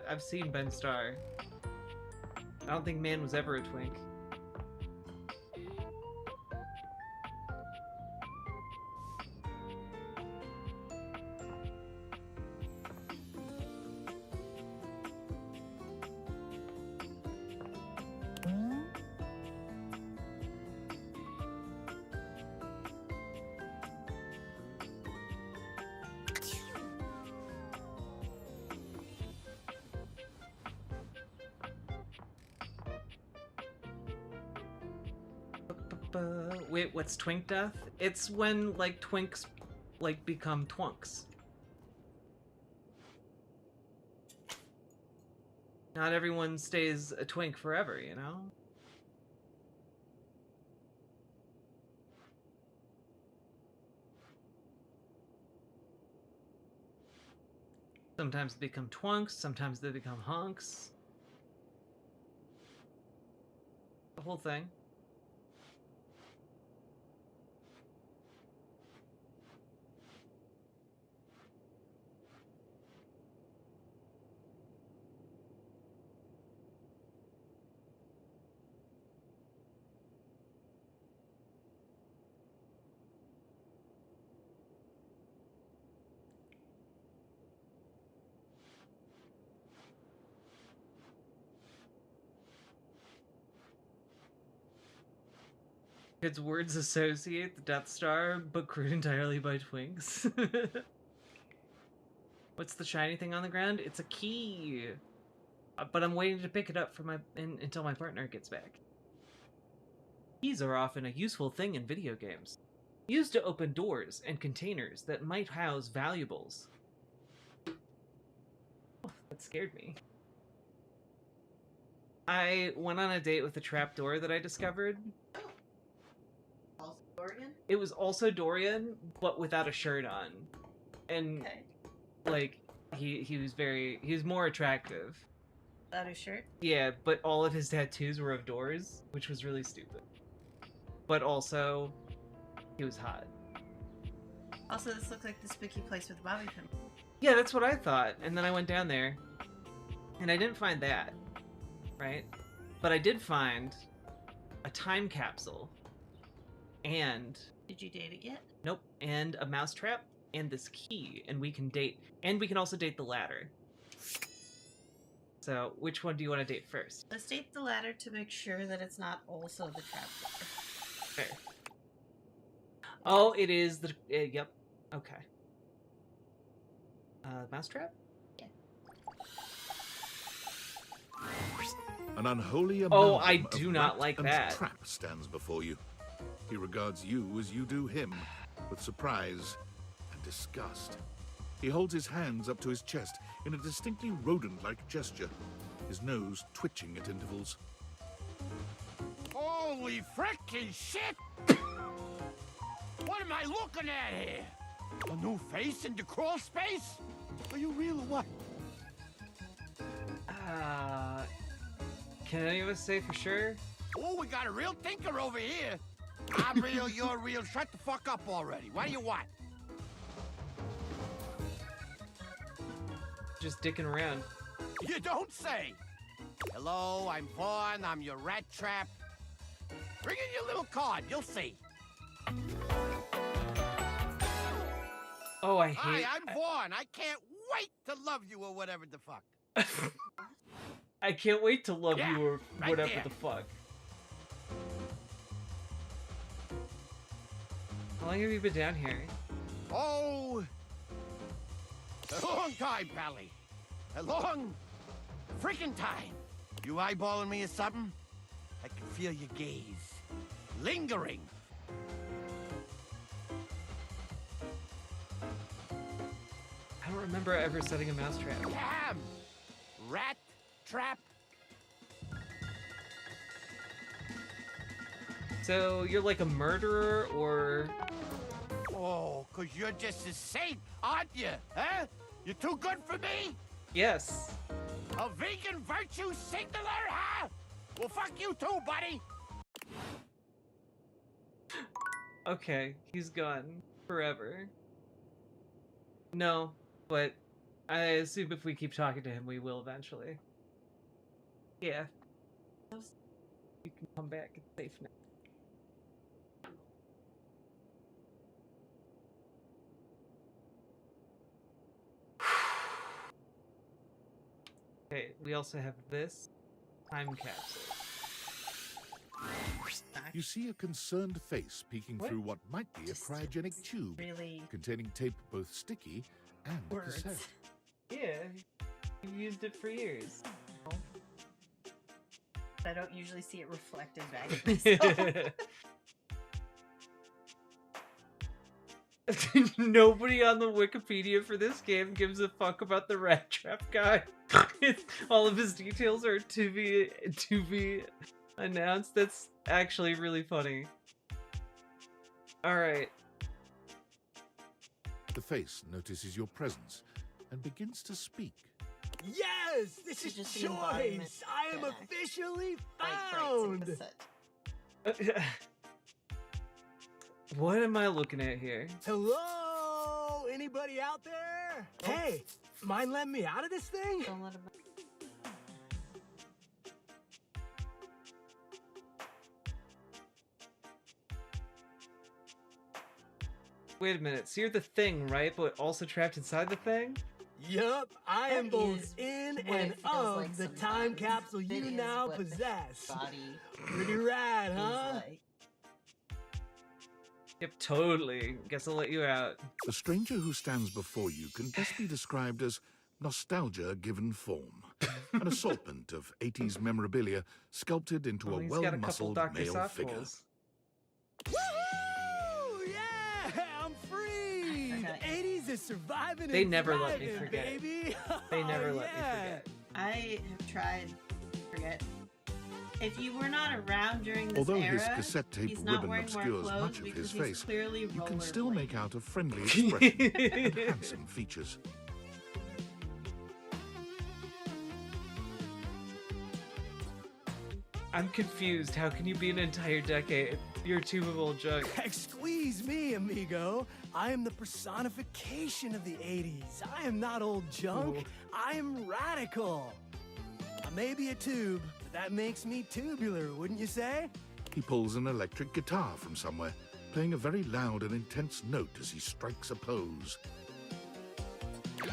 I've seen Ben Starr. I don't think man was ever a twink. Wait, what's twink death? It's when, like, twinks, like, become twunks. Not everyone stays a twink forever, you know? Sometimes they become twunks, sometimes they become hunks. The whole thing. Its words associate the Death Star, but crewed entirely by twinks. What's the shiny thing on the ground? It's a key. But I'm waiting to pick it up for until my partner gets back. Keys are often a useful thing in video games, used to open doors and containers that might house valuables. Oh, that scared me. I went on a date with a trapdoor that I discovered. Dorian? It was also Dorian, but without a shirt on. And, like, he was more attractive. Without his shirt? Yeah, but all of his tattoos were of doors, which was really stupid. But also, he was hot. Also, this looked like the spooky place with bobby pin. Yeah, that's what I thought. And then I went down there, and I didn't find that, right? But I did find a time capsule. And... Did you date it yet? Nope. And a mousetrap, and this key, and we can date. And we can also date the ladder. So, which one do you want to date first? Let's date the ladder to make sure that it's not also the trapdoor. Fair. Oh, it is the... yep. Okay. Mousetrap? Yeah. An unholy Oh, I amalgam do of not rat like and that. Trap stands before you. He regards you as you do him, with surprise and disgust. He holds his hands up to his chest in a distinctly rodent-like gesture, his nose twitching at intervals. Holy frickin' shit! What am I looking at here? A new face in the crawl space? Are you real or what? Can any of us say for sure? Oh, we got a real thinker over here. I'm real, you're real. Shut the fuck up already. What do you want? Just dicking around. You don't say. Hello, I'm Vaughn. I'm your rat trap. Bring in your little card. You'll see. Oh, I hate... Hi, I'm Vaughn. I can't wait to love you or whatever the fuck. I can't wait to love Yeah, you or right whatever there. the fuck. How long have you been down here? Oh, a long time, Pally. A long freaking time. You eyeballing me or something? I can feel your gaze. Lingering. I don't remember ever setting a mousetrap. Damn! Rat trap. So, you're like a murderer, or... Oh, 'cause you're just a saint, aren't you? Huh? You too good for me? Yes. A vegan virtue signaler, huh? Well, fuck you too, buddy. Okay, he's gone forever. No, but I assume if we keep talking to him, we will eventually. Yeah. You can come back. It's safe now. Okay, we also have this time capsule. You see a concerned face peeking through what might be a cryogenic tube containing tape both sticky and cassette. Yeah, you've used it for years. I don't usually see it reflected back at myself. Nobody on the Wikipedia for this game gives a fuck about the rat trap guy. All of his details are to be announced. That's actually really funny. Alright. The face notices your presence and begins to speak. Yes! This is choice! I am officially found! What am I looking at here? Hello? Anybody out there? Hey, mind letting me out of this thing? Don't let him. Wait a minute, so you're the thing, right? But also trapped inside the thing? Yup, I am both in what and it feels of like the time sometimes. capsule It you is now what the possess. body Pretty rad, huh? like. Yep, totally. Guess I'll let you out. The stranger who stands before you can best be described as nostalgia given form. An assortment of 80s memorabilia sculpted into Oh, a he's got a couple well-muscled Dr. male Soft figure. Balls. Woohoo! Yeah, I'm free. The 80s is surviving. They and never let me thriving, forget. baby. They never Oh, let me yeah. forget. I have tried to forget. If you were not around during this Although era, his cassette tape he's not ribbon wearing more obscures clothes much of because his he's face, clearly you can still rollerblading. make out a friendly expression and handsome features. I'm confused. How can you be an entire decade? You're a tube of old junk. Squeeze me, amigo. I am the personification of the 80s. I am not old junk. I am radical. I may be a tube, but that makes me tubular, wouldn't you say? He pulls an electric guitar from somewhere, playing a very loud and intense note as he strikes a pose.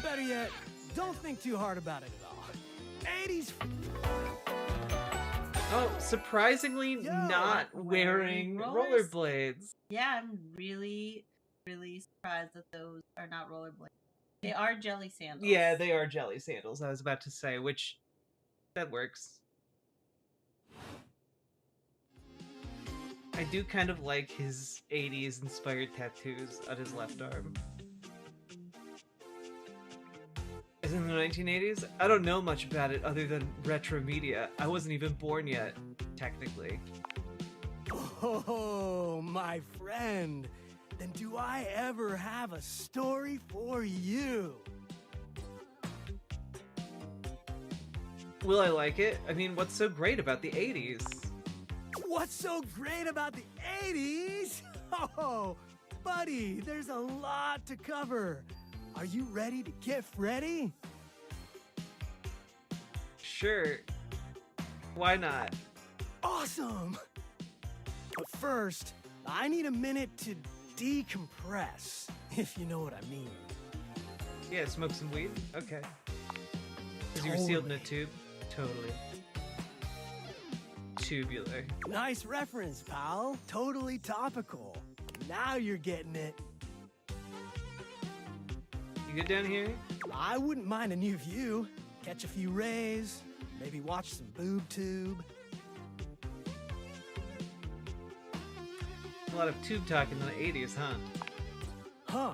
Better yet, don't think too hard about it at all. 80s. Oh, surprisingly not wearing rollerblades. Yeah, I'm really, really surprised that those are not rollerblades. They are jelly sandals. Yeah, they are jelly sandals, I was about to say, which, that works. I do kind of like his 80s inspired tattoos on his left arm. Is it in the 1980s? I don't know much about it other than retro media. I wasn't even born yet, technically. Oh, my friend. Then do I ever have a story for you? Will I like it? I mean, what's so great about the 80s? What's so great about the 80s? Oh, buddy, there's a lot to cover. Are you ready to get ready? Sure. Why not? Awesome! But first, I need a minute to decompress, if you know what I mean. Yeah, smoke some weed? Okay. Because you were sealed in a tube? Totally. Tubular. Nice reference, pal. Totally topical. Now you're getting it. You good down here? I wouldn't mind a new view. Catch a few rays, maybe watch some boob tube. A lot of tube talk in the 80s, huh? Huh.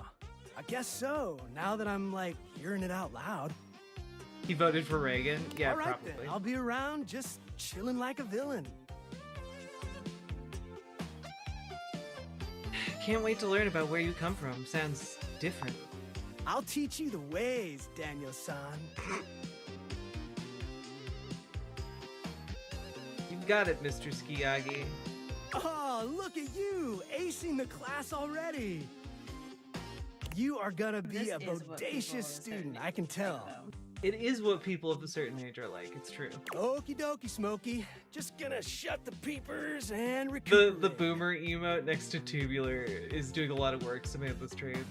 I guess so, now that I'm, like, hearing it out loud. He voted for Reagan? Yeah, All right, probably. then. I'll be around just chilling like a villain. Can't wait to learn about where you come from. Sounds different. I'll teach you the ways, Daniel-san. You've got it, Mr. Skiyagi. Oh, look at you, acing the class already. You are gonna be a bodacious student, I can tell. It is what people of a certain age are like, it's true. Okie dokie, Smokey. Just gonna shut the peepers and recuperate. The boomer emote next to Tubular is doing a lot of work, Samantha's trades.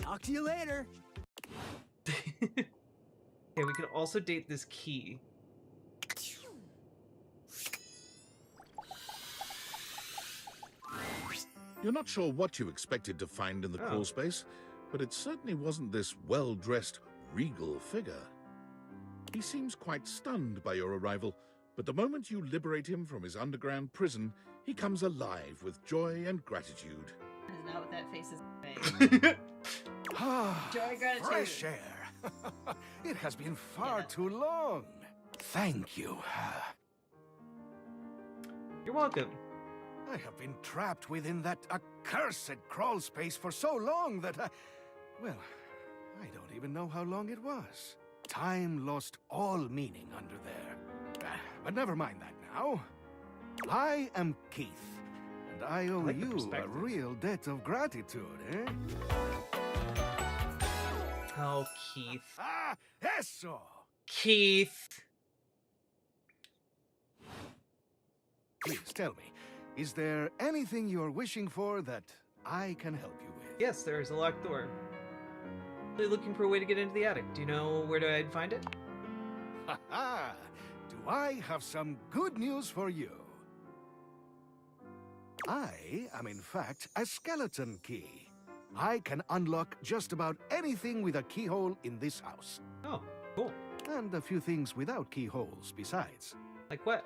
Talk to you later. Okay, we can also date this key. You're not sure what you expected to find in the crawl space, but it certainly wasn't this well-dressed, regal figure. He seems quite stunned by your arrival, but the moment you liberate him from his underground prison, he comes alive with joy and gratitude. That is not what that face is saying. Joy, gratitude. Fresh air. It has been far too long. Thank you. You're welcome. I have been trapped within that accursed crawl space for so long that well, I don't even know how long it was. Time lost all meaning under there. But never mind that now. I am Keith, and I owe you a real debt of gratitude, eh? Oh, Keith. Ah, eso! Keith! Please tell me, is there anything you're wishing for that I can help you with? Yes, there is a locked door. Really looking for a way to get into the attic. Do you know where I'd find it? Ha ha! Do I have some good news for you? I am in fact a skeleton key. I can unlock just about anything with a keyhole in this house. Oh, cool. And a few things without keyholes besides. Like what?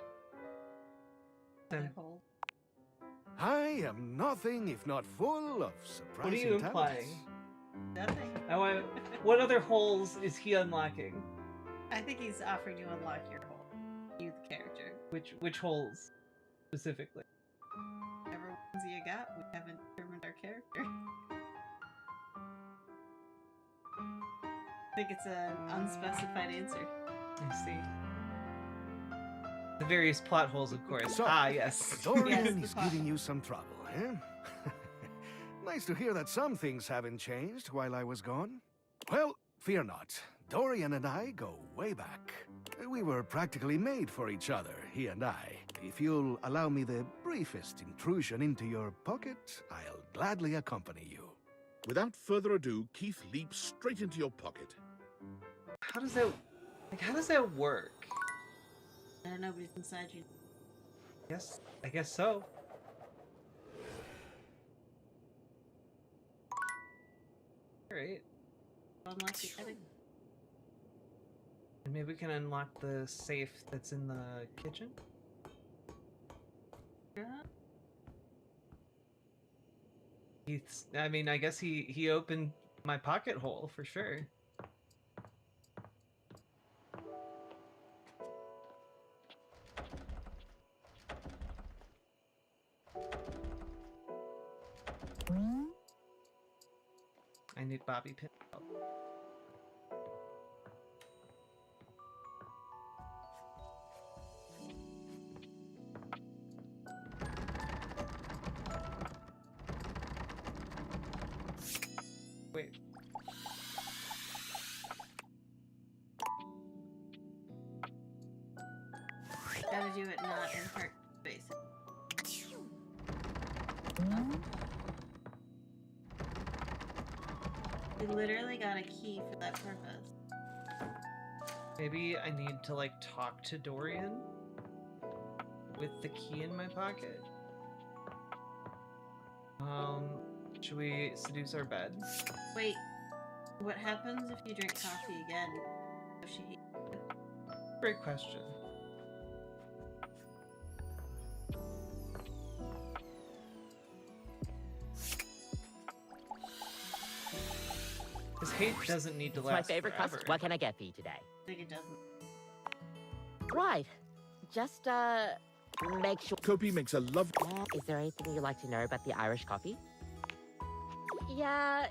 I am nothing if not full of surprising What are you implying? talents. Nothing. What other holes is he unlocking? I think he's offering to unlock your hole. You, the character. Which holes specifically? Whatever ones you got, we haven't determined our character. I think it's an unspecified answer. I see. The various plot holes, of course. So, Yes. Dorian is giving you some trouble, eh? Nice to hear that some things haven't changed while I was gone. Well, fear not. Dorian and I go way back. We were practically made for each other, he and I. If you'll allow me the briefest intrusion into your pocket, I'll gladly accompany you. Without further ado, Keith leaps straight into your pocket. How does that work? I don't know, but he's inside you. Yes, I guess so. Alright. Unlock the attic. And maybe we can unlock the safe that's in the kitchen? Yeah. I guess he opened my pocket hole for sure. I need bobby pin. Wait. Gotta do it not in part space. We literally got a key for that purpose. Maybe I need to like talk to Dorian with the key in my pocket. Should we seduce our bed? Wait, what happens if you drink coffee again? If she Great question. This hate doesn't need to It's last my favorite forever. custom. What can I get for you today? I think it doesn't. Right. Just, make sure... Kopi makes a love... Is there anything you'd like to know about the Irish coffee? Yeah,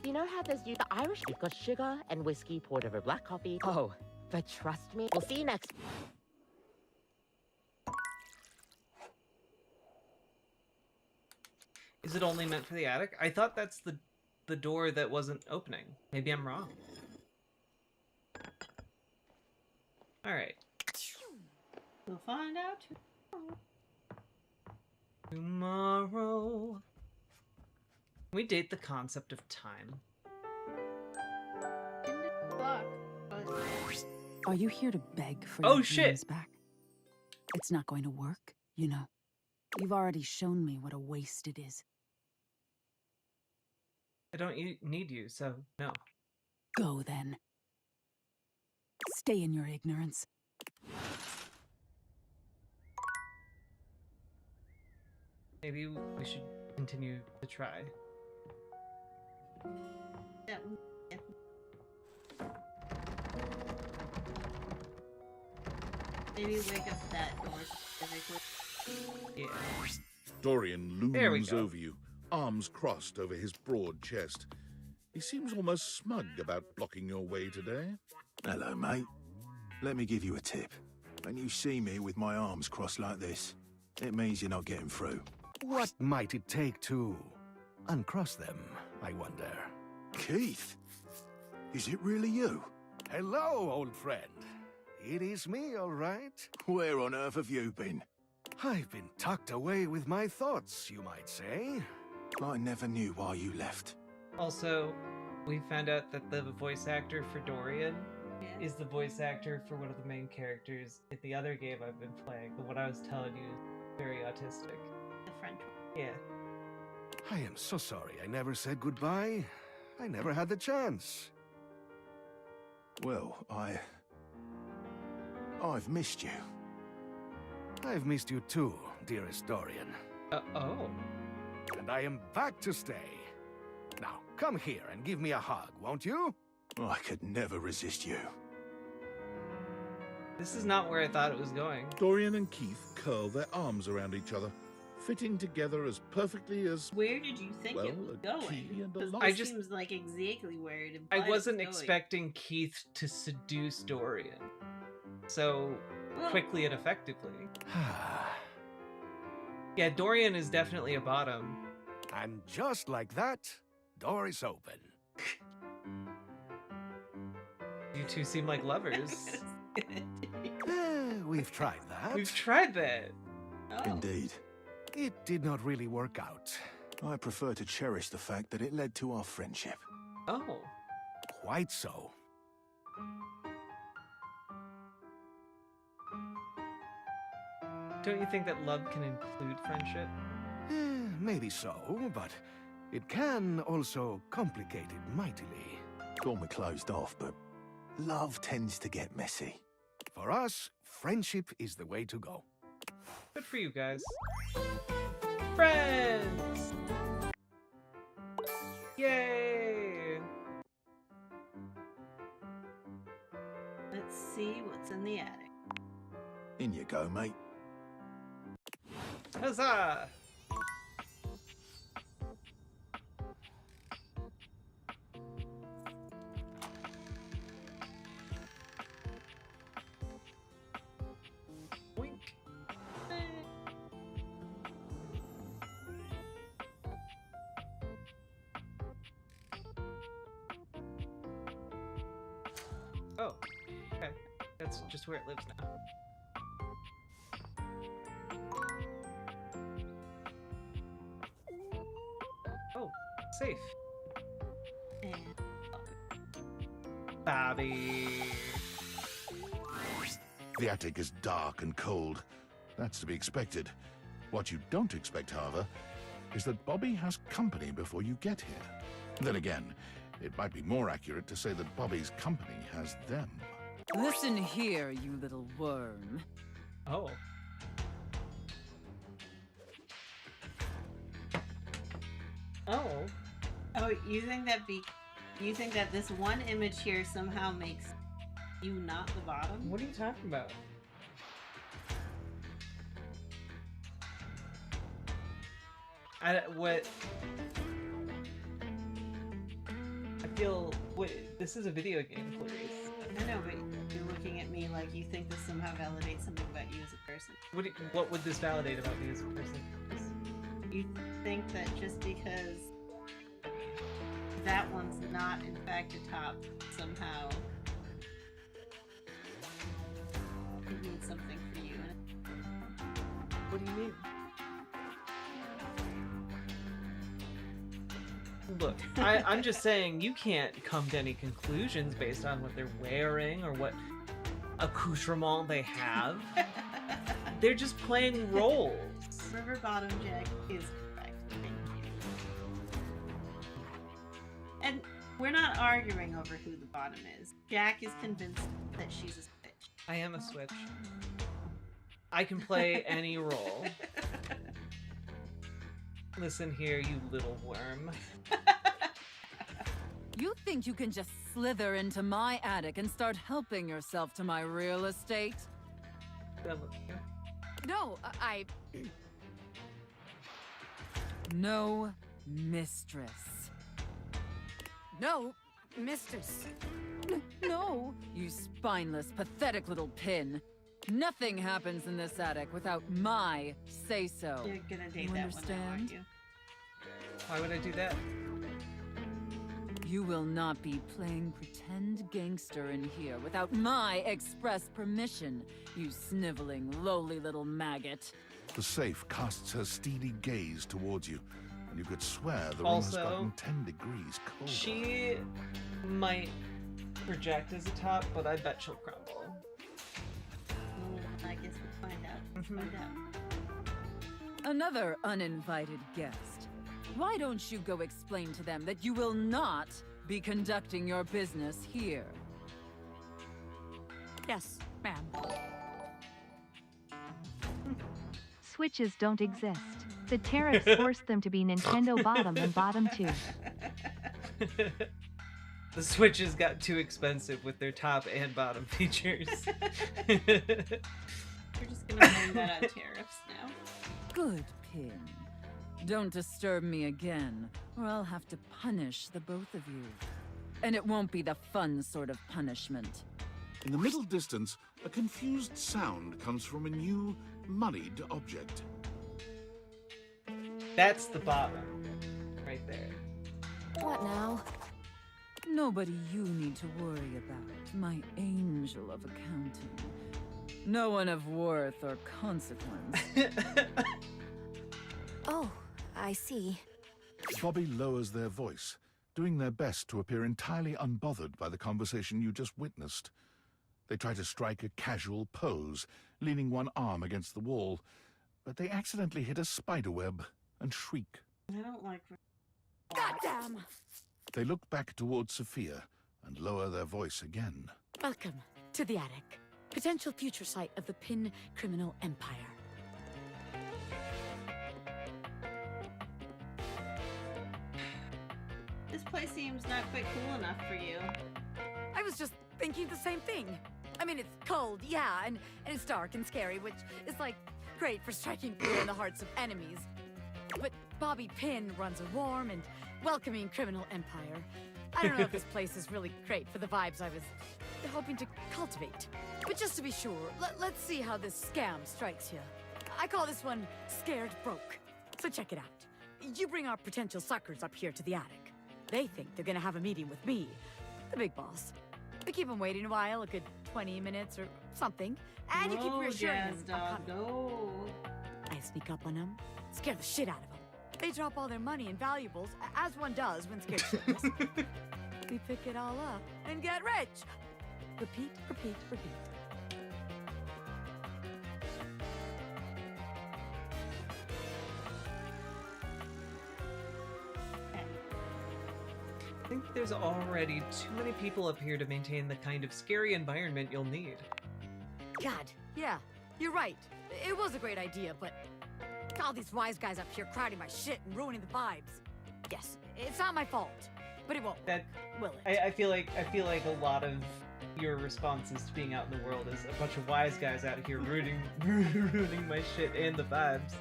You know how there's the Irish? We've got sugar and whiskey poured over black coffee. Oh, but trust me, we'll see you next. Is it only meant for the attic? I thought that's the door that wasn't opening. Maybe I'm wrong. Alright. We'll find out tomorrow. Can we date the concept of time? Are you here to beg for Oh, your shit. dreams back? It's not going to work, you know. You've already shown me what a waste it is. I don't need you, so no. Go then. Stay in your ignorance. Maybe we should continue to try. Maybe wake up that door specifically. Yeah. Dorian There we looms go. over you, arms crossed over his broad chest. He seems almost smug about blocking your way today. Hello, mate. Let me give you a tip. When you see me with my arms crossed like this, it means you're not getting through. What might it take to uncross them, I wonder? Keith? Is it really you? Hello, old friend. It is me, all right. Where on earth have you been? I've been tucked away with my thoughts, you might say. I never knew why you left. Also, we found out that the voice actor for Dorian is the voice actor for one of the main characters in the other game I've been playing. The one I was telling you is very autistic. The French one. Yeah. I am so sorry I never said goodbye. I never had the chance. Well, I've missed you. I've missed you too, dearest Dorian. Oh. And I am back to stay. Now, come here and give me a hug, won't you? I could never resist you. This is not where I thought it was going. Dorian and Keith curl their arms around each other, fitting together as perfectly as... Where did you think it was a key going? and a Because lock. I this just- seems like exactly where it I implied wasn't it's going. expecting Keith to seduce Dorian so quickly and effectively. Yeah, Dorian is definitely a bottom. And just like that, door is open. You two seem like lovers. We've tried that. We've tried that. Indeed. It did not really work out. I prefer to cherish the fact that it led to our friendship. Oh. Quite so. Don't you think that love can include friendship? Maybe so, but it can also complicate it mightily. Call me closed off, but love tends to get messy. For us, friendship is the way to go. Good for you guys. Friends! Yay! Let's see what's in the attic. In you go, mate. Huzzah! Boink. Oh, okay. That's just where it lives now. Oh, safe. And Bobby. The attic is dark and cold. That's to be expected. What you don't expect, however, is that Bobby has company before you get here. Then again, it might be more accurate to say that Bobby's company has them. Listen here, you little worm. Oh. Oh. oh, you think that this one image here somehow makes you not the bottom? What are you talking about? feel. Wait, this is a video game, Clarice. I know, but you're looking at me like you think this somehow validates something about you as a person. What would this validate about me as a person? You think that just because that one's not in fact a top, somehow it means something for you. What do you mean? Look, I'm just saying you can't come to any conclusions based on what they're wearing or what accoutrement they have. They're just playing roles. River Bottom Jack is correct. Thank you. And we're not arguing over who the bottom is. Jack is convinced that she's a switch. I am a switch. I can play any role. Listen here, you little worm. You think you can just slither into my attic and start helping yourself to my real estate? No, I... No, mistress. No, mistress. No, you spineless, pathetic little pin. Nothing happens in this attic without my say-so. You're gonna date You that understand? one now, aren't you? Why would I do that? You will not be playing pretend gangster in here without my express permission, you sniveling, lowly little maggot. The safe casts her steely gaze towards you, and you could swear the room has Also, gotten 10 degrees colder. She might project as a top, but I bet she'll crumble. I guess we'll find out. Let's find out. Another uninvited guest. Why don't you go explain to them that you will not be conducting your business here? Yes, ma'am. Switches don't exist. The tariffs forced them to be Nintendo Bottom and Bottom 2. The Switches got too expensive with their top and bottom features. We're just gonna blame that on tariffs now. Good, Pin. Don't disturb me again, or I'll have to punish the both of you. And it won't be the fun sort of punishment. In the middle distance, a confused sound comes from a new, moneyed object. That's the bottom. Right there. What now? Nobody you need to worry about, my angel of accounting. No one of worth or consequence. Oh, I see. Bobby lowers their voice, doing their best to appear entirely unbothered by the conversation you just witnessed. They try to strike a casual pose, leaning one arm against the wall, but they accidentally hit a spiderweb and shriek. I don't like... Goddamn! They look back towards Sophia and lower their voice again. Welcome to the attic. Potential future site of the Pin criminal empire. This place seems not quite cool enough for you. I was just thinking the same thing. I mean, it's cold, yeah, and it's dark and scary, which is, like, great for striking fear in the hearts of enemies. But Bobby Pin runs a warm and welcoming criminal empire. I don't know if this place is really great for the vibes I was hoping to cultivate. But just to be sure, let's see how this scam strikes you. I call this one Scared Broke. So check it out. You bring our potential suckers up here to the attic. They think they're gonna have a meeting with me, the big boss. We keep them waiting a while, a good 20 minutes or something, and you keep reassuring them I'm coming. No. I sneak up on them, scare the shit out of them. They drop all their money and valuables, as one does when scared shitless. We pick it all up and get rich. Repeat, repeat, repeat. I think there's already too many people up here to maintain the kind of scary environment you'll need. God, yeah, you're right. It was a great idea, but all these wise guys up here crowding my shit and ruining the vibes. Yes, it's not my fault, but it won't. That will it? I feel like a lot of your responses to being out in the world is a bunch of wise guys out here ruining my shit and the vibes.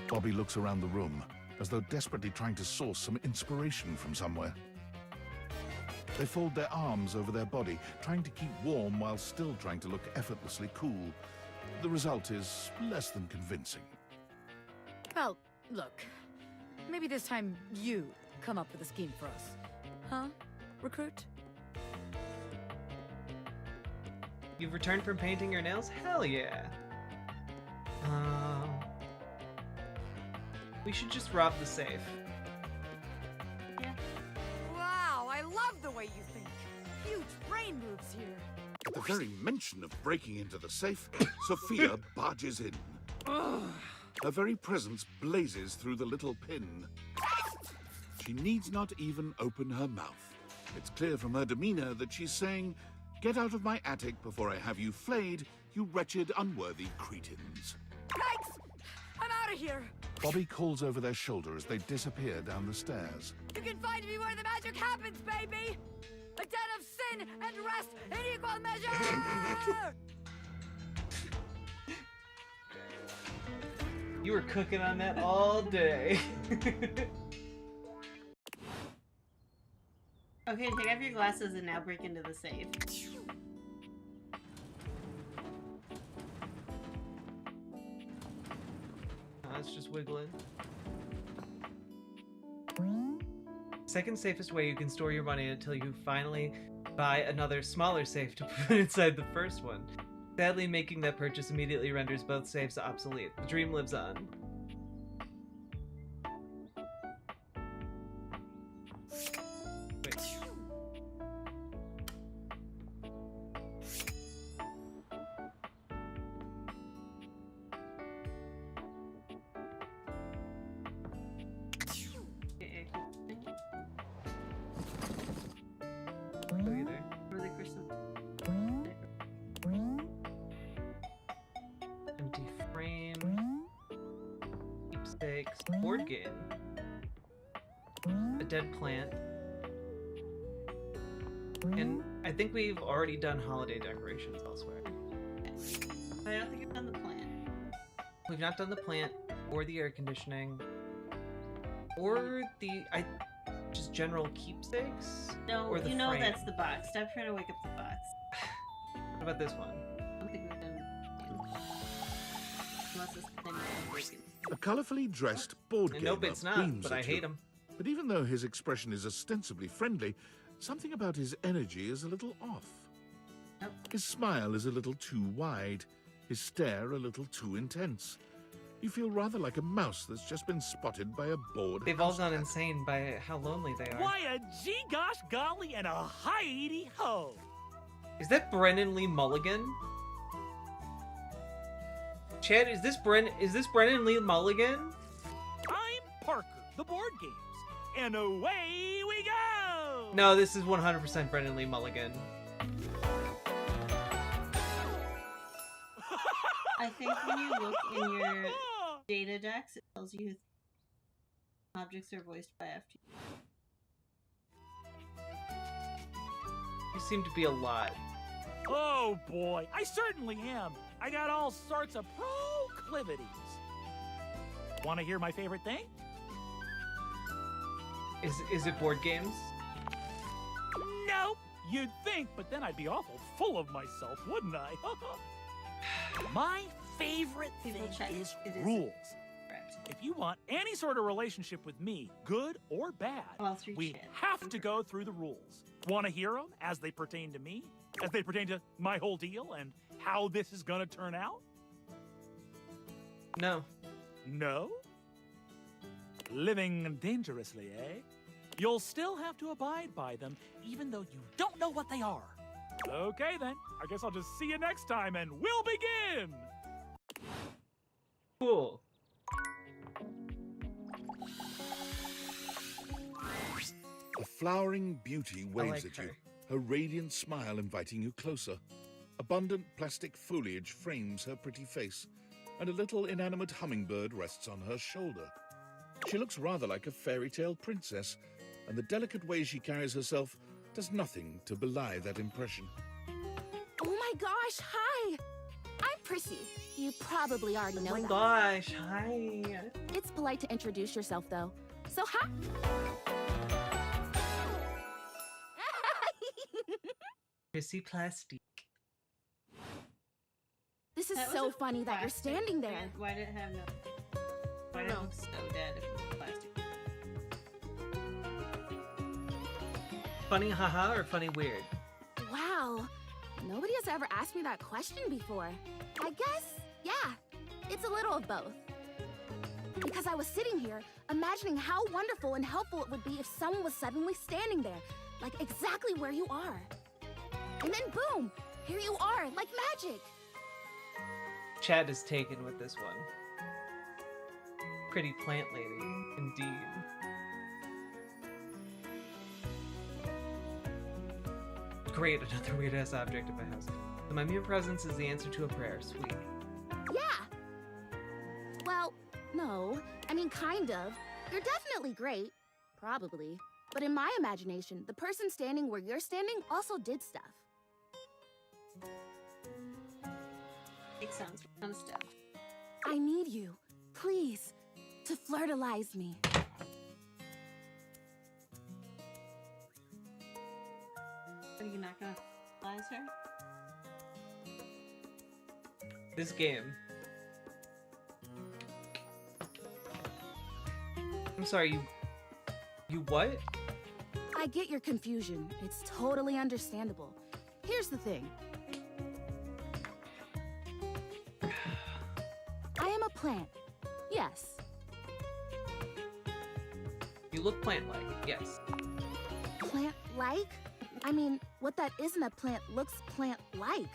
Bobby looks around the room, as though desperately trying to source some inspiration from somewhere. They fold their arms over their body, trying to keep warm while still trying to look effortlessly cool. The result is less than convincing. Well, look. Maybe this time you come up with a scheme for us. Huh, recruit? You've returned from painting your nails? Hell yeah. We should just rob the safe. Yeah. Wow, I love the way you think. Huge brain moves here. At the very mention of breaking into the safe, Sophia barges in. Her very presence blazes through the little pin. She needs not even open her mouth. It's clear from her demeanor that she's saying, "Get out of my attic before I have you flayed, you wretched, unworthy cretins." Thanks! I'm out of here! Bobby calls over their shoulder as they disappear down the stairs. You can find me where the magic happens, baby! A den of sin and rest in equal measure! You were cooking on that all day. Okay, take off your glasses and now break into the safe. It's just wiggling. Second safest way you can store your money until you finally buy another smaller safe to put inside the first one. Sadly, making that purchase immediately renders both safes obsolete. The dream lives on. Empty frame. Keepsakes. Board game. A dead plant. And I think we've already done holiday decorations elsewhere. I don't think I've done the plant. We've not done the plant, or the air conditioning, or the just general keepsakes. No, or the you know frame. that's the box. Stop trying to wake up the box. What about this one? I don't think we've done. Unless it's the same as breaking. A colorfully dressed board gamer Nope, it's not, beams but I at hate you. him. But even though his expression is ostensibly friendly, something about his energy is a little off. Nope. His smile is a little too wide, his stare a little too intense. You feel rather like a mouse that's just been spotted by a bored They've all house gone cat. insane by how lonely they are. Why a gee gosh golly and a hi-de ho! Is that Brennan Lee Mulligan? Chad, is this Brennan Lee Mulligan? I'm Parker, the board games, and away we go! No, this is 100% Brennan Lee Mulligan. I think when you look in your data decks, it tells you objects are voiced by FT. You seem to be a lot. Oh boy, I certainly am. I got all sorts of proclivities. Want to hear my favorite thing? Is it board games? Nope. You'd think, but then I'd be awful full of myself, wouldn't I? My favorite thing is rules. If you want any sort of relationship with me, good or bad, we have to go through the rules. Want to hear them as they pertain to me? As they pertain to my whole deal and how this is going to turn out? No. No? Living dangerously, eh? You'll still have to abide by them, even though you don't know what they are. Okay then, I guess I'll just see you next time and we'll begin! Cool. A flowering beauty waves like at you, her. her radiant smile inviting you closer. Abundant plastic foliage frames her pretty face, and a little inanimate hummingbird rests on her shoulder. She looks rather like a fairy tale princess, and the delicate way she carries herself does nothing to belie that impression. Oh my gosh, hi! I'm Prissy. You probably already know Oh my that. gosh, hi. It's polite to introduce yourself, though. So, hi. Prissy plastique. This is That so was a funny that you're plastic. standing there. Why did it have no? Why did it look so dead if it was plastic? Funny haha or funny weird? Wow. Nobody has ever asked me that question before. I guess, yeah, it's a little of both. Because I was sitting here, imagining how wonderful and helpful it would be if someone was suddenly standing there, like exactly where you are. And then boom, here you are, like magic. Chad is taken with this one. Pretty plant lady, indeed. Great, another weird-ass object in my house. So my mere presence is the answer to a prayer. Sweet. Yeah. Well, no. I mean, kind of. You're definitely great. Probably. But in my imagination, the person standing where you're standing also did stuff. It sounds fun stuff. I need you, please, to flirtalize me. Are you not gonna fertilize her? This game. I'm sorry, you what? I get your confusion. It's totally understandable. Here's the thing. I am a plant. Yes. You look plant-like, yes. Plant-like? I mean, what that isn't a plant looks plant-like.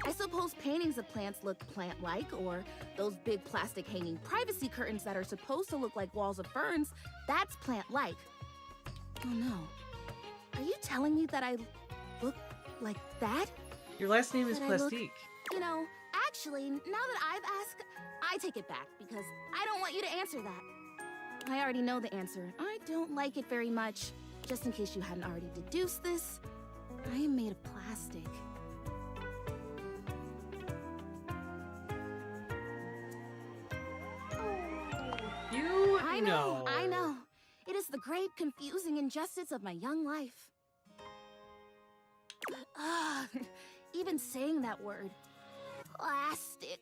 I suppose paintings of plants look plant-like, or those big plastic hanging privacy curtains that are supposed to look like walls of ferns, that's plant-like. Oh no. Are you telling me that I look like that? Your last name is That I look- Plastique. You know, actually, now that I've asked, I take it back because I don't want you to answer that. I already know the answer. I don't like it very much. Just in case you hadn't already deduced this, I am made of plastic. You I know. It is the great, confusing injustice of my young life. Even saying that word. Plastic.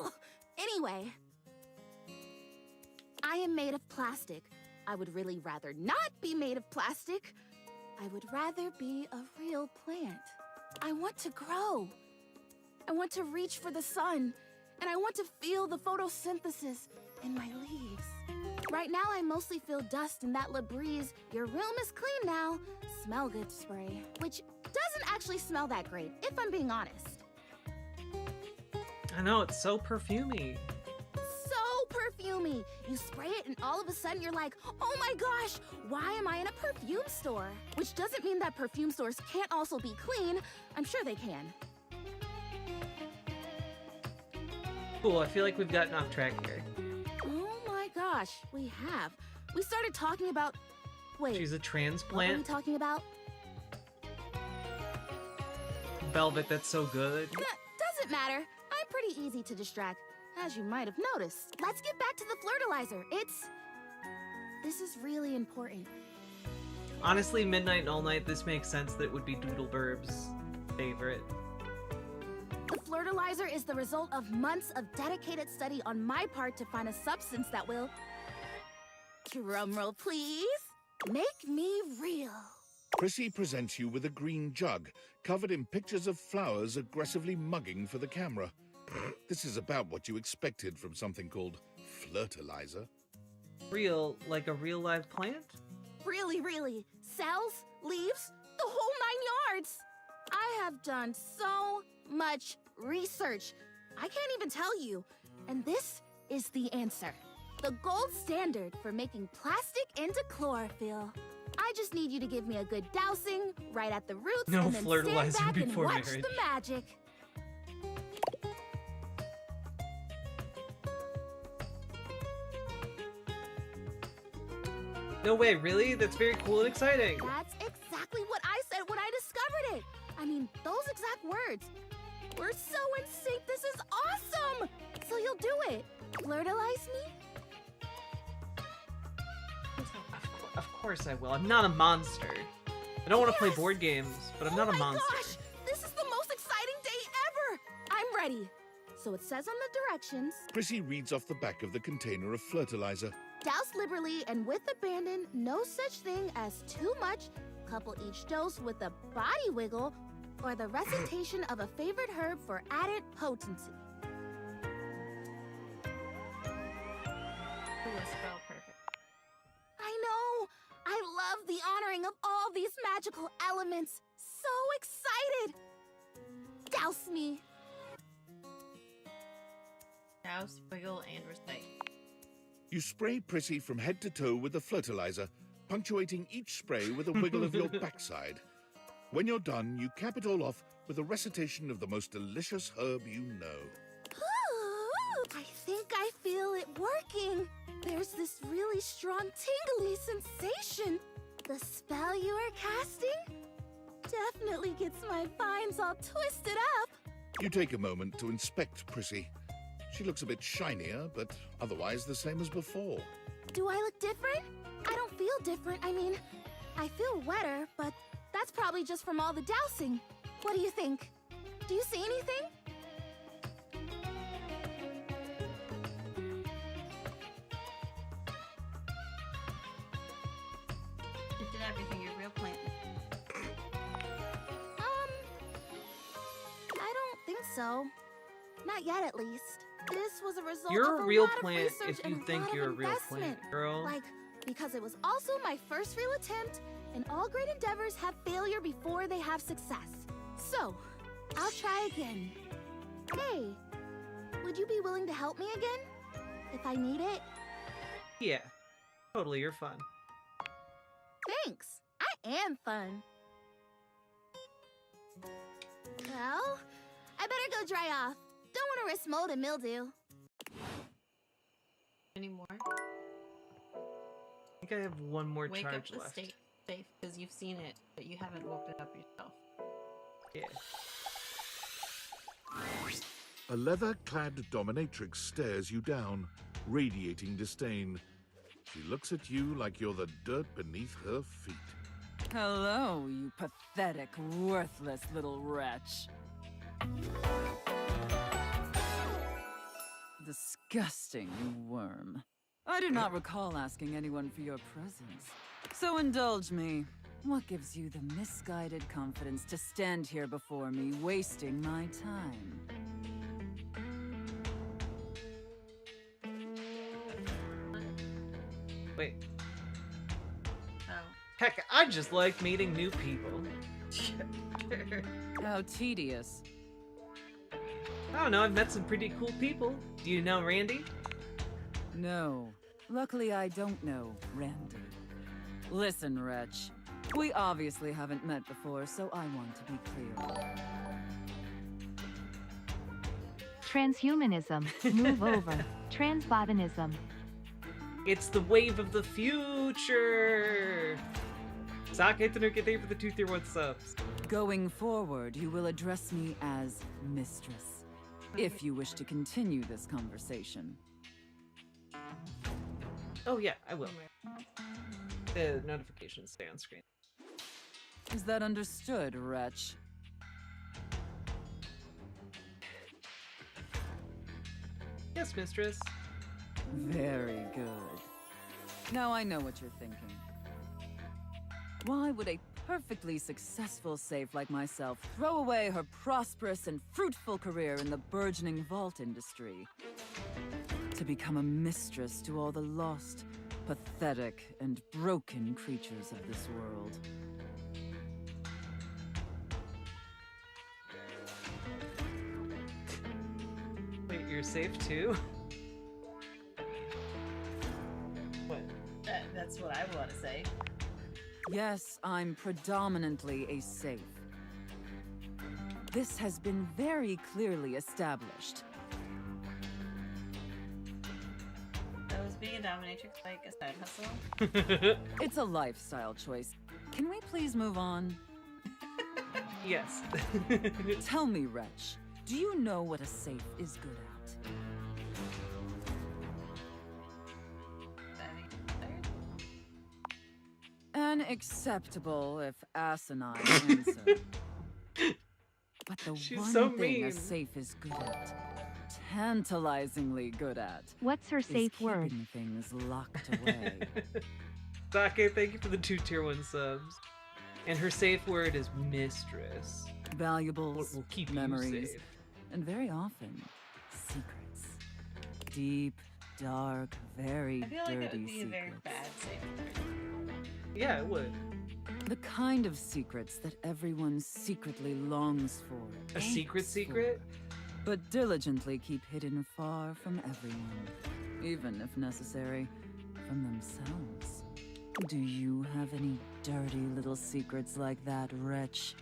Ugh. Anyway. I am made of plastic. I would really rather not be made of plastic. I would rather be a real plant. I want to grow. I want to reach for the sun. And I want to feel the photosynthesis in my leaves. Right now, I mostly feel dust in that Labreeze, your room is clean now, smell good spray. Which doesn't actually smell that great, if I'm being honest. I know, it's so perfumey. So perfumey. You spray it and all of a sudden you're like, oh my gosh, why am I in a perfume store? Which doesn't mean that perfume stores can't also be clean. I'm sure they can. Cool, I feel like we've gotten off track here. Oh my gosh, we have. We started talking about... Wait, She's a what were we transplant. talking about? Velvet, that's so good. Doesn't matter. I'm pretty easy to distract, as you might have noticed. Let's get back to the flirtalizer. This is really important. Honestly, Midnight and All Night, this makes sense that it would be Doodleburb's favorite. The flirtalizer is the result of months of dedicated study on my part to find a substance that will... Drumroll, please. Make me real. Prissy presents you with a green jug, covered in pictures of flowers aggressively mugging for the camera. This is about what you expected from something called flirtalizer. Real, like a real live plant? Really, really. Cells, leaves, the whole 9 yards. I have done so much research. I can't even tell you. And this is the answer. The gold standard for making plastic into chlorophyll. I just need you to give me a good dousing right at the roots No and then flirtalizer stand back and before watch marriage. the magic. No way, really? That's very cool and exciting. That's exactly what I said when I discovered it. I mean, those exact words. We're so in sync. This is awesome. So you'll do it. Flirtalize me? Of course I will. I'm not a monster. I don't want to play board games, but I'm not a monster. Gosh, this is the most exciting day ever! I'm ready. So it says on the directions, Prissy reads off the back of the container of fertilizer. douse liberally and with abandon, no such thing as too much, couple each dose with a body wiggle, or the recitation of a favorite herb for added potency. I know! I love the honoring of all these magical elements. So excited! Douse me! Douse, wiggle, and recite. You spray Prissy from head to toe with the fertilizer, punctuating each spray with a wiggle of your backside. When you're done, you cap it all off with a recitation of the most delicious herb you know. Ooh, I think I feel it working. There's this really strong tingly sensation. The spell you are casting definitely gets my vines all twisted up. You take a moment to inspect Prissy. She looks a bit shinier, but otherwise the same as before. Do I look different? I don't feel different. I mean, I feel wetter, but that's probably just from all the dousing. What do you think? Do you see anything? You did everything, you're a real plant. I don't think so. Not yet, at least. This was a result You're of a real lot of plant research if you and a think lot of you're a real plant, investment. girl. Like, because it was also my first real attempt, and all great endeavors have failure before they have success. So, I'll try again. Hey, would you be willing to help me again? If I need it? Yeah, totally, you're fun. Thanks. I am fun. Well, I better go dry off. Don't want to risk mold and mildew. Anymore? I think I have one more Wake up charge the left. state safe because you've seen it, but you haven't woke it up yourself. Yeah. A leather-clad dominatrix stares you down, radiating disdain. She looks at you like you're the dirt beneath her feet. Hello, you pathetic, worthless little wretch. Disgusting, you worm. I do not recall asking anyone for your presence. So indulge me. What gives you the misguided confidence to stand here before me, wasting my time? Wait. Oh. Heck, I just like meeting new people. How tedious. I don't know, I've met some pretty cool people. Do you know Randy? No. Luckily, I don't know Randy. Listen, wretch. We obviously haven't met before, so I want to be clear. Transhumanism. Move over. Transbotanism. It's the wave of the future! Sake Tanuki, thank you for the 2 tier 1 subs. Going forward, you will address me as Mistress, if you wish to continue this conversation. Oh yeah, I will. The notifications stay on screen. Is that understood, wretch? Yes, mistress. Very good. Now I know what you're thinking. Why would a perfectly successful safe like myself throw away her prosperous and fruitful career in the burgeoning vault industry to become a mistress to all the lost, pathetic, and broken creatures of this world? Wait, you're safe too? What? That's what I want to say. Yes, I'm predominantly a safe. This has been very clearly established. So is being a dominatrix like a side hustle? It's a lifestyle choice. Can we please move on? Yes. Tell me, wretch, do you know what a safe is good at? unacceptable, if asinine answer. But the She's one so thing a mean. safe is good at, tantalizingly good at, What's her is safe word? keeping things locked away. Sake, thank you for the 2 tier 1 subs. And her safe word is mistress. Valuables, Will keep memories, you safe. and very often, secrets. Deep, dark, very I feel like dirty it would be a secrets. very bad safe word. Yeah, it would. The kind of secrets that everyone secretly longs for. A secret aches secret? for, but diligently keep hidden far from everyone. Even, if necessary, from themselves. Do you have any dirty little secrets like that, wretch?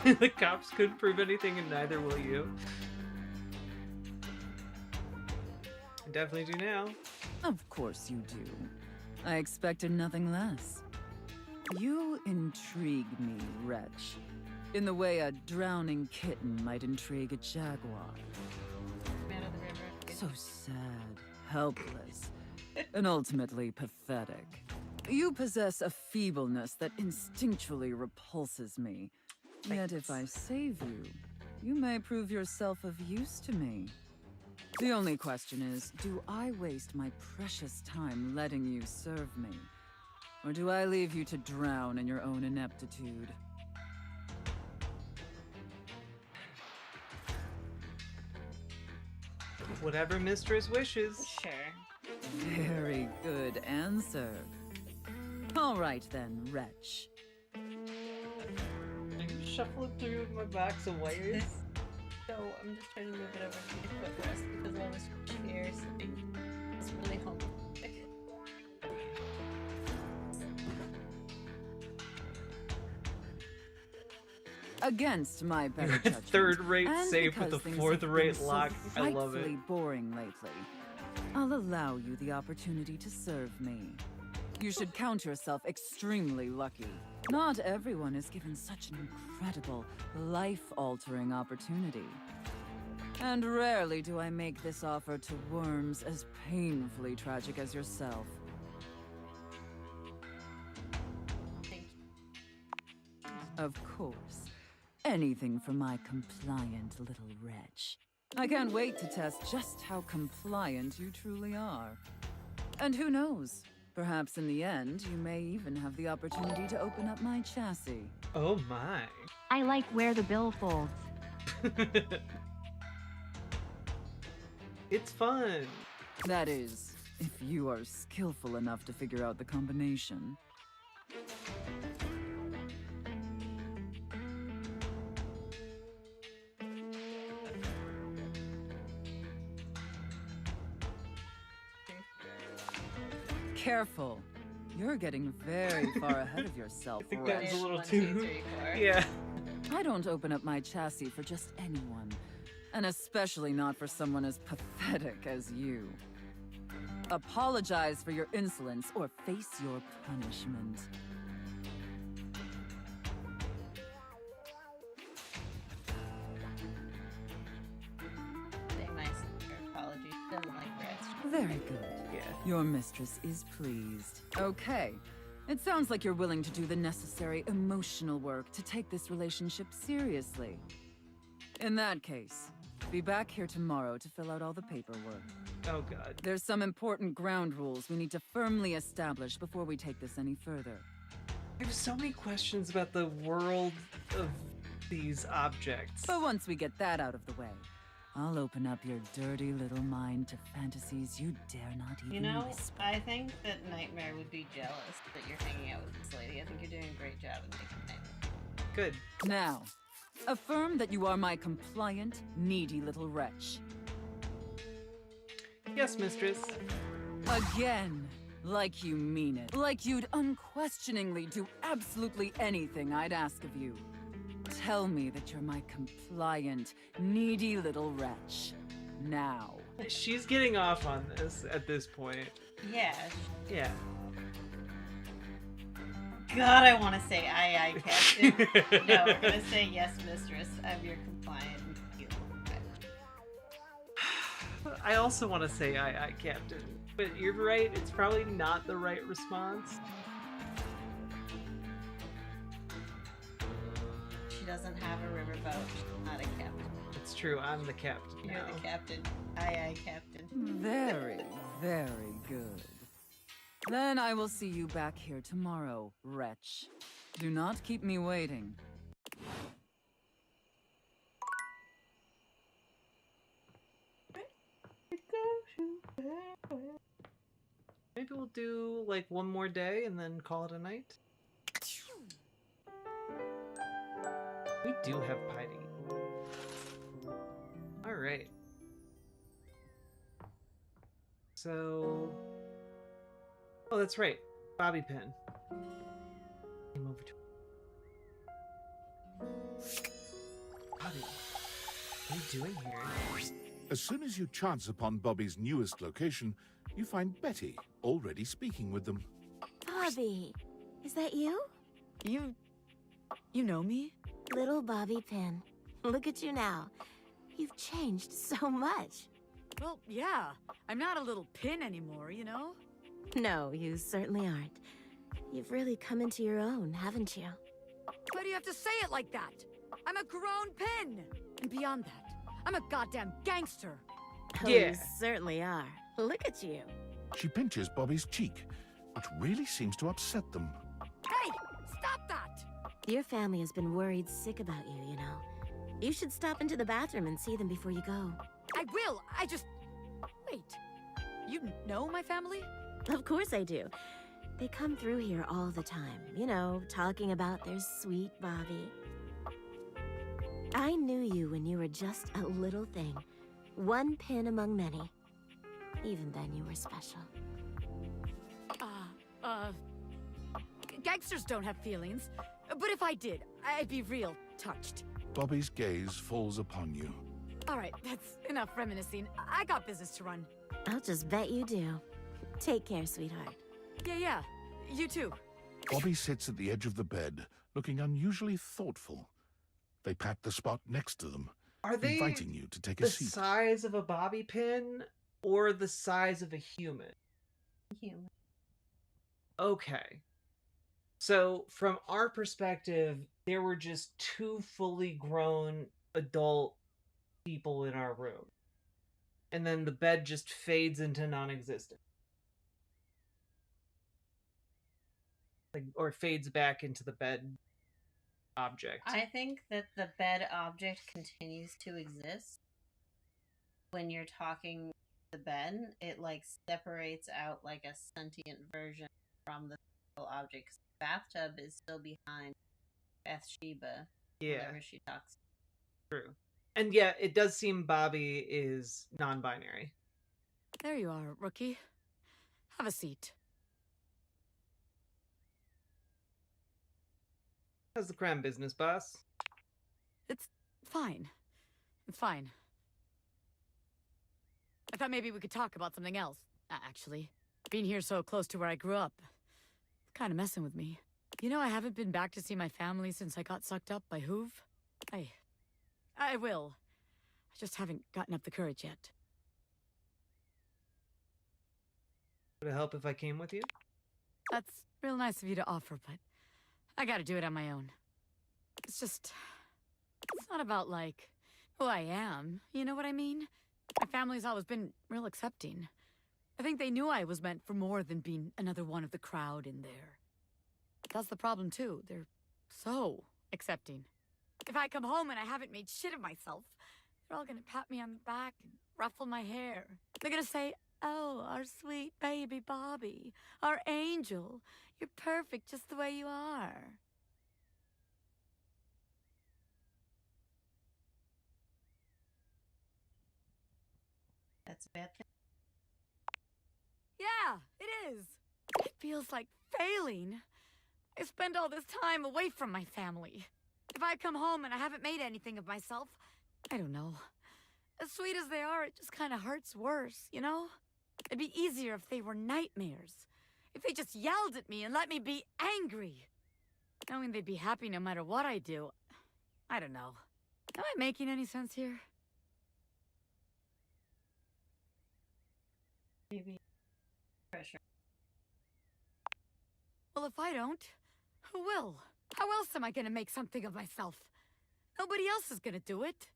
The cops couldn't prove anything and neither will you. I definitely do now. Of course you do. I expected nothing less. You intrigue me, wretch, in the way a drowning kitten might intrigue a jaguar. Man of the river. So sad, helpless, and ultimately pathetic. You possess a feebleness that instinctually repulses me. Yet if I save you, you may prove yourself of use to me. The only question is, do I waste my precious time letting you serve me? Or do I leave you to drown in your own ineptitude? Whatever mistress wishes. Sure. Very good answer. All right then, wretch. Are you shuffling through my box of wires? So I'm just trying to move it over to the footrest because all this chair sitting is really homophobic. Against my better judgment. Third-rate and safe with because a things fourth-rate have been lock. So I love it. frightfully boring lately. I'll allow you the opportunity to serve me. You should count yourself extremely lucky. Not everyone is given such an incredible, life-altering opportunity. And rarely do I make this offer to worms as painfully tragic as yourself. Of course. Anything for my compliant little wretch. I can't wait to test just how compliant you truly are. And who knows? Perhaps in the end, you may even have the opportunity to open up my chassis. Oh my. I like where the bill folds. It's fun. That is, if you are skillful enough to figure out the combination. Careful. You're getting very far ahead of yourself, I think that was wretch. a little 1, too... 2, 3, 4. Yeah. I don't open up my chassis for just anyone. And especially not for someone as pathetic as you. Apologize for your insolence or face your punishment. Say my sister apology. She doesn't like rest. Very good. Yeah. Your mistress is pleased. Okay. It sounds like you're willing to do the necessary emotional work to take this relationship seriously. In that case, be back here tomorrow to fill out all the paperwork. Oh god. There's some important ground rules we need to firmly establish before we take this any further. I have so many questions about the world of these objects. But once we get that out of the way, I'll open up your dirty little mind to fantasies you dare not even You know, whisper. I think that Nightmare would be jealous that you're hanging out with this lady. I think you're doing a great job in making Nightmare. Good. Now, affirm that you are my compliant, needy little wretch. Yes, mistress. Again, like you mean it. Like you'd unquestioningly do absolutely anything I'd ask of you. Tell me that you're my compliant, needy little wretch. Now. She's getting off on this at this point. Yeah. Yeah. God, I want to say aye, Captain. No, we're gonna say yes, mistress. I'm your compliant. I also want to say aye, Captain. But you're right, it's probably not the right response. She doesn't have a riverboat. She's not a captain. It's true, I'm the captain You're now. the captain. Aye, Captain. Very, very good. Then I will see you back here tomorrow, wretch. Do not keep me waiting. Maybe we'll do like one more day and then call it a night. We do have pie to eat. Alright. So... Oh, that's right. Bobby pin. Came over to... Bobby, what are you doing here? As soon as you chance upon Bobby's newest location, you find Betty already speaking with them. Bobby, is that you? You know me? Little Bobby Pin. Look at you now. You've changed so much. Well, yeah. I'm not a little pin anymore, you know? No, you certainly aren't. You've really come into your own, haven't you? Why do you have to say it like that? I'm a grown pin! And beyond that, I'm a goddamn gangster! Oh, you certainly are. Look at you. She pinches Bobby's cheek, which really seems to upset them. Hey! Stop that! Your family has been worried sick about you, you know. You should stop into the bathroom and see them before you go. I will! I just... Wait. You know my family? Of course I do. They come through here all the time, you know, talking about their sweet Bobby. I knew you when you were just a little thing. One pin among many. Even then, you were special. Gangsters don't have feelings. But if I did, I'd be real touched. Bobby's gaze falls upon you. All right, that's enough reminiscing. I got business to run. I'll just bet you do. Take care, sweetheart. Yeah. You too. Bobby sits at the edge of the bed, looking unusually thoughtful. They pat the spot next to them, Are they inviting you to take the a seat. size of a bobby pin or the size of a human? Human. Okay. So, from our perspective, there were just two fully grown adult people in our room. And then the bed just fades into non-existence. Like, or fades back into the bed object. I think that the bed object continues to exist. When you're talking the bed, it like separates out like a sentient version from the physical object. 'Cause the bathtub is still behind Bathsheba whenever she talks. True. And yeah, it does seem Bobby is non-binary. There you are, rookie. Have a seat. How's the crime business, boss? It's fine. It's fine. I thought maybe we could talk about something else, actually. Being here so close to where I grew up, it's kind of messing with me. You know, I haven't been back to see my family since I got sucked up by Hoove. I will. I just haven't gotten up the courage yet. Would it help if I came with you? That's real nice of you to offer, but I gotta do it on my own. It's just... It's not about, like, who I am. You know what I mean? My family's always been real accepting. I think they knew I was meant for more than being another one of the crowd in there. That's the problem, too. They're so accepting. If I come home and I haven't made shit of myself, they're all gonna pat me on the back and ruffle my hair. They're gonna say, "Oh, our sweet baby Bobby, our angel. You're perfect just the way you are." That's a bad thing. Yeah, it is. It feels like failing. I spend all this time away from my family. If I come home and I haven't made anything of myself, I don't know. As sweet as they are, it just kind of hurts worse, you know? It'd be easier if they were nightmares. If they just yelled at me and let me be angry. Knowing they'd be happy no matter what I do. I don't know. Am I making any sense here? Maybe pressure. Well, if I don't, who will? How else am I gonna make something of myself? Nobody else is gonna do it.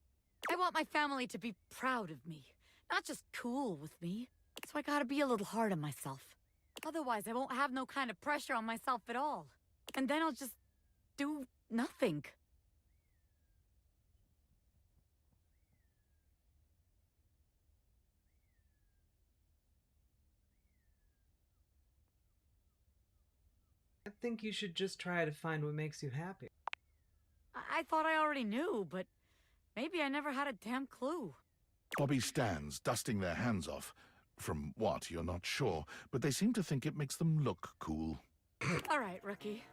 I want my family to be proud of me, not just cool with me. So I gotta be a little hard on myself. Otherwise, I won't have no kind of pressure on myself at all. And then I'll just do nothing. I think you should just try to find what makes you happy. I thought I already knew, but maybe I never had a damn clue. Bobby stands, dusting their hands off. From what, you're not sure, but they seem to think it makes them look cool. All right, rookie.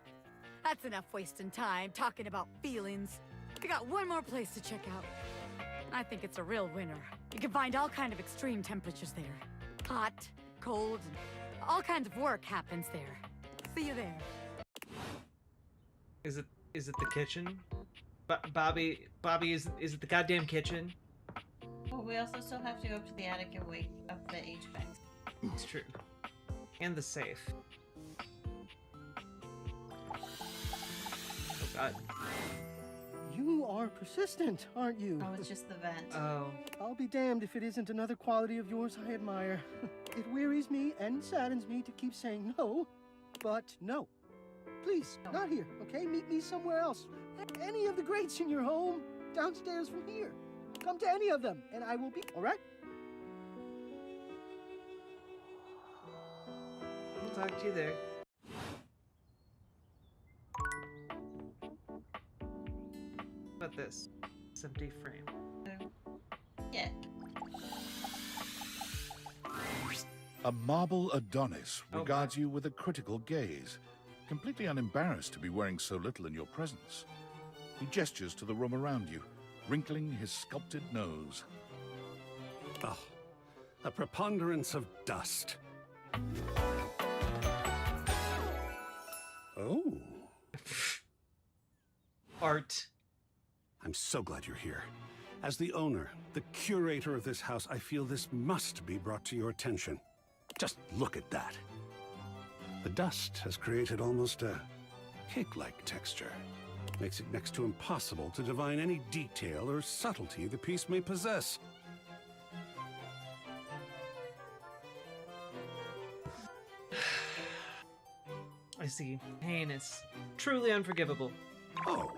That's enough wasting time talking about feelings. We got one more place to check out. I think it's a real winner. You can find all kind of extreme temperatures there. Hot, cold, and all kinds of work happens there. See you there. Is it the kitchen? Bobby, is it the goddamn kitchen? Well, we also still have to go up to the attic and wake up the HVAC. It's true. And the safe. Oh god. You are persistent, aren't you? Oh, it's just the vent. Oh. I'll be damned if it isn't another quality of yours I admire. It wearies me and saddens me to keep saying no, but no. Please, not here, okay? Meet me somewhere else. Any of the grates in your home, downstairs from here. Come to any of them, and I will be, all right? We'll talk to you there. What about this? It's empty frame. Yeah. A marble Adonis regards you with a critical gaze, completely unembarrassed to be wearing so little in your presence. He gestures to the room around you, wrinkling his sculpted nose. Oh, a preponderance of dust. Oh. Art. I'm so glad you're here. As the owner, the curator of this house, I feel this must be brought to your attention. Just look at that. The dust has created almost a cake-like texture. Makes it next to impossible to divine any detail or subtlety the piece may possess. I see. Heinous. Truly unforgivable. Oh,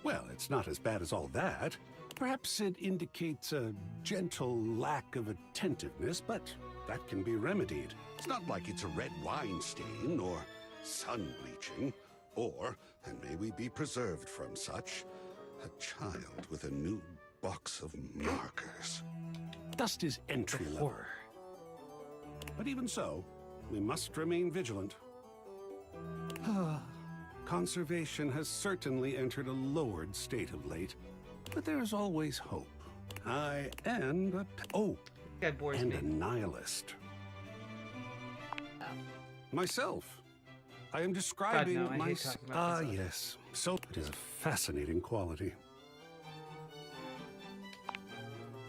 well, it's not as bad as all that. Perhaps it indicates a gentle lack of attentiveness, but that can be remedied. It's not like it's a red wine stain or sun bleaching, or, and may we be preserved from such, a child with a new box of markers. Dust is entry level. But even so, we must remain vigilant. Conservation has certainly entered a lowered state of late, but there is always hope. I and a and a nihilist. Myself. I am describing God, no, I hate talking about myself. yes. So it is a fascinating quality.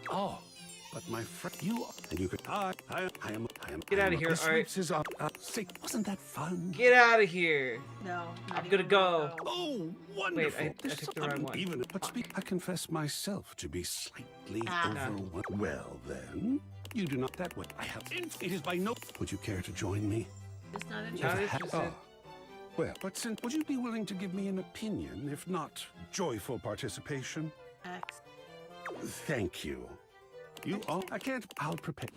Oh, but my friend, you and you could. I am. Get out of here! All right. Wasn't that fun? Get out of here! No, I'm gonna go. Oh, wonderful! Wait, I picked the wrong one. Even but I confess myself to be slightly overwhelmed. Well, then you do not that way. I have. It is by no. Would you care to join me? It's not Not interesting. interested. Well, but since would you be willing to give me an opinion, if not joyful participation? X. Thank you. You all. I can't. I'll prepare.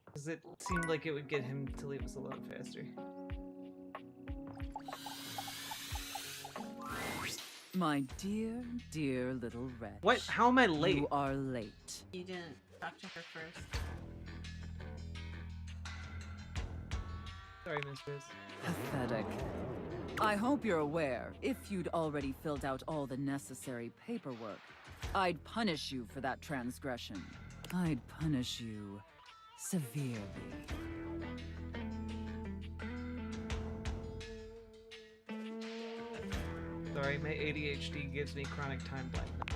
Because it seemed like it would get him to leave us alone faster. My dear, dear little wretch. What? How am I late? You are late. You didn't talk to her first. Sorry, mistress. Pathetic. I hope you're aware, if you'd already filled out all the necessary paperwork, I'd punish you for that transgression. I'd punish you severely. Sorry, my ADHD gives me chronic time blindness.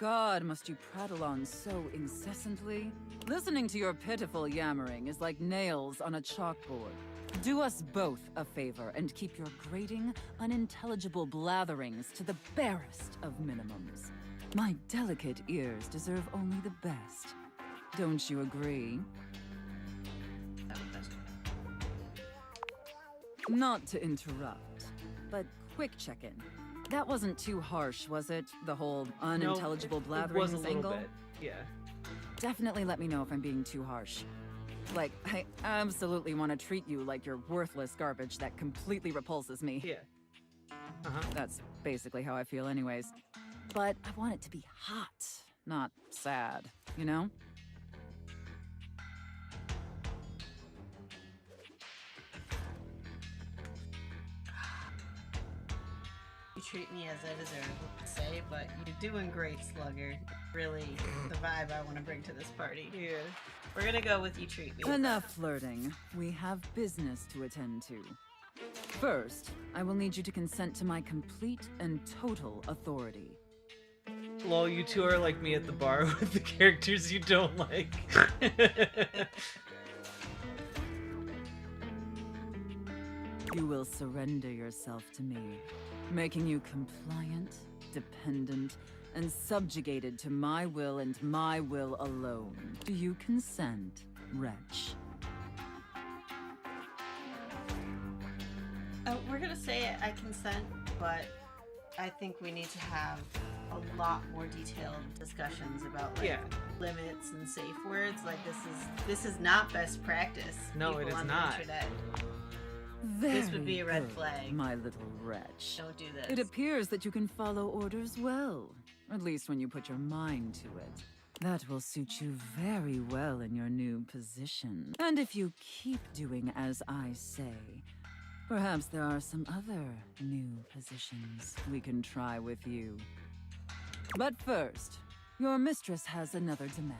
God must you prattle on so incessantly? Listening to your pitiful yammering is like nails on a chalkboard. Do us both a favor and keep your grating, unintelligible blatherings to the barest of minimums. My delicate ears deserve only the best. Don't you agree? Not to interrupt, but quick check-in. That wasn't too harsh, was it? The whole unintelligible blatherings it was a little angle? bit, yeah. Definitely let me know if I'm being too harsh. Like, I absolutely want to treat you like you're worthless garbage that completely repulses me. Yeah. That's basically how I feel anyways. But I want it to be hot, not sad, you know? You treat me as I deserve to say, but you're doing great, Slugger. Really the vibe I want to bring to this party. Yeah. We're gonna go with you treat me. Enough flirting. We have business to attend to. First, I will need you to consent to my complete and total authority. Lol, you two are like me at the bar with the characters you don't like. You will surrender yourself to me, making you compliant, dependent, and subjugated to my will and my will alone. Do you consent, wretch? We're gonna say it, I consent, but I think we need to have a lot more detailed discussions about like limits and safe words. Like this is not best practice. No, People it is on the not. internet. Very This would be a red good, flag. my little wretch. Don't do this. It appears that you can follow orders well, at least when you put your mind to it. That will suit you very well in your new position. And if you keep doing as I say, perhaps there are some other new positions we can try with you. But first, your mistress has another demand.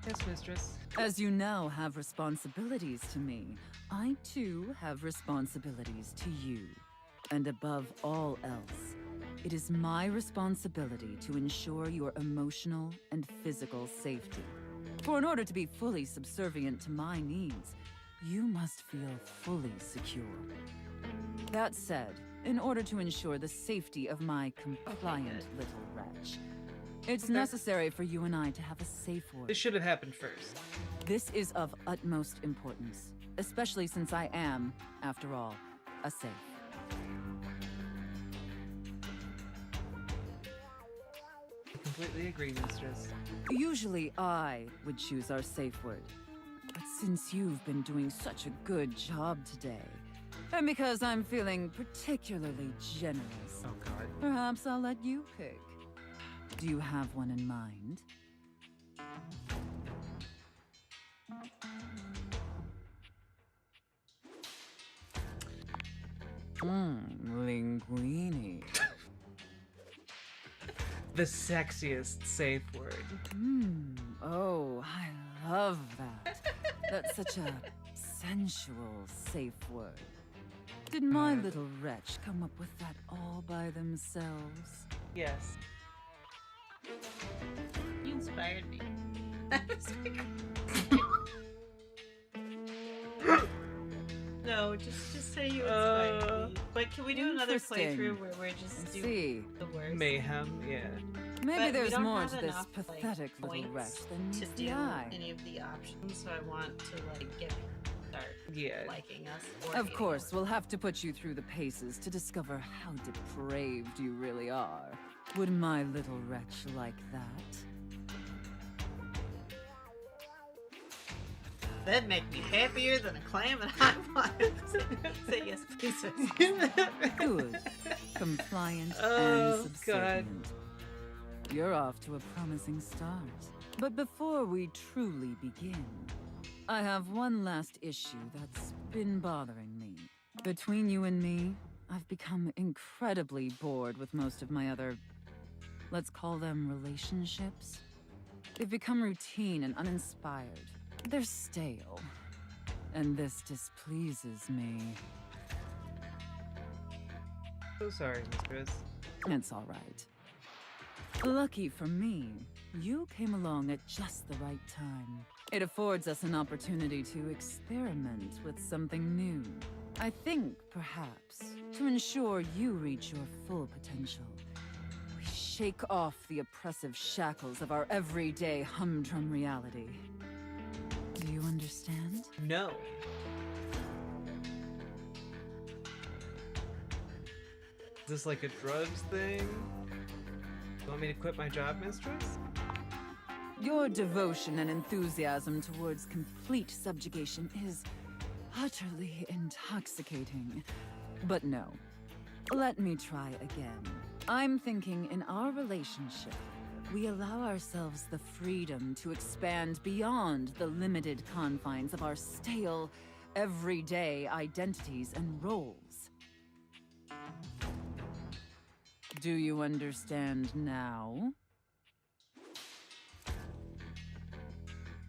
Yes, mistress. As you now have responsibilities to me, I too have responsibilities to you. And above all else, it is my responsibility to ensure your emotional and physical safety. For in order to be fully subservient to my needs, you must feel fully secure. That said, in order to ensure the safety of my compliant little wretch, it's necessary for you and I to have a safe word. This should have happened first. This is of utmost importance, especially since I am, after all, a safe. I completely agree, mistress. Usually I would choose our safe word, but since you've been doing such a good job today, and because I'm feeling particularly generous, perhaps I'll let you pick. Do you have one in mind? Linguini. The sexiest safe word. Oh, I love that. That's such a sensual safe word. Did my little wretch come up with that all by themselves? Yes. You inspired me. No, just say you inspired me. But can we do another Interesting. playthrough where we're just I doing see. the worst? Mayhem, yeah. Maybe But we there's don't more have to this enough, like, pathetic little points wretch than to meets do the eye. any of the options, so I want to like get people to start liking us. Or Of hating course, we'll have to put you through the paces to discover how depraved you really are. Would my little wretch like that? That'd make me happier than a clam, and I want to say yes, please. Good. Compliant Oh, and subservient. You're off to a promising start. But before we truly begin, I have one last issue that's been bothering me. Between you and me, I've become incredibly bored with most of my other, let's call them relationships. They've become routine and uninspired. They're stale. And this displeases me. So sorry, mistress. It's all right. Lucky for me, you came along at just the right time. It affords us an opportunity to experiment with something new. I think, perhaps, to ensure you reach your full potential, we shake off the oppressive shackles of our everyday humdrum reality. Do you understand? No. Is this like a drugs thing? You want me to quit my job, mistress? Your devotion and enthusiasm towards complete subjugation is utterly intoxicating. But no. Let me try again. I'm thinking in our relationship, we allow ourselves the freedom to expand beyond the limited confines of our stale, everyday identities and roles. Do you understand now?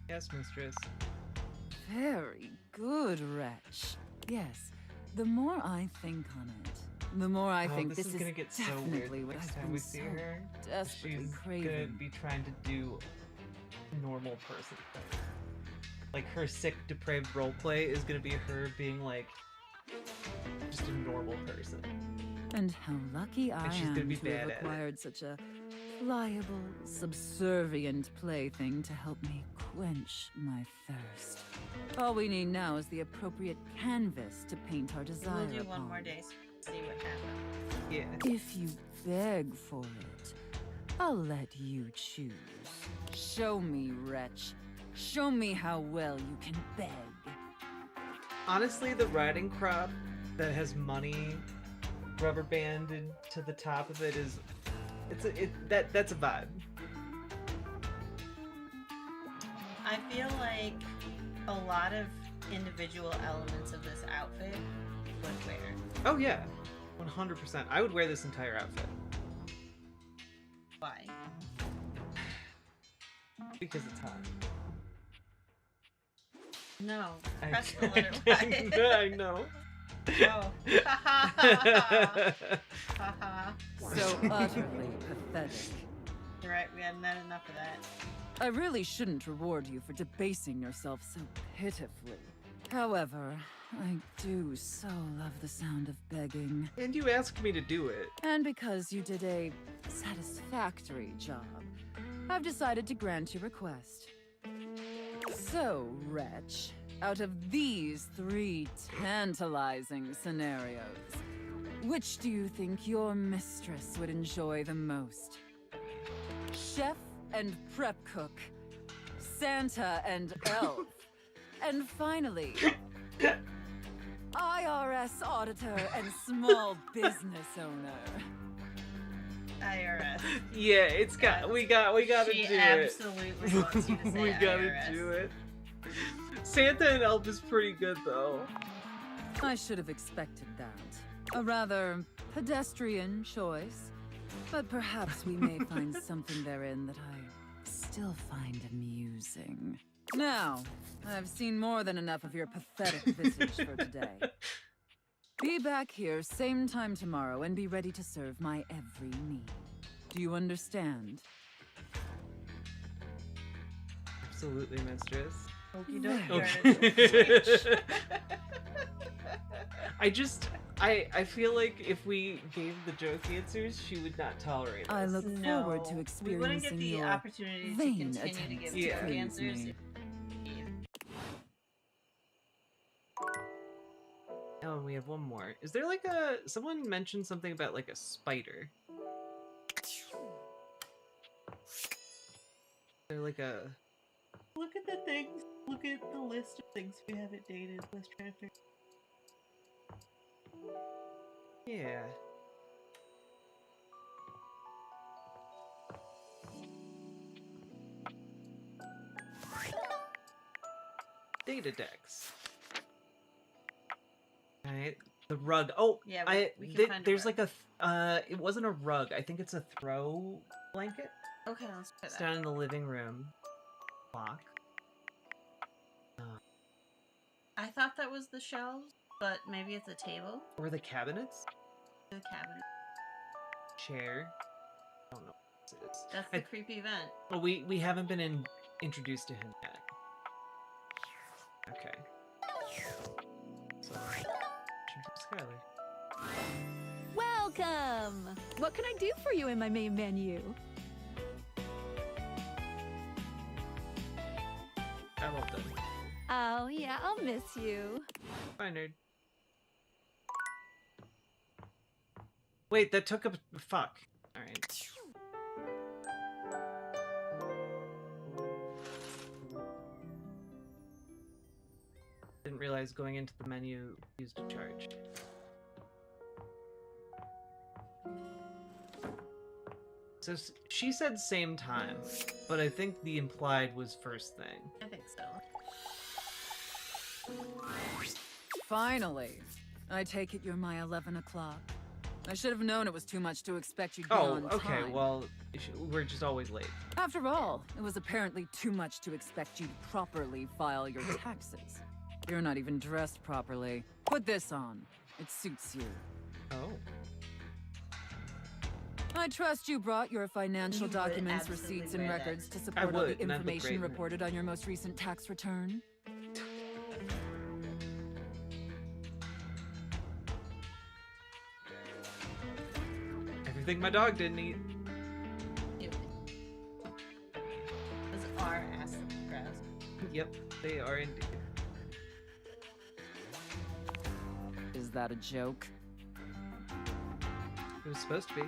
Yes, mistress. Very good, wretch. Yes, the more I think on it, the more I think this is gonna get so definitely weird what next I've time been we so see her. desperately She's craving. gonna be trying to do normal person thing. Like her sick, depraved roleplay is gonna be her being like just a normal person. And how lucky I she's am gonna be to bad have at it. acquired such a pliable, subservient plaything to help me quench my thirst. All we need now is the appropriate canvas to paint our desire We'll do upon. one more day, so see what happens. Yeah. If you beg for it, I'll let you choose. Show me, wretch. Show me how well you can beg. Honestly, the riding crop that has money rubber banded to the top of it is that's a vibe. I feel like a lot of individual elements of this outfit would wear. Oh yeah, 100%. I would wear this entire outfit. Why? Because it's hot. No. Press the letter I know. Oh. So utterly pathetic. You're right, we hadn't had enough of that. I really shouldn't reward you for debasing yourself so pitifully. However, I do so love the sound of begging. And you asked me to do it. And because you did a satisfactory job, I've decided to grant your request. So, wretch, out of these 3 tantalizing scenarios, which do you think your mistress would enjoy the most? Chef and prep cook, Santa and elf, and finally, IRS auditor and small business owner. IRS. Yeah, it's got. We gotta She do it. absolutely wants you to say We gotta IRS. do it. Santa and elf is pretty good though. I should have expected that. A rather pedestrian choice, but perhaps we may find something therein that I still find amusing. Now, I've seen more than enough of your pathetic visage for today. Be back here same time tomorrow and be ready to serve my every need. Do you understand? Absolutely, mistress. Okie dokie, Okay. I feel like if we gave the joke answers, she would not tolerate us. I look forward to We experiencing wouldn't get the your opportunity to vain continue to attempts give to joke please answers. me. Oh, and we have one more. Is there like someone mentioned something about like a spider? Is there like a... Look at the things. Look at the list of things we haven't dated. Let's try to figure. Yeah. Data decks. Alright. The rug. Oh, Yeah, we can find a there's rug. like a it wasn't a rug. I think it's a throw blanket. Okay, let's put It's that. down in the living room. Clock. I thought that was the shelves, but maybe it's a table. Or the cabinets. The cabinet. chair. I don't know what this is. That's the creepy vent. Well, we haven't been introduced to him yet. Okay. So, Skylar. Welcome! What can I do for you in my main menu? I love them. Oh, yeah, I'll miss you. Bye, nerd. Wait, that took a... Fuck. Alright. Didn't realize going into the menu used a charge. So she said same time, but I think the implied was first thing. I think so. Finally. I take it you're my 11 o'clock. I should have known it was too much to expect you'd be on time. Oh, okay, well, we're just always late. After all, it was apparently too much to expect you to properly file your taxes. You're not even dressed properly. Put this on. It suits you. Oh. I trust you brought your financial You would documents, absolutely receipts, and wear that. records to I support all would, the and I'd look great information in it. reported on your most recent tax return. Everything my dog didn't eat. Those are acid crabs. Yep, they are indeed. Is that a joke? It was supposed to be.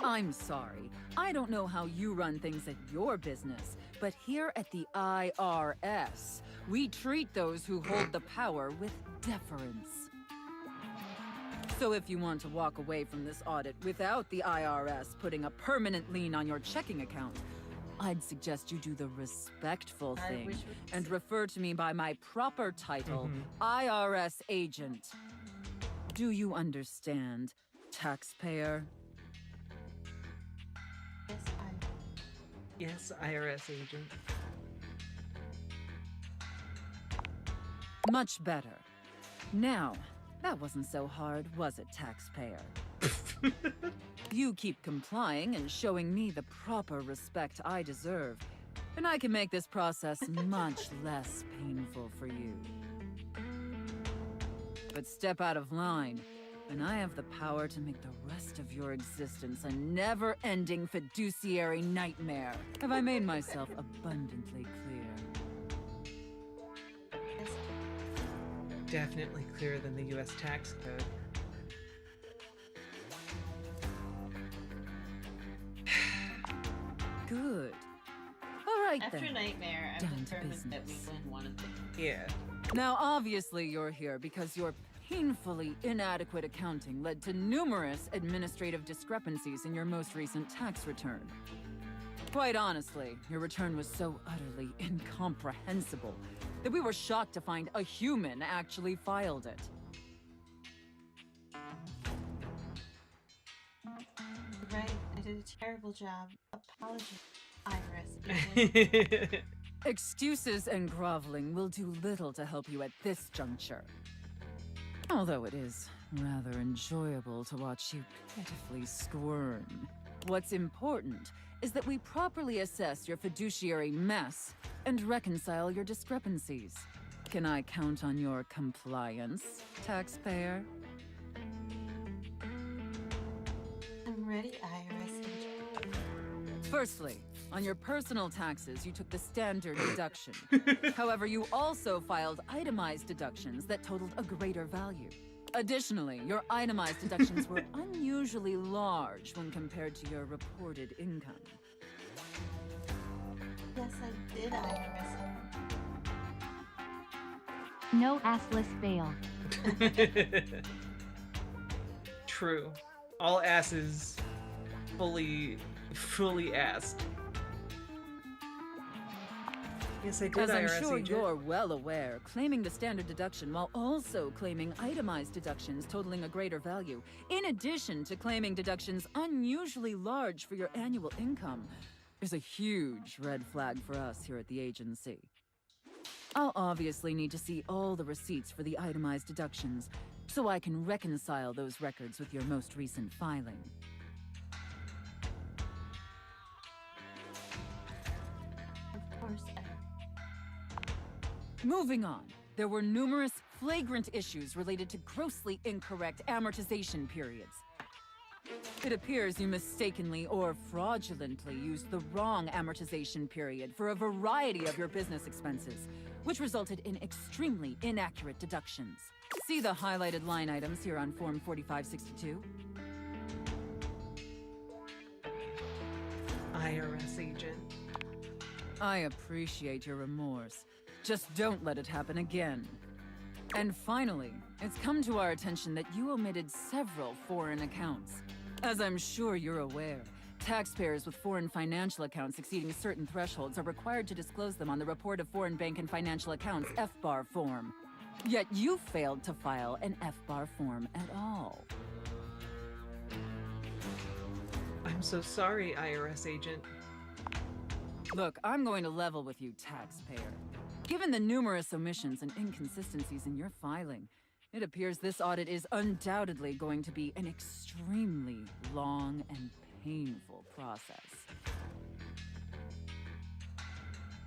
I'm sorry. I don't know how you run things at your business, but here at the IRS, we treat those who hold the power with deference. So if you want to walk away from this audit without the IRS putting a permanent lien on your checking account, I'd suggest you do the respectful thing and refer to me by my proper title, IRS agent. Do you understand, taxpayer? Yes, IRS agent. Much better. Now, that wasn't so hard, was it, taxpayer? You keep complying and showing me the proper respect I deserve, and I can make this process much less painful for you. But step out of line, and I have the power to make the rest of your existence a never-ending fiduciary nightmare. Have I made myself abundantly clear? Definitely clearer than the US tax code. Good. All right, After then. Nightmare, Down I'm to determined that we business. win one of them. Yeah. Now, obviously, you're here because your painfully inadequate accounting led to numerous administrative discrepancies in your most recent tax return. Quite honestly, your return was so utterly incomprehensible that we were shocked to find a human actually filed it. Right, I did a terrible job. Apologies, IRS agent. Excuses and groveling will do little to help you at this juncture. Although it is rather enjoyable to watch you pitifully squirm. What's important is that we properly assess your fiduciary mess and reconcile your discrepancies. Can I count on your compliance, taxpayer? I'm ready, IRS agent. Firstly, on your personal taxes, you took the standard deduction. However, you also filed itemized deductions that totaled a greater value. Additionally, your itemized deductions were unusually large when compared to your reported income. Yes, I did, IRS No assless fail. True. All asses fully assed. Yes, I did, As I'm IRS sure agent. you're well aware, claiming the standard deduction while also claiming itemized deductions totaling a greater value, in addition to claiming deductions unusually large for your annual income, is a huge red flag for us here at the agency. I'll obviously need to see all the receipts for the itemized deductions, so I can reconcile those records with your most recent filing. Moving on. There were numerous flagrant issues related to grossly incorrect amortization periods. It appears you mistakenly or fraudulently used the wrong amortization period for a variety of your business expenses, which resulted in extremely inaccurate deductions. See the highlighted line items here on Form 4562. IRS agent. I appreciate your remorse. Just don't let it happen again. And finally, it's come to our attention that you omitted several foreign accounts. As I'm sure you're aware, taxpayers with foreign financial accounts exceeding certain thresholds are required to disclose them on the Report of Foreign Bank and Financial Accounts FBAR form. Yet you failed to file an FBAR form at all. I'm so sorry, IRS agent. Look, I'm going to level with you, taxpayer. Given the numerous omissions and inconsistencies in your filing, it appears this audit is undoubtedly going to be an extremely long and painful process.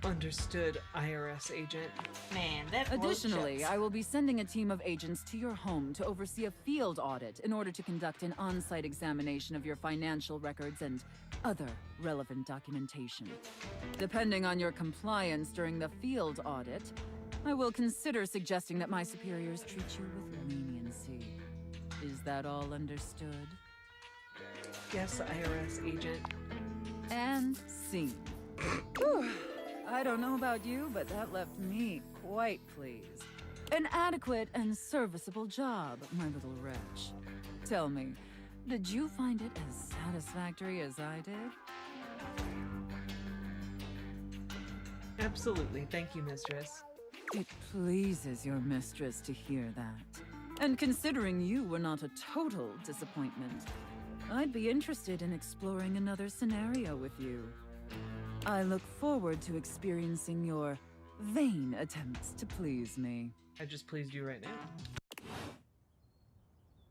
Understood, IRS agent. Man, that Additionally, bullshit. I will be sending a team of agents to your home to oversee a field audit in order to conduct an on-site examination of your financial records and other relevant documentation. Depending on your compliance during the field audit, I will consider suggesting that my superiors treat you with leniency. Is that all understood? Yes, IRS agent. And scene. Whew. I don't know about you, but that left me quite pleased. An adequate and serviceable job, my little wretch. Tell me, did you find it as satisfactory as I did? Absolutely, thank you, mistress. It pleases your mistress to hear that. And considering you were not a total disappointment, I'd be interested in exploring another scenario with you. I look forward to experiencing your vain attempts to please me. I just pleased you right now.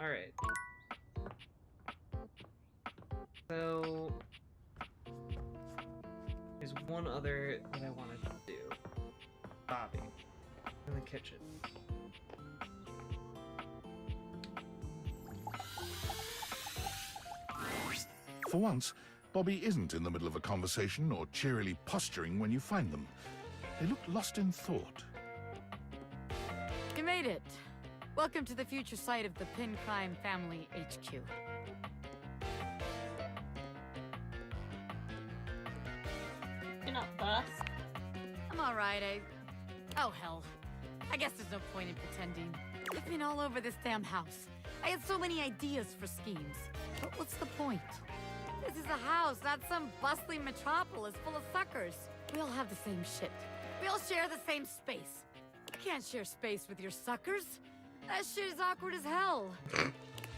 Alright. So... there's one other that I wanted to do. Bobby. In the kitchen. For once, Bobby isn't in the middle of a conversation or cheerily posturing when you find them. They look lost in thought. You made it. Welcome to the future site of the Pin Crime Family HQ. You're not boss. I'm alright, Oh, hell. I guess there's no point in pretending. I've been all over this damn house. I had so many ideas for schemes. But what's the point? This is a house, not some bustling metropolis full of suckers. We all have the same shit. We all share the same space. I can't share space with your suckers. That shit is awkward as hell.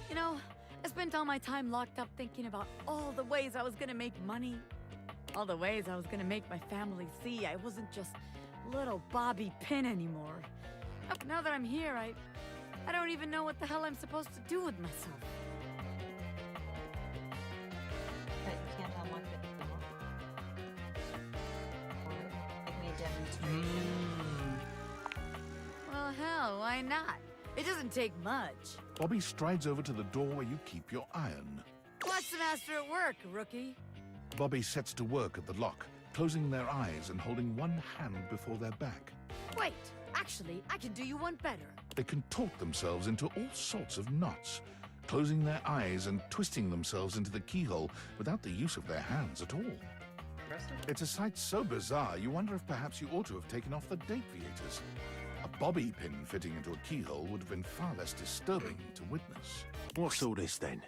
You know, I spent all my time locked up thinking about all the ways I was gonna make money. All the ways I was gonna make my family see I wasn't just little Bobby Pin anymore. Now that I'm here, I don't even know what the hell I'm supposed to do with myself. But you can't unlock it anymore. Or give me a demonstration. Well, hell, why not? It doesn't take much. Bobby strides over to the door where you keep your iron. Watch the master at work, rookie. Bobby sets to work at the lock, closing their eyes and holding one hand before their back. Wait, actually, I can do you one better. They contort themselves into all sorts of knots, closing their eyes and twisting themselves into the keyhole without the use of their hands at all. It's a sight so bizarre, you wonder if perhaps you ought to have taken off the date viators. A bobby pin fitting into a keyhole would have been far less disturbing to witness. What's all this then?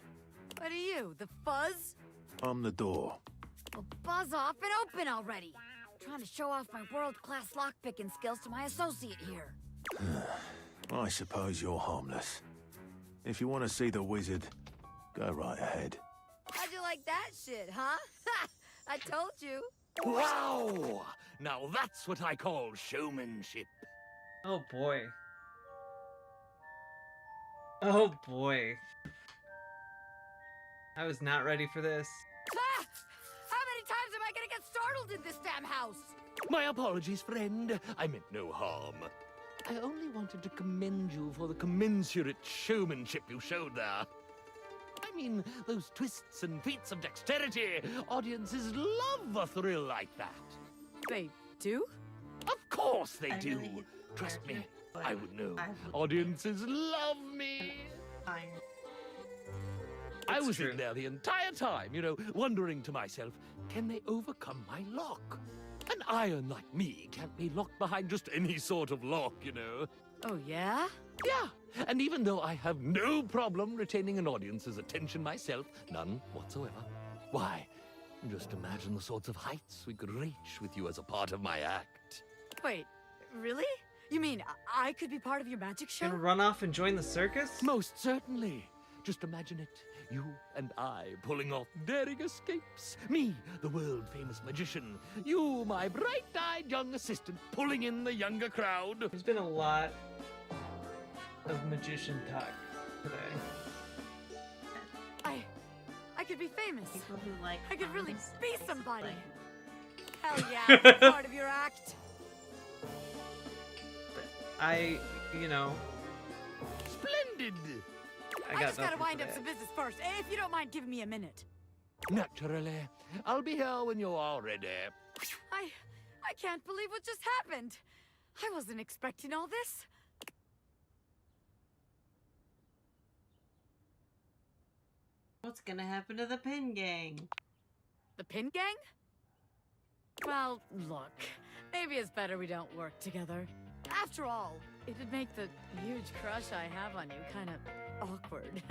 What are you, the fuzz? I'm the door. Well, buzz off and open already. I'm trying to show off my world-class lockpicking skills to my associate here. I suppose you're harmless. If you want to see the wizard, go right ahead. How'd you like that shit, huh? I told you. Wow! Now that's what I call showmanship. Oh boy. Oh boy. I was not ready for this. Ah! How many times am I gonna get startled in this damn house? My apologies, friend. I meant no harm. I only wanted to commend you for the commensurate showmanship you showed there. I mean, those twists and feats of dexterity. Audiences love a thrill like that. They do? Of course they I do. really hate the Trust me, character, but I would know. I would- Audiences love me. Iron. I was in there the entire time, you know, wondering to myself, can they overcome my lock? An iron like me can't be locked behind just any sort of lock, you know. Oh, yeah? Yeah, and even though I have no problem retaining an audience's attention myself, none whatsoever, why, just imagine the sorts of heights we could reach with you as a part of my act. Wait, really? You mean I could be part of your magic show? Gonna run off and join the circus? Most certainly. Just imagine it. You and I pulling off daring escapes. Me, the world-famous magician. You, my bright-eyed young assistant, pulling in the younger crowd. There's been a lot of magician talk today. I could be famous. People who like I could really arms, be it's somebody. like- Hell yeah, it's part of your act. You know, Splendid! I just gotta nothing wind for up that. some business first, if you don't mind giving me a minute. Naturally. I'll be here when you are ready. I can't believe what just happened. I wasn't expecting all this. What's gonna happen to the Pin Gang? The Pin Gang? Well, look, maybe it's better we don't work together. After all, it'd make the huge crush I have on you kind of awkward.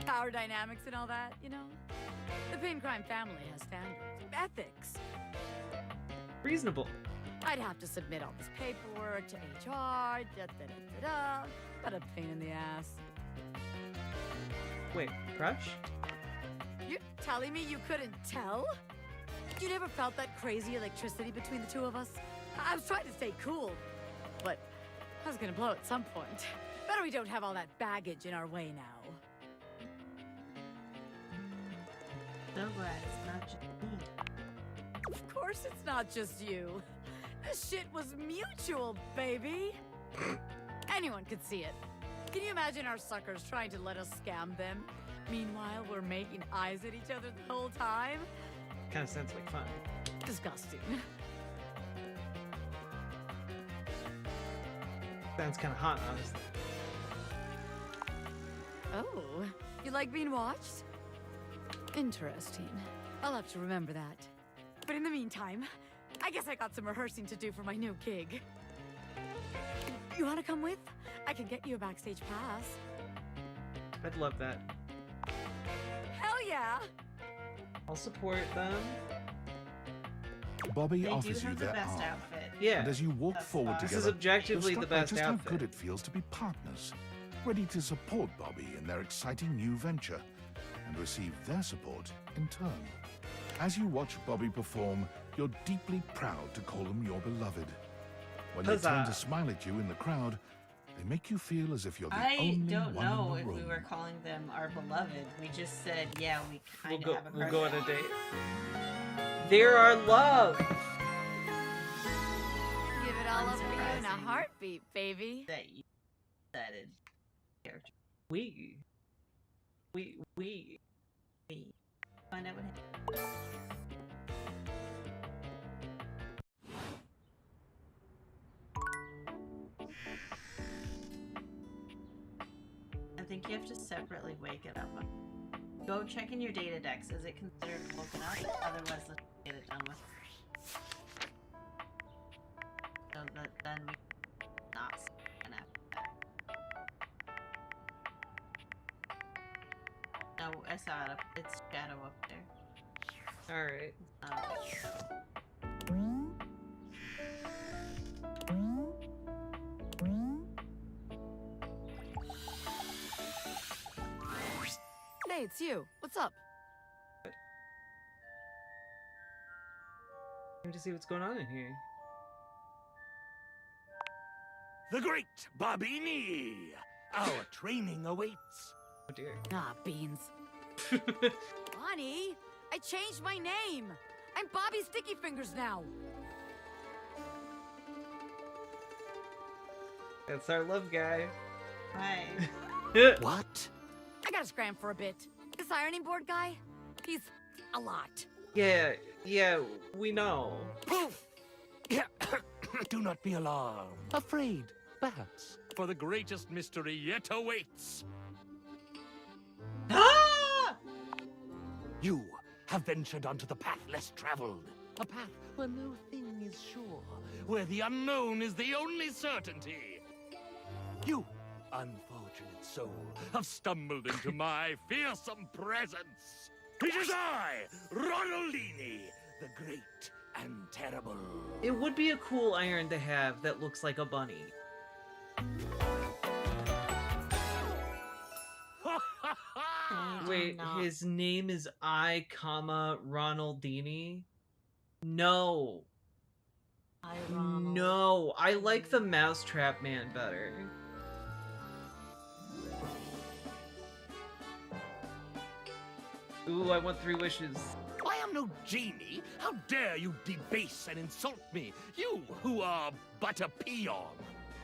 Power dynamics and all that, you know? The Pin Crime family has standards, ethics. Reasonable. I'd have to submit all this paperwork to HR, da-da-da-da-da. What a pain in the ass. Wait, crush? You're telling me you couldn't tell? You never felt that crazy electricity between the two of us? I was trying to stay cool, but I was gonna blow at some point. Better we don't have all that baggage in our way now. So glad it's not just me. Of course it's not just you. This shit was mutual, baby. Anyone could see it. Can you imagine our suckers trying to let us scam them? Meanwhile, we're making eyes at each other the whole time? Kind of sounds like fun. Disgusting. Sounds kind of hot, honestly. Oh, you like being watched? Interesting. I'll have to remember that. But in the meantime, I guess I got some rehearsing to do for my new gig. You want to come with? I can get you a backstage pass. I'd love that. Hell yeah! I'll support them. Bobby They do offers you have the their best arm. outfit. Yeah. And as you walk forward This together, is objectively you're the struck by best just outfit. how good it feels to be partners, ready to support Bobby in their exciting new venture, and receive their support in turn. As you watch Bobby perform, you're deeply proud to call them your beloved. When they turn Huzzah. to smile at you in the crowd, they make you feel as if you're the I only don't one know in if the we room. were calling them our beloved. We just said, yeah, we We'll kind of go. have a We'll crush go on a on date. They're our love. Give it all up for you in a Unsurprising. heartbeat, baby. that you decided character. We. Find out what happened. I think you have to separately wake it up. Go check in your data decks. Is it considered woken up? Otherwise, let's get it done with. So that then we not and after that. No, I saw it up. It's shadow up there. All right. Hey, it's you. What's up? Time to see what's going on in here. The great Bobini! Our training awaits. Oh dear. Ah, beans. Bonnie, I changed my name. I'm Bobby Sticky Fingers now. That's our love guy. Hi. What? I gotta scram for a bit. This ironing board guy, he's a lot. Yeah, we know. Poof! Do not be alarmed. Afraid, perhaps, for the greatest mystery yet awaits. Ah! You have ventured onto the path less traveled. A path where no thing is sure, where the unknown is the only certainty. You, unfortunate soul, have stumbled into my fearsome presence. It is I, Ronaldini, the great and terrible. It would be a cool iron to have that looks like a bunny. Wait, his name is I, Ronaldini? No. No, I like the Mousetrap Man better. Ooh, I want 3 wishes. I am no genie. How dare you debase and insult me? You who are but a peon.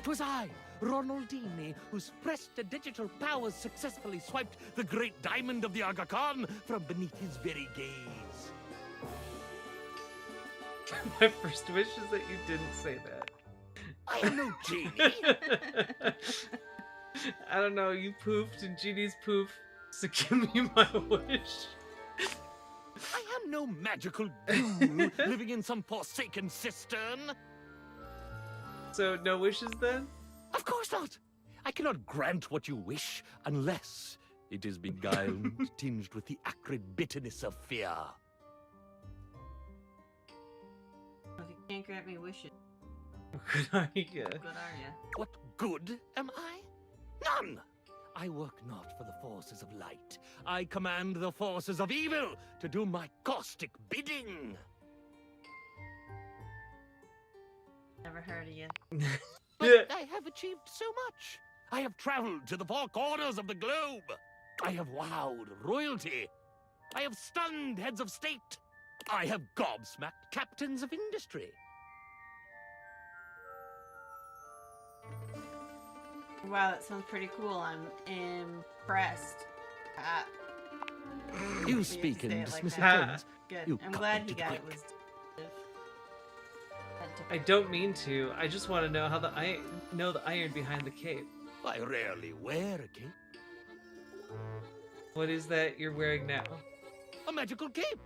'Twas I, Ronaldini, whose prestidigital powers successfully swiped the great diamond of the Aga Khan from beneath his very gaze. My first wish is that you didn't say that. I am no genie. I don't know, you poofed and genies poof, so give me my wish. I am no magical guru living in some forsaken cistern. So, no wishes then? Of course not. I cannot grant what you wish unless it is beguiled, tinged with the acrid bitterness of fear. If you can't grant me wishes, Good idea. what good are you? What good am I? None! I work not for the forces of light. I command the forces of evil to do my caustic bidding. Never heard of you. But I have achieved so much. I have traveled to the 4 corners of the globe. I have wowed royalty. I have stunned heads of state. I have gobsmacked captains of industry. Wow, that sounds pretty cool. I'm impressed. You speak in dismissive that. tones. Good. You I'm cut glad me you to got the it. quick. Was I don't mean to. I just want to know how the iron behind the cape. I rarely wear a cape. What is that you're wearing now? A magical cape.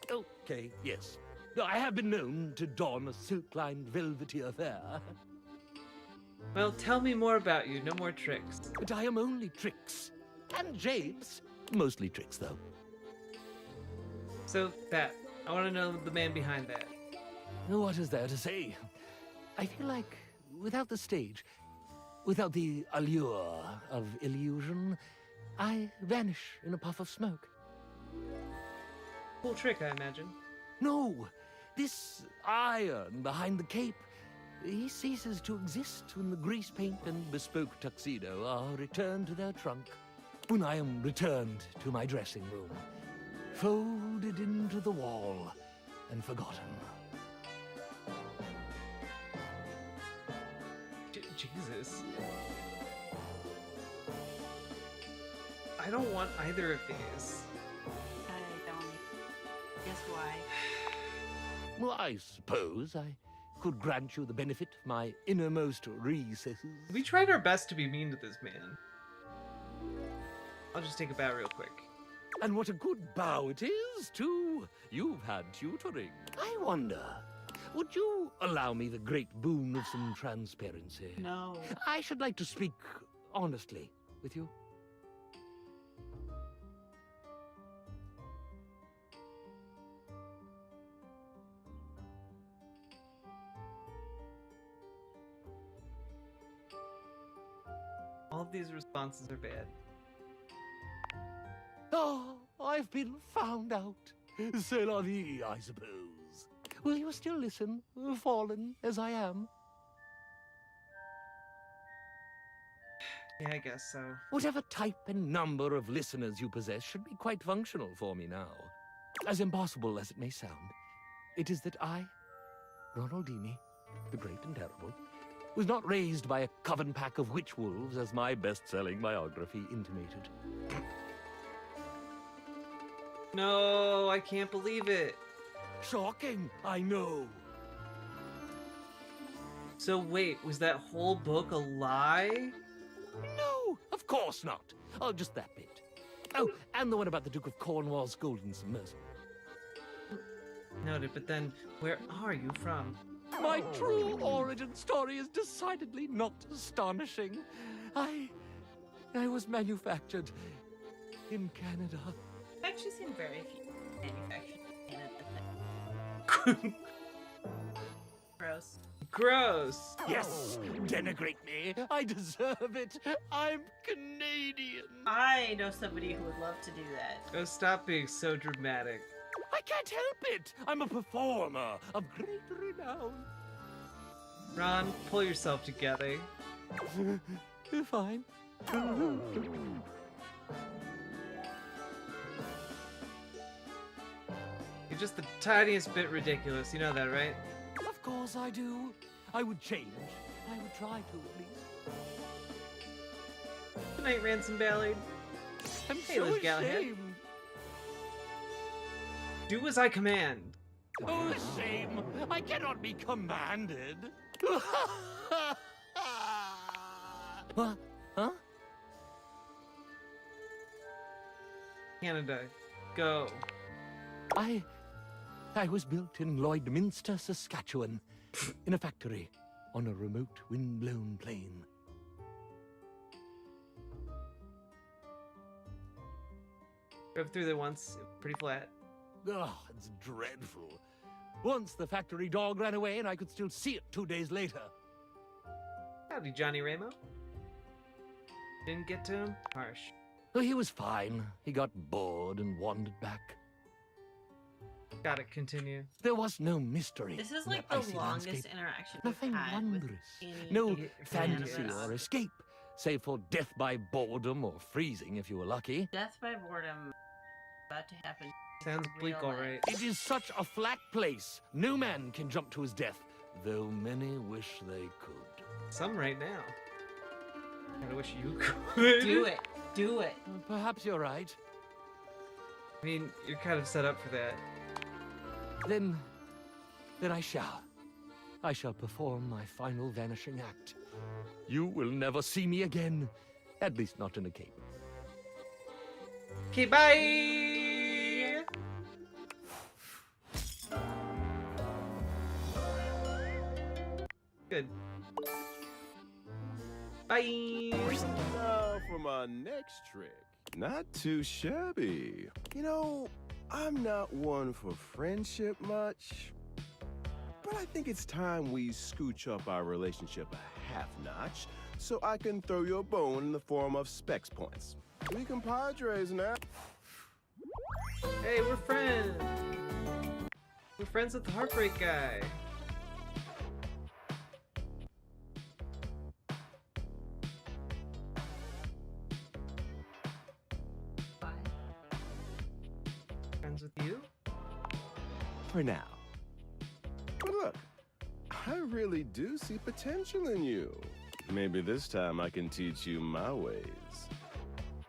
Okay, yes. I have been known to don a silk-lined velvety affair. Well, tell me more about you. No more tricks. But I am only tricks. And James. Mostly tricks, though. So, that. I want to know the man behind that. What is there to say? I feel like without the stage, without the allure of illusion, I vanish in a puff of smoke. Cool trick, I imagine. No, this iron behind the cape, he ceases to exist when the grease paint and bespoke tuxedo are returned to their trunk. When I am returned to my dressing room, folded into the wall and forgotten. Jesus. I don't want either of these. I don't. Guess why? Well, I suppose I could grant you the benefit of my innermost recesses. We tried our best to be mean to this man. I'll just take a bow real quick. And what a good bow it is, too. You've had tutoring. I wonder, would you allow me the great boon of some transparency? No. I should like to speak honestly with you. All of these responses are bad. Oh, I've been found out. C'est la vie, I suppose. Will you still listen, fallen as I am? Yeah, I guess so. Whatever type and number of listeners you possess should be quite functional for me now. As impossible as it may sound, it is that I, Ronaldini, the Great and Terrible, was not raised by a coven pack of witch wolves, as my best-selling biography intimated. No, I can't believe it. Shocking, I know. So wait, was that whole book a lie? No, of course not. Oh, just that bit. Oh, and the one about the Duke of Cornwall's golden submersible. Noted, but then where are you from? My true origin story is decidedly not astonishing. I was manufactured in Canada. I've actually seen very few manufactured in Canada. Gross. Gross. Yes, denigrate me. I deserve it. I'm Canadian. I know somebody who would love to do that. Oh, stop being so dramatic. I can't help it. I'm a performer of great renown. Ron, pull yourself together. Fine. You're just the tiniest bit ridiculous. You know that, right? Of course I do. I would change. I would try to, at least. Good night, Ransom Ballard. I'm Hey, so Liz Galahad. ashamed. Do as I command. Oh, shame. I cannot be commanded. What? Huh? Canada, go. I was built in Lloydminster, Saskatchewan, in a factory on a remote wind-blown plain. Drove through there once, pretty flat. Oh, it's dreadful. Once the factory dog ran away and I could still see it 2 days later. Howdy, Johnny Ramo. Didn't get to him? Harsh. Oh, he was fine. He got bored and wandered back. Gotta continue. There was no mystery. This is no like the icy longest landscape. interaction Nothing we've had wondrous. with any No fan of fantasy this. or escape, save for death by boredom or freezing if you were lucky. Death by boredom about to happen. Sounds bleak, Real life. alright. It is such a flat place. No man can jump to his death, though many wish they could. Some right now. I wish you could. Do it. Do it. Perhaps you're right. I mean, you're kind of set up for that. Then I shall. I shall perform my final vanishing act. You will never see me again. At least not in a cape. Okay, bye! Good. Bye! Now for my next trick. Not too shabby. You know, I'm not one for friendship much, but I think it's time we scooch up our relationship a half notch so I can throw you a bone in the form of specs points. We compadres now. Hey, we're friends! We're friends with the Heartbreak guy. Friends with you? For now. But look, I really do see potential in you. Maybe this time I can teach you my ways.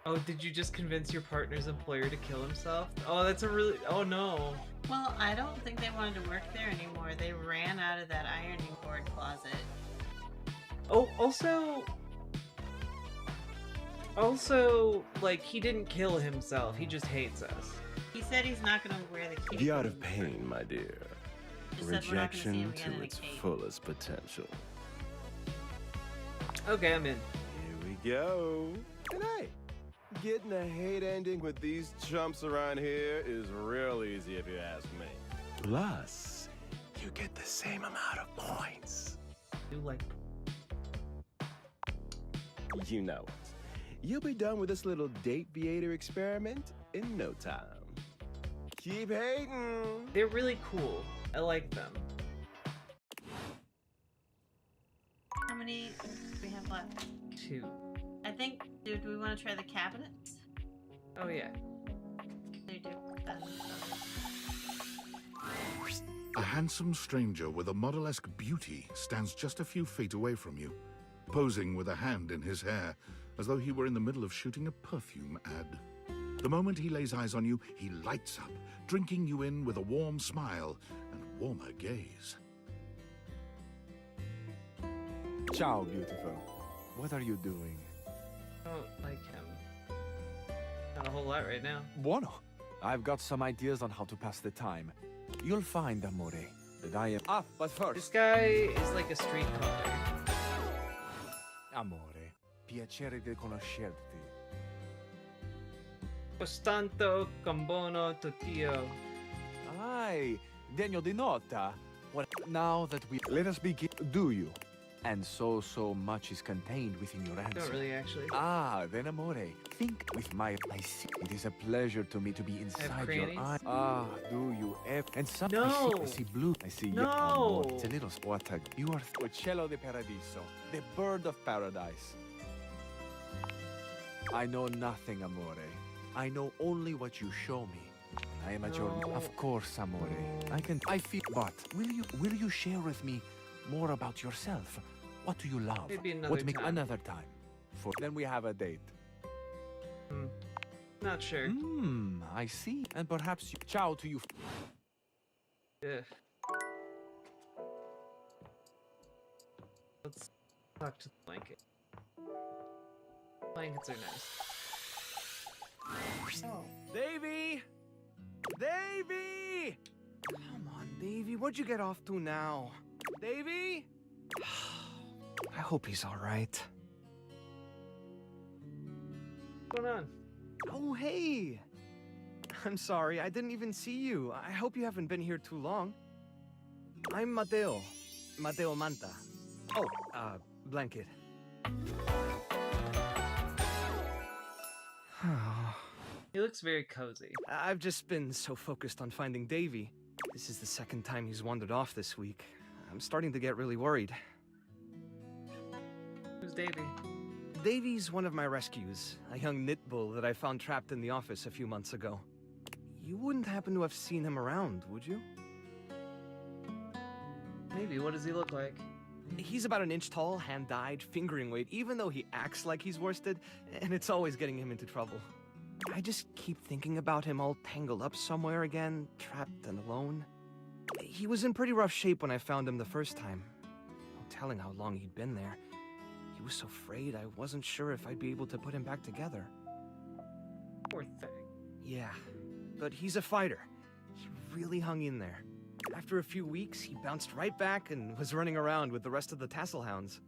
Oh, did you just convince your partner's employer to kill himself? Oh, that's a really... Oh, no. Well, I don't think they wanted to work there anymore. They ran out of that ironing board closet. Oh, also, like, he didn't kill himself. He just hates us. He said he's not going to wear the cape. The art of pain, my dear. Just said we're not gonna see him Rejection again in to a its cape. fullest potential. Okay, I'm in. Here we go. And hey, getting a hate ending with these chumps around here is real easy if you ask me. Plus, you get the same amount of points. You like... You know it. You'll be done with this little date-viator experiment in no time. Keep hating. They're really cool. I like them. How many do we have left? 2. I think, do we want to try the cabinets? Oh, yeah. They do. Then, handsome stranger with a model-esque beauty stands just a few feet away from you, posing with a hand in his hair, as though he were in the middle of shooting a perfume ad. The moment he lays eyes on you, he lights up, drinking you in with a warm smile and warmer gaze. Ciao, beautiful. What are you doing? I don't like him. Not a whole lot right now. Bueno. I've got some ideas on how to pass the time. You'll find, amore, that I am... Ah, but first... This guy is like a street color. Amore, piacere di conoscerti. Costanto Cambono Totio. Ai, degno di nota. What? Now that we... Let us begin. Do you? And so much is contained within your answer. Don't really, actually. Ah, then amore, think with my... I see. It is a pleasure to me to be inside your eyes. Ah, do you ever... And some... No! I see blue. I see no! Amore. It's a little... What a... You are... Uccello di paradiso. The bird of paradise. I know nothing, amore. I know only what you show me. I am at your... Of course, amore. I feel... But will you share with me more about yourself? What do you love? Maybe another time. Another time. Then we have a date. Not sure. I see. And perhaps you... Ciao to you. Ugh. Let's talk to the blanket. Blankets are nice. Oh. Davy! Davy! Come on, Davy. What'd you get off to now? Davy? I hope he's all right. What's going on? Oh, hey! I'm sorry, I didn't even see you. I hope you haven't been here too long. I'm Mateo. Mateo Manta. Oh, blanket. He looks very cozy. I've just been so focused on finding Davy. This is the second time he's wandered off this week. I'm starting to get really worried. Who's Davy? Davy's one of my rescues, a young knit bull that I found trapped in the office a few months ago. You wouldn't happen to have seen him around, would you? Maybe. What does he look like? He's about 1 inch tall, hand-dyed, fingering weight, even though he acts like he's worsted, and it's always getting him into trouble. I just keep thinking about him all tangled up somewhere again, trapped and alone. He was in pretty rough shape when I found him the first time. No telling how long he'd been there. He was so frayed I wasn't sure if I'd be able to put him back together. Poor thing. Yeah, but he's a fighter. He really hung in there. After a few weeks, he bounced right back and was running around with the rest of the tassel hounds.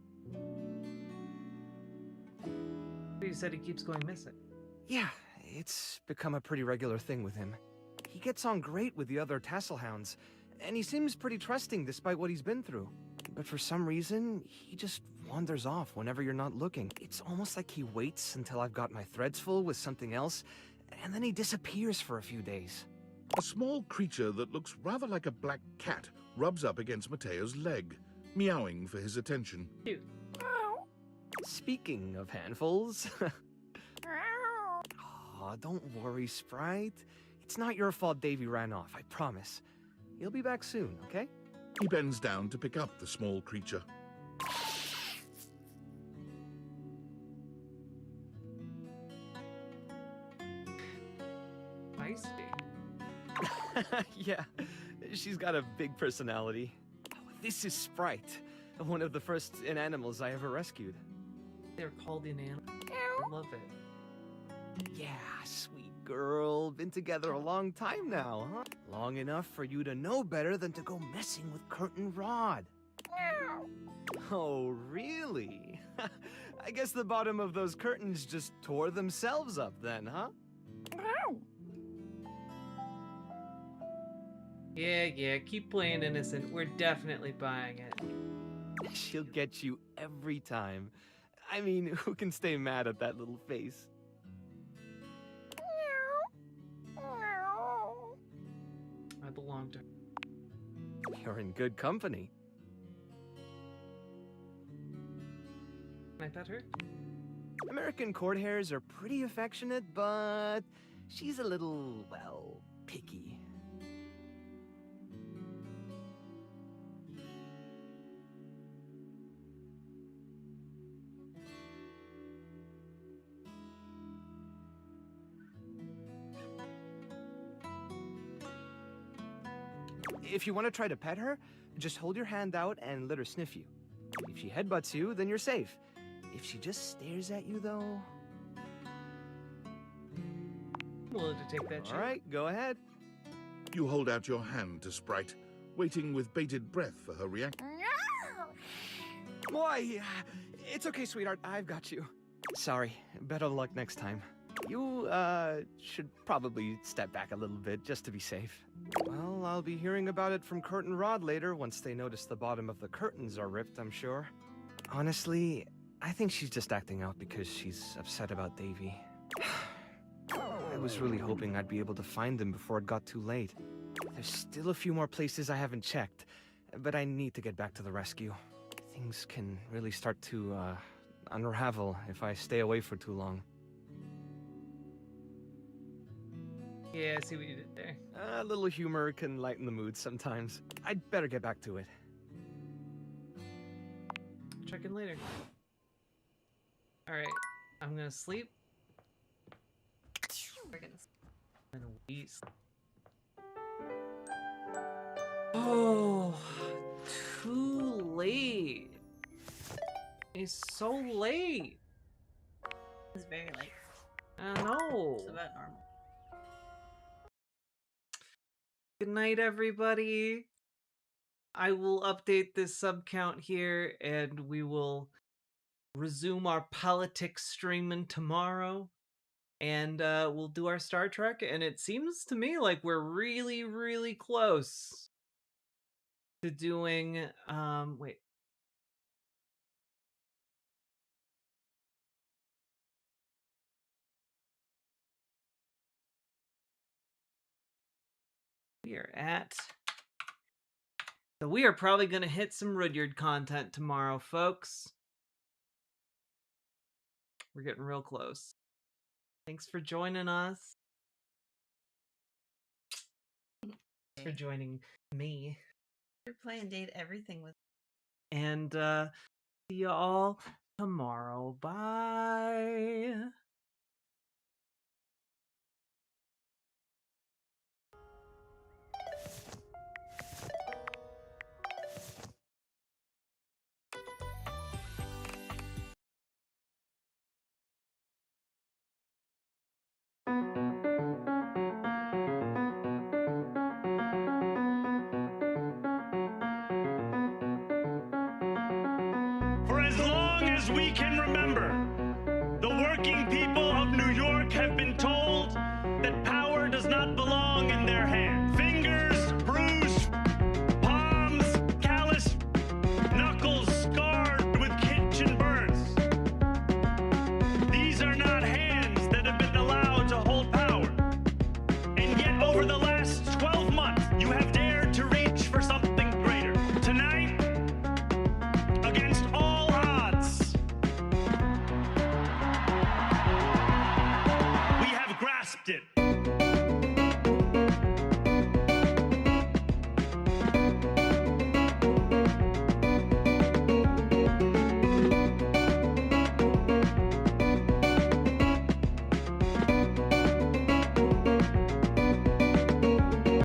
You said he keeps going missing. Yeah, it's become a pretty regular thing with him. He gets on great with the other tassel hounds, and he seems pretty trusting despite what he's been through. But for some reason, he just wanders off whenever you're not looking. It's almost like he waits until I've got my threads full with something else, and then he disappears for a few days. A small creature that looks rather like a black cat rubs up against Mateo's leg, meowing for his attention. Cute. Speaking of handfuls... Aw, don't worry, Sprite. It's not your fault Davy ran off, I promise. He'll be back soon, okay? He bends down to pick up the small creature. Feisty. Yeah, she's got a big personality. Oh, this is Sprite, one of the first inanimals I ever rescued. They're called inanimals. I love it. Yeah, sweet girl. Been together a long time now, huh? Long enough for you to know better than to go messing with Curtin Rod. Oh, really? I guess the bottom of those curtains just tore themselves up then, huh? Yeah, keep playing innocent. We're definitely buying it. She'll get you every time. I mean, who can stay mad at that little face? I belong to her. You're in good company. Can I pet her? American court hares are pretty affectionate, but she's a little, well, picky. If you want to try to pet her, just hold your hand out and let her sniff you. If she headbutts you, then you're safe. If she just stares at you, though... I'm willing to take that chance. All right, go ahead. You hold out your hand to Sprite, waiting with bated breath for her reaction. Boy, it's okay, sweetheart. I've got you. Sorry. Better luck next time. You, should probably step back a little bit just to be safe. Well, I'll be hearing about it from Kurt and Rod later once they notice the bottom of the curtains are ripped, I'm sure. Honestly, I think she's just acting out because she's upset about Davy. I was really hoping I'd be able to find them before it got too late. There's still a few more places I haven't checked, but I need to get back to the rescue. Things can really start to, unravel if I stay away for too long. Yeah, I see what you did there. A little humor can lighten the mood sometimes. I'd better get back to it. Check in later. Alright, I'm gonna sleep. We're gonna And we Oh, too late. It's so late. It's very late. I know. It's about normal. Good night, everybody. I will update this sub count here, and we will resume our politics streaming tomorrow. And we'll do our Star Trek, and it seems to me like we're really, really close to doing, wait. So we are probably going to hit some Rudyard content tomorrow, folks. We're getting real close. Thanks for joining us. Thanks for joining me. You're playing Date Everything with. And see you all tomorrow. Bye. For as long as we can remember, the working people of New York have been told that power does not belong in their hands. Fingers bruised, palms calloused, knuckles scarred with kitchen burns. These are not hands that have been allowed to hold power. And yet, over the last 12 months, you have dared to reach for something greater. Tonight, against all odds, we have grasped it.